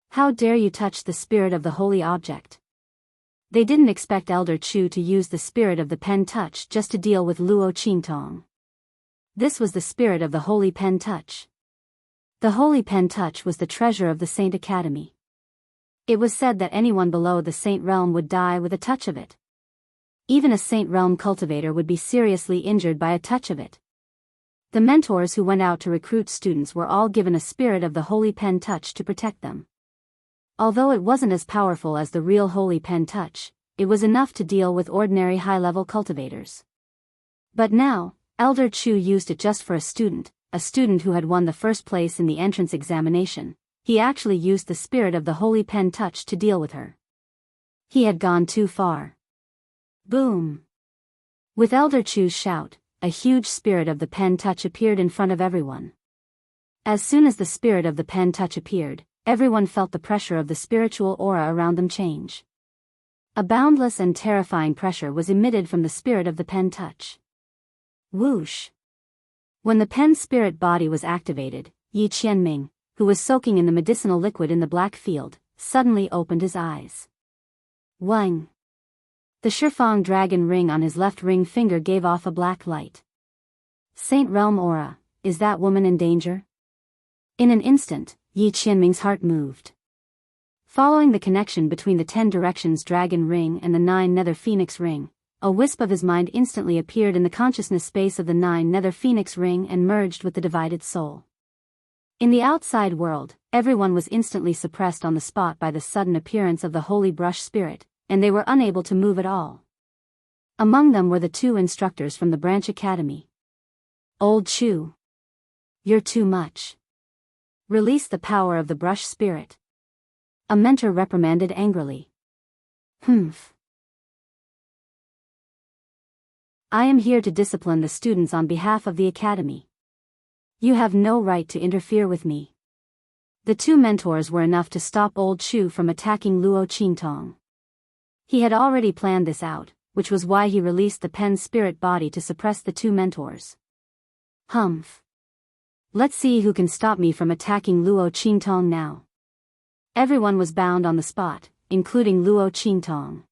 How dare you touch the spirit of the holy object? They didn't expect Elder Chu to use the spirit of the Pen Touch just to deal with Luo Qingtong. This was the spirit of the Holy Pen Touch. The Holy Pen Touch was the treasure of the Saint Academy. It was said that anyone below the Saint Realm would die with a touch of it. Even a Saint Realm cultivator would be seriously injured by a touch of it. The mentors who went out to recruit students were all given a spirit of the Holy Pen Touch to protect them. Although it wasn't as powerful as the real Holy Pen Touch, it was enough to deal with ordinary high-level cultivators. But now, Elder Chu used it just for a student who had won the first place in the entrance examination. He actually used the spirit of the Holy Pen Touch to deal with her. He had gone too far. Boom! With Elder Chu's shout, a huge spirit of the Pen Touch appeared in front of everyone. As soon as the spirit of the Pen Touch appeared, everyone felt the pressure of the spiritual aura around them change. A boundless and terrifying pressure was emitted from the spirit of the Pen Touch. Whoosh! When the Pen Spirit body was activated, Yi Qianming, who was soaking in the medicinal liquid in the black field, suddenly opened his eyes. Wang! The Shifang dragon ring on his left ring finger gave off a black light. Saint Realm Aura, is that woman in danger? In an instant, Yi Qianming's heart moved. Following the connection between the 10 Directions Dragon Ring and the 9 Nether Phoenix Ring, a wisp of his mind instantly appeared in the consciousness space of the 9 Nether Phoenix Ring and merged with the divided soul. In the outside world, everyone was instantly suppressed on the spot by the sudden appearance of the Holy Brush Spirit, and they were unable to move at all. Among them were the 2 instructors from the Branch Academy. Old Chu. You're too much. Release the power of the Brush Spirit. A mentor reprimanded angrily. Humph. I am here to discipline the students on behalf of the Academy. You have no right to interfere with me. The 2 mentors were enough to stop Old Chu from attacking Luo Qingtong. He had already planned this out, which was why he released the Pen Spirit body to suppress the 2 mentors. Humph. Let's see who can stop me from attacking Luo Qingtong now. Everyone was bound on the spot, including Luo Qingtong.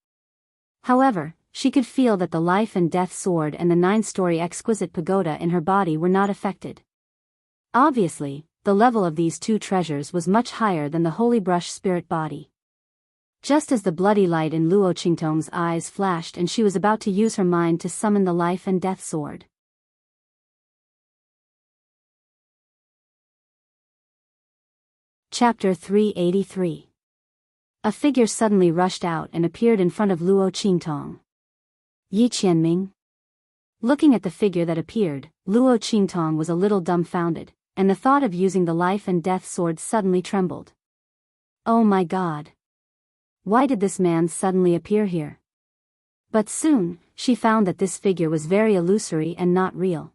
However, she could feel that the life and death sword and the 9-story exquisite pagoda in her body were not affected. Obviously, the level of these 2 treasures was much higher than the Holy Brush Spirit body. Just as the bloody light in Luo Qingtong's eyes flashed and she was about to use her mind to summon the life and death sword. Chapter 383. A figure suddenly rushed out and appeared in front of Luo Qingtong. Yi Qianming. Looking at the figure that appeared, Luo Qingtong was a little dumbfounded, and the thought of using the life and death sword suddenly trembled. Oh my God! Why did this man suddenly appear here? But soon, she found that this figure was very illusory and not real.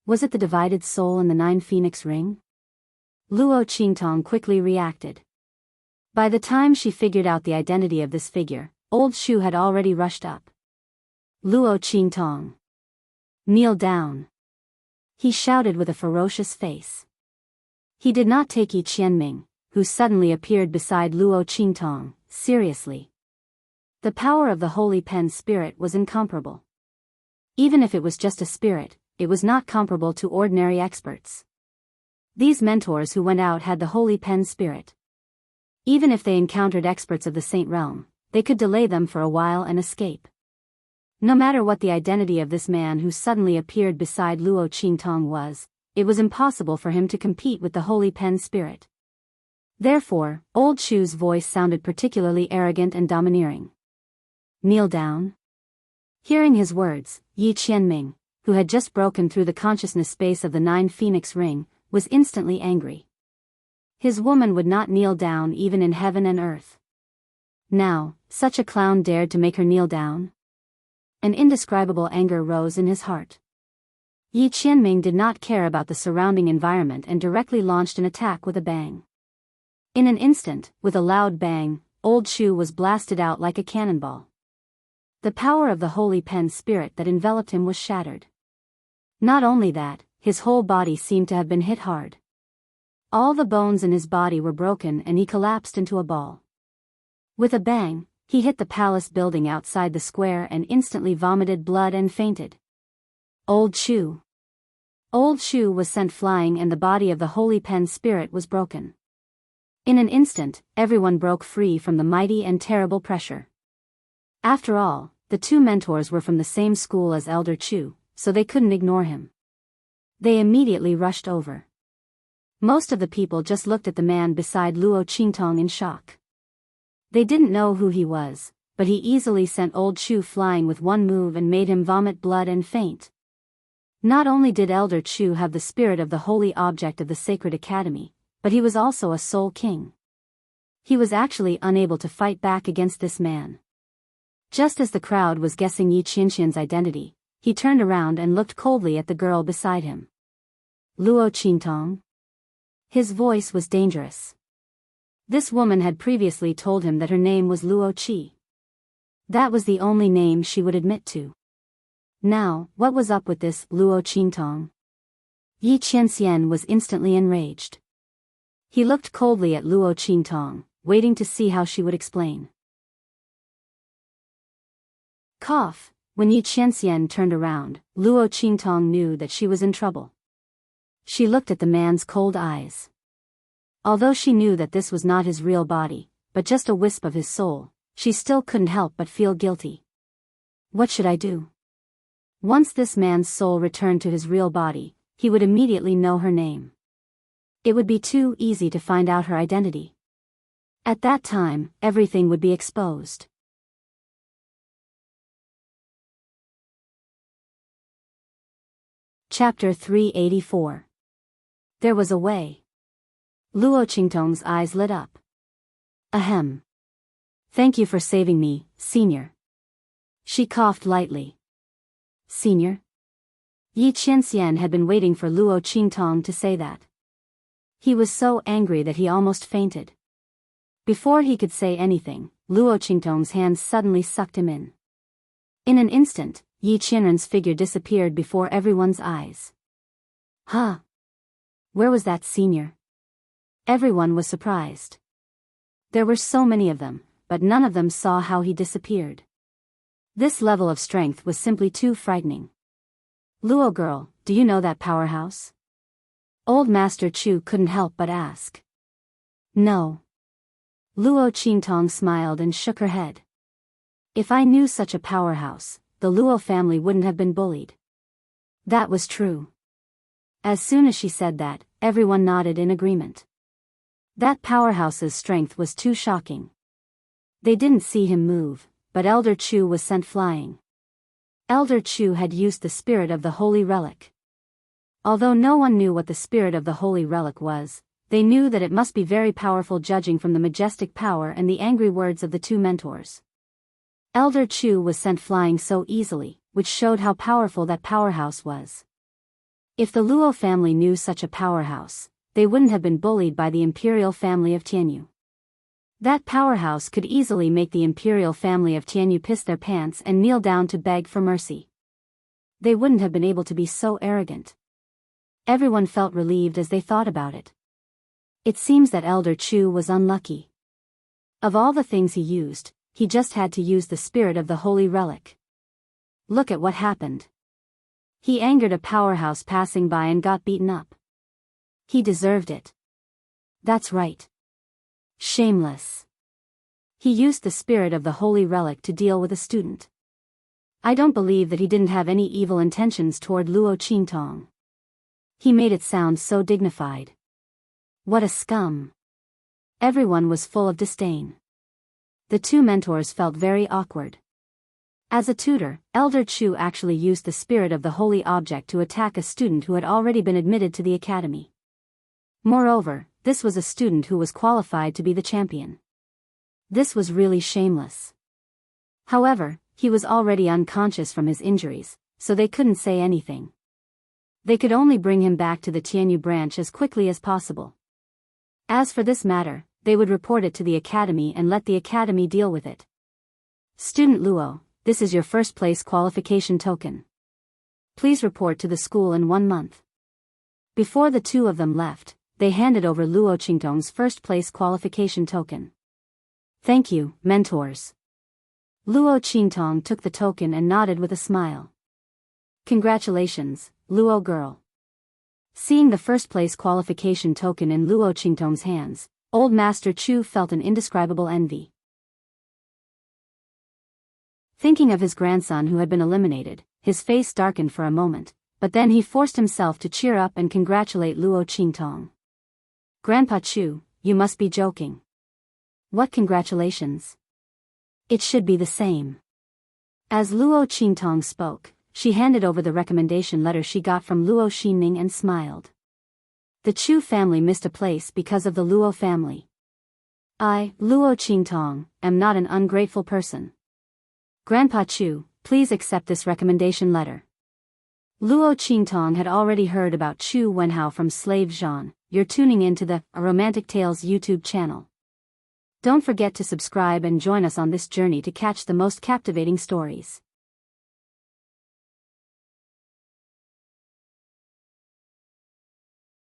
Was it the divided soul in the 9 Phoenix Ring? Luo Qingtong quickly reacted. By the time she figured out the identity of this figure, Old Chu had already rushed up. Luo Qingtong. Kneel down. He shouted with a ferocious face. He did not take Yi Qianming, who suddenly appeared beside Luo Qingtong, seriously. The power of the Holy Pen Spirit was incomparable. Even if it was just a spirit, it was not comparable to ordinary experts. These mentors who went out had the Holy Pen Spirit. Even if they encountered experts of the Saint Realm, they could delay them for a while and escape. No matter what the identity of this man who suddenly appeared beside Luo Qingtong was, it was impossible for him to compete with the Holy Pen Spirit. Therefore, Old Chu's voice sounded particularly arrogant and domineering. Kneel down. Hearing his words, Yi Qianming, who had just broken through the consciousness space of the 9 Phoenix Ring, was instantly angry. His woman would not kneel down even in heaven and earth. Now, such a clown dared to make her kneel down? An indescribable anger rose in his heart. Yi Qianming did not care about the surrounding environment and directly launched an attack with a bang. In an instant, with a loud bang, Old Chu was blasted out like a cannonball. The power of the Holy Pen Spirit that enveloped him was shattered. Not only that, his whole body seemed to have been hit hard. All the bones in his body were broken and he collapsed into a ball. With a bang, he hit the palace building outside the square and instantly vomited blood and fainted. Old Chu. Old Chu was sent flying and the body of the Holy Pen Spirit was broken. In an instant, everyone broke free from the mighty and terrible pressure. After all, the 2 mentors were from the same school as Elder Chu, so they couldn't ignore him. They immediately rushed over. Most of the people just looked at the man beside Luo Qingtong in shock. They didn't know who he was, but he easily sent old Chu flying with one move and made him vomit blood and faint. Not only did Elder Chu have the spirit of the holy object of the Sacred Academy, but he was also a soul king. He was actually unable to fight back against this man. Just as the crowd was guessing Yi Qianxian's identity, he turned around and looked coldly at the girl beside him. Luo Qingtong? His voice was dangerous. This woman had previously told him that her name was Luo Qi. That was the only name she would admit to. Now, what was up with this Luo Qingtong? Yi Qianxian was instantly enraged. He looked coldly at Luo Qingtong, waiting to see how she would explain. Cough. When Yi Qianxian turned around, Luo Qingtong knew that she was in trouble. She looked at the man's cold eyes. Although she knew that this was not his real body, but just a wisp of his soul, she still couldn't help but feel guilty. What should I do? Once this man's soul returned to his real body, he would immediately know her name. It would be too easy to find out her identity. At that time, everything would be exposed. Chapter 384. There was a way. Luo Qingtong's eyes lit up. Ahem. Thank you for saving me, Senior. She coughed lightly. Senior? Yi Qianxian had been waiting for Luo Qingtong to say that. He was so angry that he almost fainted. Before he could say anything, Luo Qingtong's hands suddenly sucked him in. In an instant, Yi Qianren's figure disappeared before everyone's eyes. Huh? Where was that senior? Everyone was surprised. There were so many of them, but none of them saw how he disappeared. This level of strength was simply too frightening. Luo girl, do you know that powerhouse? Old Master Chu couldn't help but ask. No. Luo Qingtong smiled and shook her head. If I knew such a powerhouse, the Luo family wouldn't have been bullied. That was true. As soon as she said that, everyone nodded in agreement. That powerhouse's strength was too shocking. They didn't see him move, but Elder Chu was sent flying. Elder Chu had used the spirit of the holy relic. Although no one knew what the spirit of the holy relic was, they knew that it must be very powerful, judging from the majestic power and the angry words of the two mentors. Elder Chu was sent flying so easily, which showed how powerful that powerhouse was. If the Luo family knew such a powerhouse, they wouldn't have been bullied by the imperial family of Tianyu. That powerhouse could easily make the imperial family of Tianyu piss their pants and kneel down to beg for mercy. They wouldn't have been able to be so arrogant. Everyone felt relieved as they thought about it. It seems that Elder Chu was unlucky. Of all the things he used, he just had to use the spirit of the holy relic. Look at what happened. He angered a powerhouse passing by and got beaten up. He deserved it. That's right. Shameless. He used the spirit of the holy relic to deal with a student. I don't believe that he didn't have any evil intentions toward Luo Qingtong. He made it sound so dignified. What a scum. Everyone was full of disdain. The two mentors felt very awkward. As a tutor, Elder Chu actually used the spirit of the holy object to attack a student who had already been admitted to the academy. Moreover, this was a student who was qualified to be the champion. This was really shameless. However, he was already unconscious from his injuries, so they couldn't say anything. They could only bring him back to the Tianyu branch as quickly as possible. As for this matter, they would report it to the academy and let the academy deal with it. Student Luo, this is your first place qualification token. Please report to the school in 1 month. Before the two of them left, they handed over Luo Qingtong's first place qualification token. Thank you, mentors. Luo Qingtong took the token and nodded with a smile. Congratulations, Luo girl. Seeing the first place qualification token in Luo Qingtong's hands, Old Master Chu felt an indescribable envy. Thinking of his grandson who had been eliminated, his face darkened for a moment, but then he forced himself to cheer up and congratulate Luo Qingtong. Grandpa Chu, you must be joking. What congratulations? It should be the same. As Luo Qingtong spoke, she handed over the recommendation letter she got from Luo Xinning and smiled. The Chu family missed a place because of the Luo family. I, Luo Qingtong, am not an ungrateful person. Grandpa Chu, please accept this recommendation letter. Luo Qingtong had already heard about Chu Wenhao from Slave Zhan. You're tuning in to the Romantic Tales YouTube channel. Don't forget to subscribe and join us on this journey to catch the most captivating stories.